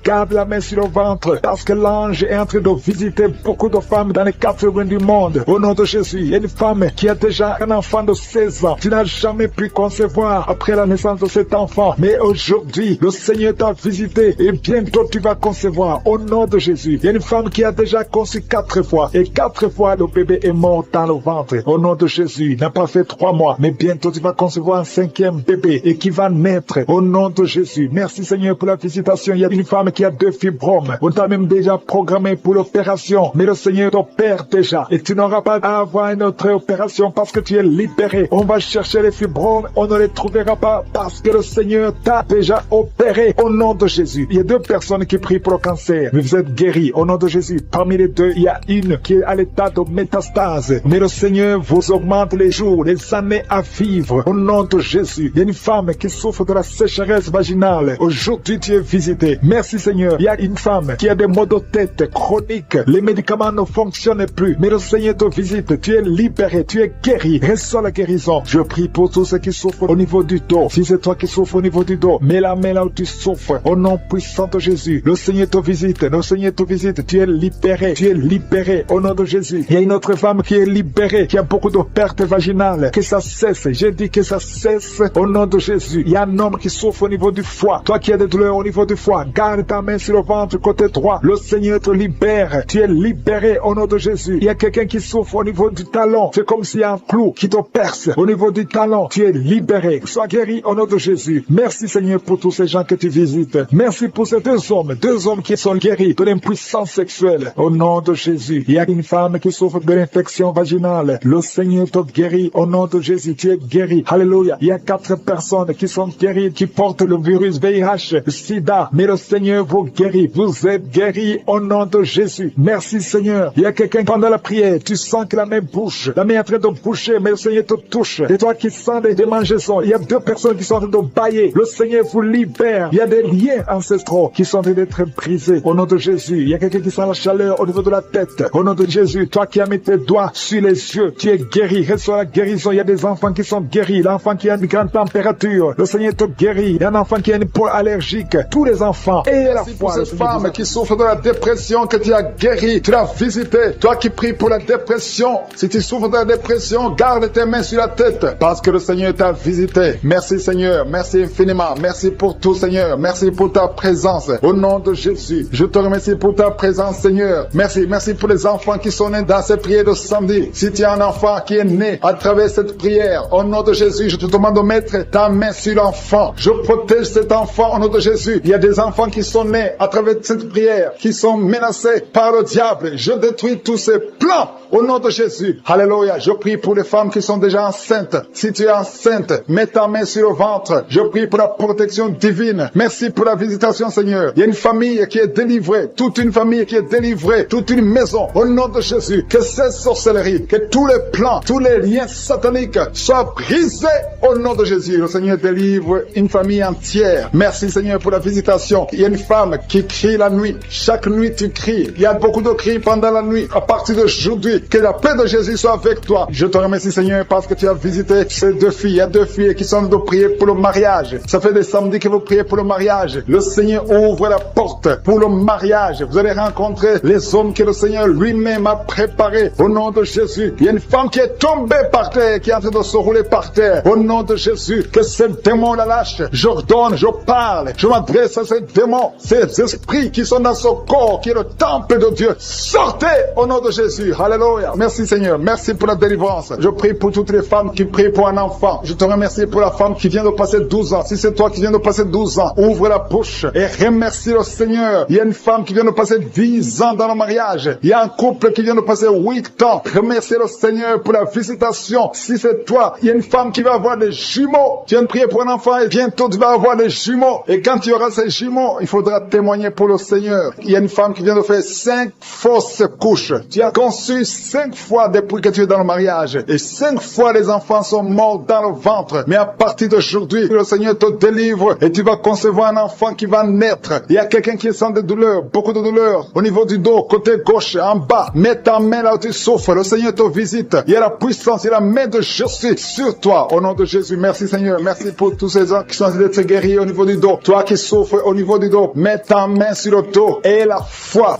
Garde la main sur le ventre. Parce que l'ange est en train de visiter beaucoup de femmes dans les 4 coins du monde. Au nom de Jésus, il y a une femme qui a déjà un enfant de 16 ans. Tu n'as jamais pu concevoir après la naissance de cet enfant. Mais aujourd'hui, le Seigneur t'a visité et bientôt tu vas concevoir. Au nom de Jésus, il y a une femme qui a déjà conçu 4 fois. Et 4 fois, le bébé est mort dans le ventre. Au nom de Jésus, il n'a pas fait 3 mois. Mais bientôt tu vas concevoir un 5e bébé et qui va naître. Au nom de Jésus. Merci Seigneur pour la visitation. Il y a une femme qui a 2 fibromes. On t'a même déjà programmé pour l'opération. Mais le Seigneur t'opère déjà. Et tu n'auras pas à avoir une autre opération parce que tu es libéré. On va chercher les fibromes. On ne les trouvera pas parce que le Seigneur t'a déjà opéré. Au nom de Jésus. Il y a 2 personnes qui prient pour le cancer. Mais vous êtes guéris. Au nom de Jésus. Parmi les 2, il y a une qui est à l'état de métastase. Mais le Seigneur vous augmente les jours, les années à vivre. Au nom de Jésus. Il y a une femme qui souffre de la sécheresse vaginale. Aujourd'hui, tu es visité. Merci Seigneur. Il y a une femme qui a des maux de tête chroniques. Les médicaments ne fonctionnent plus. Mais le Seigneur te visite. Tu es libéré. Tu es guéri. Reçois la guérison. Je prie pour tous ceux qui souffrent au niveau du dos. Si c'est toi qui souffres au niveau du dos, mets la main là où tu souffres. Au nom puissant de Jésus. Le Seigneur te visite. Le Seigneur te visite. Tu es libéré. Tu es libéré au nom de Jésus. Il y a une autre femme qui est libérée, qui a beaucoup de pertes vaginales. Que ça cesse. J'ai dit que ça cesse au nom de Jésus. Il y a un homme qui souffre au niveau du foie. Toi qui as des douleurs au niveau du foie, garde ta main sur le ventre côté droit. Le Seigneur te libère. Tu es libéré au nom de Jésus. Il y a quelqu'un qui souffre au niveau du talon. C'est comme s'il y a un clou qui te perce au niveau du talon. Tu es libéré. Sois guéri au nom de Jésus. Merci Seigneur pour tous ces gens que tu visites. Merci pour ces deux hommes qui sont guéris de l'impuissance sexuelle au nom de Jésus. Il y a une femme qui souffre de l'infection vaginale. Le Seigneur te guérit au nom de Jésus. Tu es guéri. Alléluia. Il y a 4 personnes qui sont guéries, qui portent le virus VIH, SIDA. Mais le Seigneur vous guérit. Vous êtes guéris au nom de Jésus. Merci Seigneur. Il y a quelqu'un pendant la prière, tu sens que la main bouge. La main est en train de bouger, mais le Seigneur te touche. Et toi qui sens des démangeaisons, il y a 2 personnes qui sont en train de bailler. Le Seigneur vous libère. Il y a des liens ancestraux qui sont en train d'être brisés au nom de Jésus. Il y a quelqu'un qui sent la chaleur au niveau de la tête. Au nom de Jésus, toi qui as mis tes doigts sur les yeux, tu es guéri. Reçois la guérison. Il y a des enfants qui sont guéris. L'enfant qui a une grande température, le Seigneur te guérit. Il y a un enfant qui a une peau allergique. Tous les enfants. Et la foi. Cette femme qui souffre de la dépression que tu as guéri, tu l'as visité. Toi qui pries pour la dépression, si tu souffres de la dépression, garde tes mains sur la tête parce que le Seigneur t'a visité. Merci Seigneur, merci infiniment. Merci pour tout Seigneur. Merci pour ta présence. Au nom de Jésus, je te remercie pour ta présence Seigneur. Merci pour les enfants qui sont nés dans cette prière de samedi. Si tu as un enfant qui est né à travers cette prière, au nom de Jésus, je te demande de mettre ta main sur l'enfant. Je protège cet enfant au nom de Jésus. Il y a des enfants qui sont nés à travers cette prière, qui sont menacés par le diable. Je détruis tous ces plans au nom de Jésus. Alléluia. Je prie pour les femmes qui sont déjà enceintes. Si tu es enceinte, mets ta main sur le ventre. Je prie pour la protection divine. Merci pour la visitation, Seigneur. Il y a une famille qui est délivrée. Toute une famille qui est délivrée. Toute une maison. Au nom de Jésus. Que cette sorcellerie, que tous les plans, tous les liens sataniques soient brisés au nom de Jésus. Le Seigneur délivre une famille entière. Merci, Seigneur, pour la visitation. Il y a une femme qui crie la nuit. Chaque nuit, tu cries. Il y a beaucoup de cris pendant la nuit. À partir d'aujourd'hui, que la paix de Jésus soit avec toi. Je te remercie, Seigneur, parce que tu as visité ces 2 filles. Il y a 2 filles qui sont de prier pour le mariage. Ça fait des samedis que vous priez pour le mariage. Le Seigneur ouvre la porte pour le mariage. Vous allez rencontrer les hommes que le Seigneur lui-même a préparés. Au nom de Jésus. Il y a une femme qui est tombée par terre, qui est en train de se rouler par terre. Au nom de Jésus, que ce démon la lâche. J'ordonne, je parle, je m'adresse à ces démons, ces esprits qui sont dans ce corps, qui est le temple de Dieu. Sortez au nom de Jésus. Alléluia. Merci Seigneur. Merci pour la délivrance. Je prie pour toutes les femmes qui prient pour un enfant. Je te remercie pour la femme qui vient de passer 12 ans. Si c'est toi qui viens de passer 12 ans, ouvre la bouche et remercie le Seigneur. Il y a une femme qui vient de passer 10 ans dans le mariage. Il y a un couple qui vient de passer 8 ans. Remercie le Seigneur pour la visitation. Si c'est toi, il y a une femme qui va avoir des jumeaux. Tu viens de prier pour un enfant et bientôt tu vas avoir des jumeaux. Et quand tu auras ces jumeaux, il faudra témoigner pour le Seigneur. Il y a une femme qui vient de faire 5 fausses couches. Tu as conçu 5 fois depuis que tu es dans le mariage. Et 5 fois les enfants sont morts dans le ventre. Mais à partir d'aujourd'hui, le Seigneur te délivre et tu vas concevoir un enfant qui va naître. Il y a quelqu'un qui sent des douleurs, beaucoup de douleurs. Au niveau du dos, côté gauche, en bas. Mets ta main là où tu souffres. Le Seigneur te visite. Il y a la puissance, il y a la main de Jésus sur toi. Au nom de Jésus, merci Seigneur. Merci pour tous ces gens qui sont d'être guéris au niveau du dos. Toi qui souffres au niveau du dos, mets ta main sur le dos. Et la foi.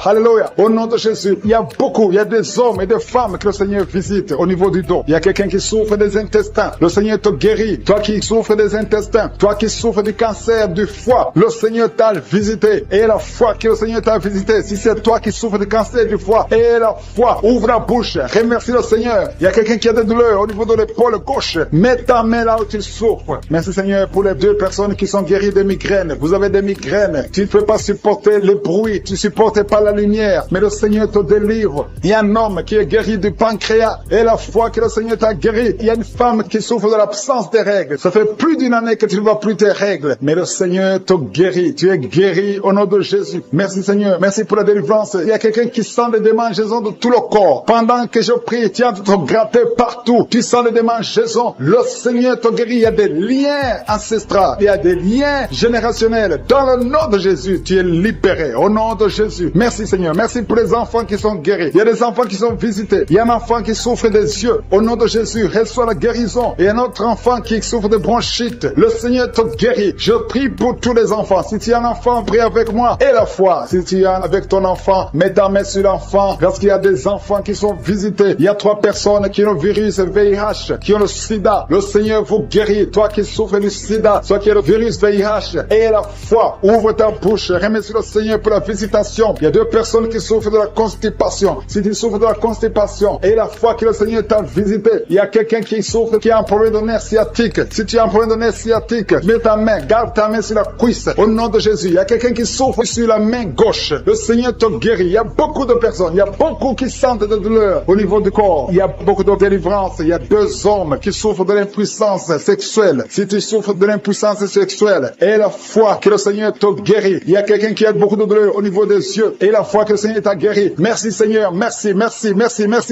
Alléluia. Au nom de Jésus, il y a beaucoup, il y a des hommes et des femmes que le Seigneur visite au niveau du dos. Il y a quelqu'un qui souffre des intestins. Le Seigneur te guérit. Toi qui souffres des intestins, toi qui souffres du cancer du foie, le Seigneur t'a visité. Et la foi que le Seigneur t'a visité. Si c'est toi qui souffres du cancer du foie, et la foi, ouvre la bouche. Remercie le Seigneur. Il y a quelqu'un qui a des douleurs au niveau de l'épaule gauche. Mets ta main là où tu souffres. Merci Seigneur pour les 2 personnes qui sont guéries de migraines. Vous avez des migraines. Tu ne peux pas supporter le bruit. Tu ne supportes pas la lumière. Mais le Seigneur te délivre. Il y a un homme qui est guéri du pancréas. Et la foi que le Seigneur t'a guéri. Il y a une femme qui souffre de l'absence des règles. Ça fait plus d'une année que tu ne vois plus tes règles. Mais le Seigneur te guérit. Tu es guéri au nom de Jésus. Merci Seigneur. Merci pour la délivrance. Il y a quelqu'un qui sent des démangeaisons de tout le corps. Pendant que je prie, tu es en train de te gratter partout. Tu sens les démangeaisons. Le Seigneur te guérit. Il y a des liens ancestraux. Il y a des liens générationnels. Dans le nom de Jésus, tu es libéré. Au nom de Jésus. Merci Seigneur. Merci pour les enfants qui sont guéris. Il y a des enfants qui sont visités. Il y a un enfant qui souffre des yeux. Au nom de Jésus, reçois la guérison. Et un autre enfant qui souffre de bronchite. Le Seigneur te guérit. Je prie pour tous les enfants. Si tu es un enfant, prie avec moi. Et la foi. Si tu es avec ton enfant, mets ta main sur l'enfant. Parce qu'il y a des enfants qui sont visités. Il y a 3 personnes qui ont le virus VIH, qui ont le sida. Le Seigneur vous guérit. Toi qui souffres du sida, toi qui as le virus VIH. Et la foi. Ouvre ta bouche. Remercie le Seigneur pour la visitation. Il y a 2 personnes qui souffrent de la constipation. Si tu souffres de la constipation et la foi que le Seigneur t'a visité, il y a quelqu'un qui souffre, qui a un problème de nerf sciatique. Si tu as un problème de nerf sciatique, mets ta main, garde ta main sur la cuisse. Au nom de Jésus, il y a quelqu'un qui souffre sur la main gauche. Le Seigneur te guérit. Il y a beaucoup de personnes, il y a beaucoup qui sentent de douleur au niveau du corps. Il y a beaucoup de délivrance. Il y a 2 hommes qui souffrent de l'impuissance sexuelle. Si tu souffres de l'impuissance sexuelle et la foi que le Seigneur te guérit, il y a quelqu'un qui a beaucoup de douleur au niveau des yeux et la foi que le Seigneur t'a guéri. Merci Seigneur, merci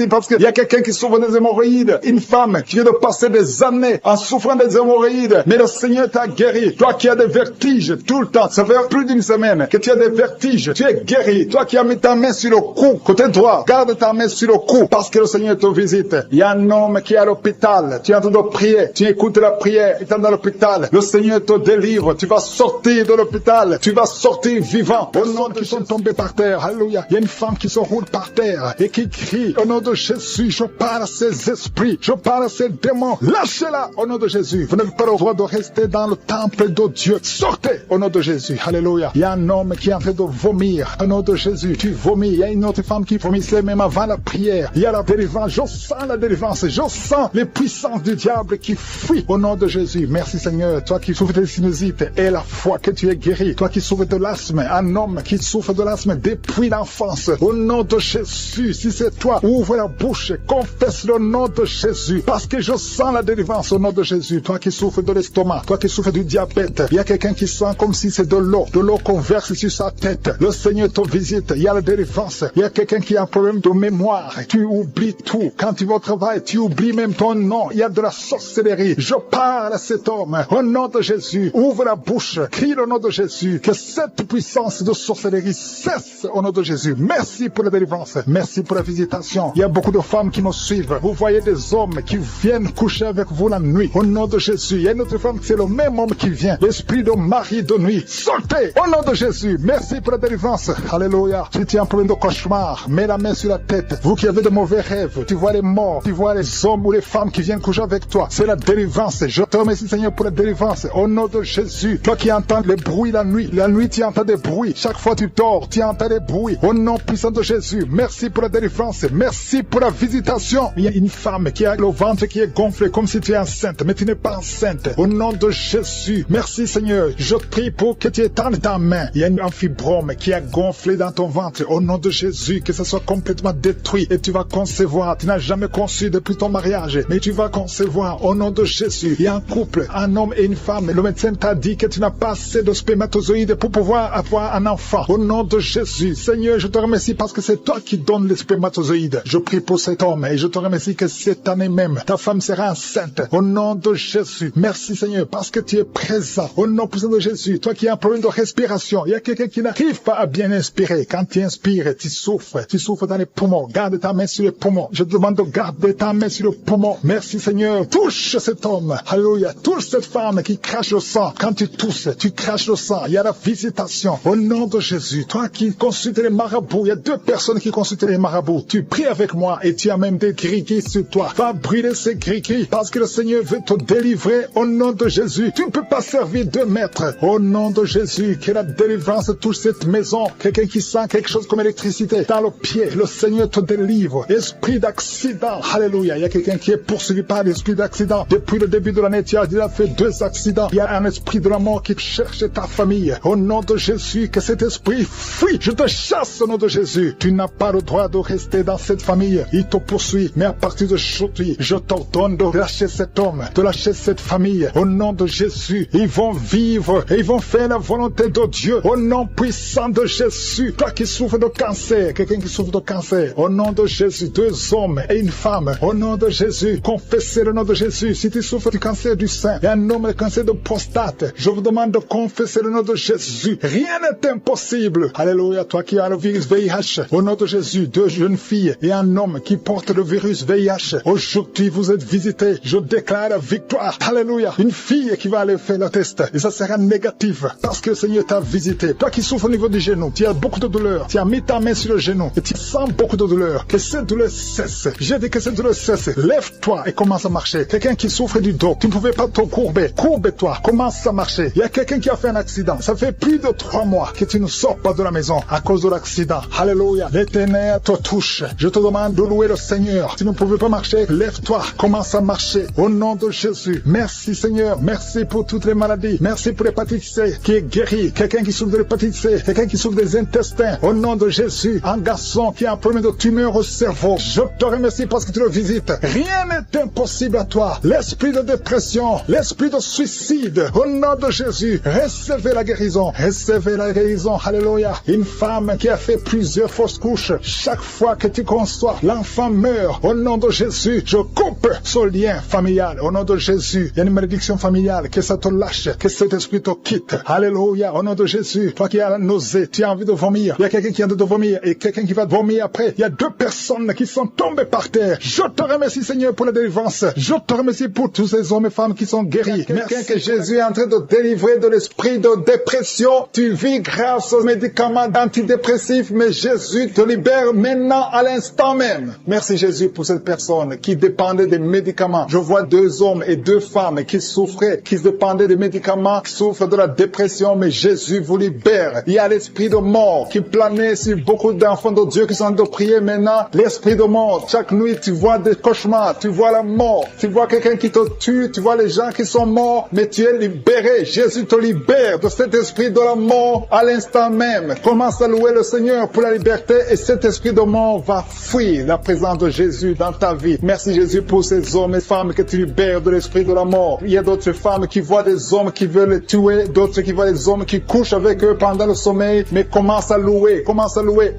parce qu'il y a quelqu'un qui souffre des hémorroïdes. Une femme qui vient de passer des années en souffrant des hémorroïdes, mais le Seigneur t'a guéri. Toi qui as des vertiges tout le temps, ça fait plus d'une semaine que tu as des vertiges, tu es guéri. Toi qui as mis ta main sur le cou, côté droit, garde ta main sur le cou parce que le Seigneur te visite. Il y a un homme qui est à l'hôpital, tu es en train de prier, tu écoutes la prière, il est dans l'hôpital, le Seigneur te délivre, tu vas sortir de l'hôpital, tu vas sortir vivant. Au nom qui sont tombés par terre, alléluia. Il y a une femme qui se roule par terre et qui crie, au nom de Jésus, je parle à ces esprits, je parle à ces démons, lâchez-la au nom de Jésus. Vous n'avez pas le droit de rester dans le temple de Dieu. Sortez au nom de Jésus, alléluia. Il y a un homme qui est en train de vomir au nom de Jésus. Tu vomis. Il y a une autre femme qui vomissait même avant la prière. Il y a la délivrance. Je sens la délivrance. Je sens les puissances du diable qui fuient au nom de Jésus. Merci Seigneur. Toi qui souffres de sinusite et la foi que tu es guéri. Toi qui souffres de l'asthme. Un homme qui souffre de l'asthme depuis l'enfance. Au nom de Jésus. Si c'est toi, ouvre la bouche. Confesse le nom de Jésus. Parce que je sens la délivrance au nom de Jésus. Toi qui souffres de l'estomac. Toi qui souffres du diabète. Il y a quelqu'un qui sent comme si c'est de l'eau qu'on verse sur sa tête. Le Seigneur te visite. Il y a la délivrance. Il y a quelqu'un qui a un problème de mémoire. Tu oublies tout. Quand tu vas au travail, tu oublies même ton nom. Il y a de la sorcellerie. Je parle à cet homme. Au nom de Jésus, ouvre la bouche. Crie le nom de Jésus. Que cette puissance de sorcellerie cesse au nom de Jésus. Merci pour la délivrance. Merci pour la visitation. Il y a beaucoup de femmes qui nous suivent. Vous voyez des hommes qui viennent coucher avec vous la nuit. Au nom de Jésus. Il y a une autre femme, c'est le même homme qui vient. L'esprit de mari de nuit. Sortez au nom de Jésus. Merci pour la délivrance. Alléluia. Si tu as un problème de cauchemar, mets la main sur la tête. Vous qui avez de mauvais rêves, tu vois les morts, tu vois les hommes ou les femmes qui viennent coucher avec toi. C'est la délivrance. Je te remercie Seigneur pour la délivrance. Au nom de Jésus. Toi qui entends les bruits la nuit tu entends des bruits. Chaque fois tu dors, tu entends des bruits. Au nom puissant de Jésus. Merci pour la délivrance. Merci pour la visitation. Il y a une femme qui a le ventre qui est gonflé comme si tu es enceinte, mais tu n'es pas enceinte. Au nom de Jésus. Merci Seigneur. Je prie pour que tu étendes ta main. Il y a un fibrome qui a gonflé dans ton ventre. Au nom de Jésus, que ça soit complètement détruit et tu vas concevoir. Tu n'as jamais conçu depuis ton mariage, mais tu vas concevoir au nom de Jésus. Il y a un couple, un homme et une femme. Le médecin t'a dit que tu n'as pas assez de spermatozoïdes pour pouvoir avoir un enfant. Au nom de Jésus, Seigneur, je te remercie parce que c'est toi qui donnes les spermatozoïdes. Je prie pour cet homme et je te remercie que cette année même, ta femme sera enceinte. Au nom de Jésus. Merci Seigneur parce que tu es présent. Au nom puissant de Jésus, toi qui as un problème de respiration, il y a quelqu'un qui n'arrive pas à bien inspirer. Quand tu inspires, tu souffres dans les poumons. Garde ta main sur les poumons. Je te demande de garder ta main sur le poumon. Merci Seigneur. Touche cet homme. Alléluia. Touche cette femme qui crache le sang. Quand tu tousses, tu craches le sang. Il y a la visitation. Au nom de Jésus. Toi qui consultes les marabouts, il y a 2 personnes qui consultent les marabouts. Tu pries avec moi et tu as même des gris-gris sur toi. Va brûler ces gris-gris parce que le Seigneur veut te délivrer au nom de Jésus. Tu ne peux pas servir 2 maîtres. Au nom de Jésus, que la délivrance touche cette maison. Quelqu'un qui sent quelque chose comme électricité dans le pied. Le Seigneur te délivre. Esprit d'accident. Alléluia. Il y a quelqu'un qui est poursuivi par l'esprit d'accident. Depuis le début de l'année, tu as déjà fait 2 accidents. Il y a un esprit de la mort qui cherche ta famille. Au nom de Jésus, que cet esprit fuit. Je te chasse au nom de Jésus. Tu n'as pas le droit de rester dans cette famille. Il te poursuit. Mais à partir d'aujourd'hui, je t'ordonne de lâcher cet homme, de lâcher cette famille. Au nom de Jésus, ils vont vivre et ils vont faire la volonté de Dieu. Au nom puissant de Jésus. Toi qui souffres de cancer, quelqu'un qui souffre de cancer, Au nom de Jésus, 2 hommes et une femme. Au nom de Jésus, confessez le nom de Jésus. Si tu souffres du cancer du sein et un homme le cancer de prostate, je vous demande de confesser le nom de Jésus. Rien n'est impossible. Alléluia, toi qui as le virus VIH. Au nom de Jésus, 2 jeunes filles et un homme qui portent le virus VIH. Aujourd'hui, vous êtes visités. Je déclare la victoire. Alléluia. Une fille qui va aller faire le test et ça sera négatif parce que le Seigneur t'a visité. Toi qui souffres au niveau du genou, tu as beaucoup de douleur. Tu as mis ta main sur le genou et tu sens beaucoup de douleur. Que cette douleur cesse. J'ai dit que cette douleur cesse. Lève-toi et commence à marcher. Quelqu'un qui souffre du dos, tu ne pouvais pas te courber. Courbe-toi, commence à marcher. Il y a quelqu'un qui a fait un accident. Ça fait plus de 3 mois que tu ne sors pas de la maison à cause de l'accident. Alléluia. L'Éternel te touche. Je te demande de louer le Seigneur. Tu ne pouvais pas marcher, lève-toi, commence à marcher. Au nom de Jésus. Merci Seigneur. Merci pour toutes les maladies. Merci pour l'hépatite C qui est guérie. Quelqu'un qui souffre de l'hépatite C. Quelqu'un qui souffre des intestins. Au nom de Jésus. Un garçon qui a un problème de tumeur au cerveau. Je te remercie parce que tu le visites. Rien n'est impossible à toi. L'esprit de dépression, l'esprit de suicide. Au nom de Jésus. Recevez la guérison. Recevez la guérison. Alléluia. Une femme qui a fait plusieurs fausses couches. Chaque fois que tu conçois, l'enfant meurt. Au nom de Jésus, je coupe ce lien familial. Au nom de Jésus, il y a une malédiction familiale. Que ça te lâche. Que cet esprit te quitte. Alléluia. Au nom de Jésus, toi qui as la nausée, tu as envie de vomir. Il y a quelqu'un qui a envie de vomir et quelqu'un qui va vomir après. Il y a 2 personnes qui sont tombées par terre. Je te remercie Seigneur pour la délivrance. Je te remercie pour tous ces hommes et femmes qui sont guéris. Quelqu'un que Jésus est en train de délivrer de l'esprit de dépression. Tu vis grâce aux médicaments antidépressifs, mais Jésus te libère maintenant à l'instant même. Merci Jésus pour cette personne qui dépendait des médicaments. Je vois 2 hommes et 2 femmes qui souffraient, qui dépendaient des médicaments, qui souffrent de la dépression, mais Jésus vous libère. Il y a l'esprit de mort qui planait sur beaucoup d'enfants de Dieu qui sont en train de prier maintenant. L'esprit de mort. Chaque nuit, tu vois des cauchemars, tu vois la mort, tu vois quelqu'un qui te tue, tu vois les gens qui sont morts, mais tu es libéré. Jésus te libère de cet esprit de la mort à l'instant même. Commence à louer le Seigneur pour la liberté et cet esprit de mort va fuir la présence de Jésus dans ta vie. Merci Jésus pour ces hommes et femmes que tu libères de l'esprit de la mort. Il y a d'autres femmes qui voient des hommes qui veulent les tuer, d'autres qui voient des hommes qui couchent avec eux pendant le sommeil, mais commence à louer,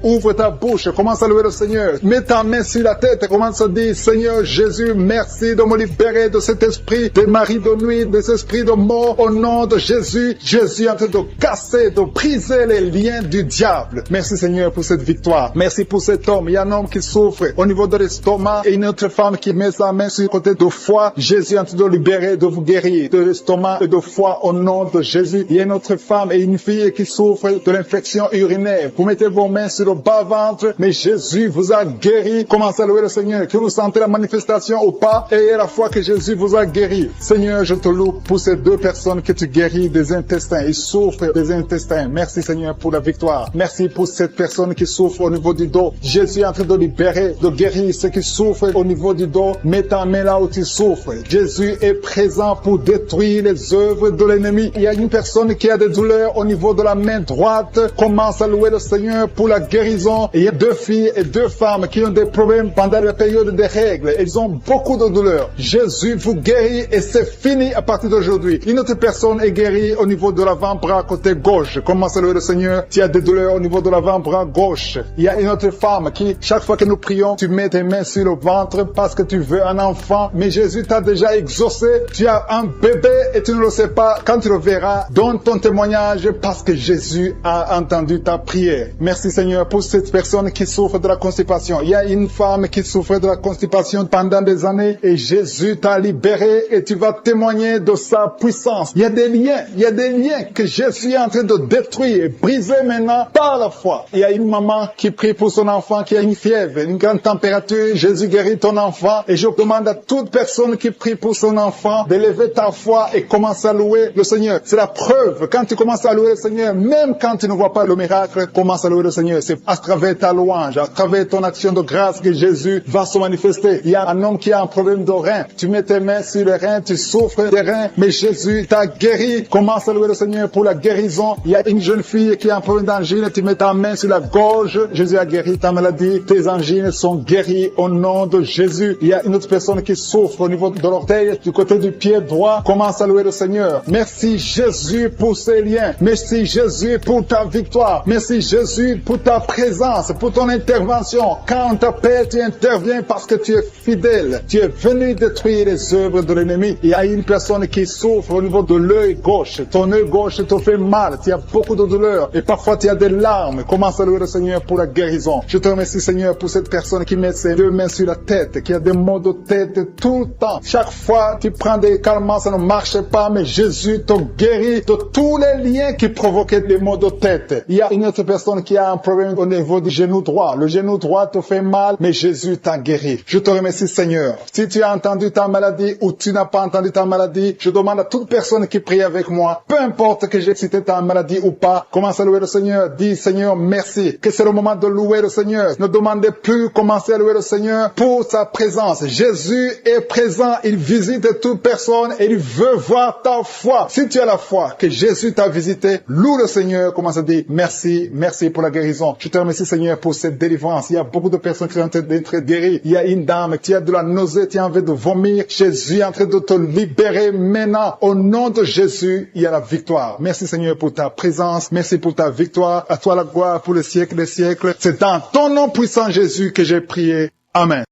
ouvre ta bouche, commence à louer le Seigneur. Mets ta main sur la tête, commence à dire, Seigneur Jésus, merci de me libérer de cet esprit de mari de nuit, de cet esprit de mort, au nom de Jésus. Jésus est en train de casser, de briser les liens du diable. Merci Seigneur pour cette victoire. Merci pour cet homme. Il y a un homme qui souffre au niveau de l'estomac et une autre femme qui met sa main sur le côté de foie. Jésus est en train de libérer, de vous guérir de l'estomac et de foie au nom de Jésus. Il y a une autre femme et une fille qui souffre de l'infection urinaire. Vous mettez vos mains sur le bas-ventre, mais Jésus vous a guéri. Commencez à louer le Seigneur. Que vous sentez la manifestation ou pas, ayez la foi que Jésus vous a guéri. Seigneur, je te loue pour ces 2 personnes que tu guéris des intestins. Ils souffrent des intestins. Merci Seigneur pour la victoire. Merci pour cette personne qui souffre au niveau du dos. Jésus est en train de libérer, de guérir ceux qui souffrent au niveau du dos. Mets ta main là où tu souffres. Jésus est présent pour détruire les œuvres de l'ennemi. Il y a une personne qui a des douleurs au niveau de la main droite. Commence à louer le Seigneur pour la guérison. Et il y a 2 filles et 2 femmes qui ont des problèmes pendant la période des règles. Ils ont beaucoup de douleurs. Jésus vous guérit et c'est fini à partir d'aujourd'hui. Une autre personne est guérie au niveau de l'avant-bras côté gauche. Commence à louer le Seigneur. Tu as des douleurs au niveau de l'avant-bras gauche. Il y a une autre femme qui, chaque fois que nous prions, tu mets tes mains sur le ventre parce que tu veux un enfant. Mais Jésus t'a déjà exaucé. Tu as un bébé et tu ne le sais pas. Quand tu le verras, donne ton témoignage parce que Jésus a entendu ta prière. Merci Seigneur pour cette personne qui souffre de la constipation. Il y a une femme qui souffrait de la constipation pendant des années et Jésus t'a libéré et tu vas témoigner de sa puissance. Il y a des liens que Jésus est en train de détruire et briser maintenant par la foi. Il y a une maman qui prie pour son enfant qui a une fièvre, une grande température. Jésus guérit ton enfant et je demande à toute personne qui prie pour son enfant d'élever ta foi et commence à louer le Seigneur. C'est la preuve. Quand tu commences à louer le Seigneur, même quand tu ne vois pas le miracle, commence à louer le Seigneur. C'est à travers ta louange, à travers ton action de grâce que Jésus va se manifester. Il y a un homme qui a un problème de rein. Tu mets tes mains sur les reins, tu souffres des reins, mais Jésus t'a guéri. Commence à louer le Seigneur pour la guérison. Il y a une jeune fille qui a un problème d'angine, tu mets ta main sur la gorge. Jésus a guéri ta maladie. Tes angines sont guéries au nom de Jésus. Il y a une autre personne qui souffre au niveau de l'orteil, du côté du pied droit. Commence à louer le Seigneur. Merci Jésus pour ces liens. Merci Jésus pour ta victoire. Merci Jésus pour ta présence, pour ton intervention. intervention. Quand on t'appelle, tu interviens parce que tu es fidèle. Tu es venu détruire les œuvres de l'ennemi. Il y a une personne qui souffre au niveau de l'œil gauche. Ton œil gauche te fait mal. Tu as beaucoup de douleur. Et parfois tu as des larmes. Commence à louer le Seigneur pour la guérison. Je te remercie, Seigneur, pour cette personne qui met ses deux mains sur la tête, qui a des maux de tête tout le temps. Chaque fois, tu prends des calmants, ça ne marche pas, mais Jésus te guérit de tous les liens qui provoquaient des maux de tête. Il y a une autre personne qui a un problème au niveau du genou droit. Le genou droit te fait mal, mais Jésus t'a guéri. Je te remercie, Seigneur. Si tu as entendu ta maladie ou tu n'as pas entendu ta maladie, je demande à toute personne qui prie avec moi, peu importe que j'ai cité ta maladie ou pas, commence à louer le Seigneur. Dis, Seigneur, merci. Que c'est le moment de louer le Seigneur. Ne demandez plus, commencez à louer le Seigneur pour sa présence. Jésus est présent. Il visite toute personne et il veut voir ta foi. Si tu as la foi que Jésus t'a visité, loue le Seigneur. Commence à dire merci, merci pour la guérison. Je te remercie, Seigneur, pour cette délivrance. Il y a beaucoup de personnes qui sont en train d'être guéries. Il y a une dame qui a de la nausée, qui a envie de vomir. Jésus est en train de te libérer maintenant. Au nom de Jésus, il y a la victoire. Merci, Seigneur, pour ta présence. Merci pour ta victoire. À toi la gloire pour le siècle des siècles. C'est dans ton nom puissant, Jésus, que j'ai prié. Amen.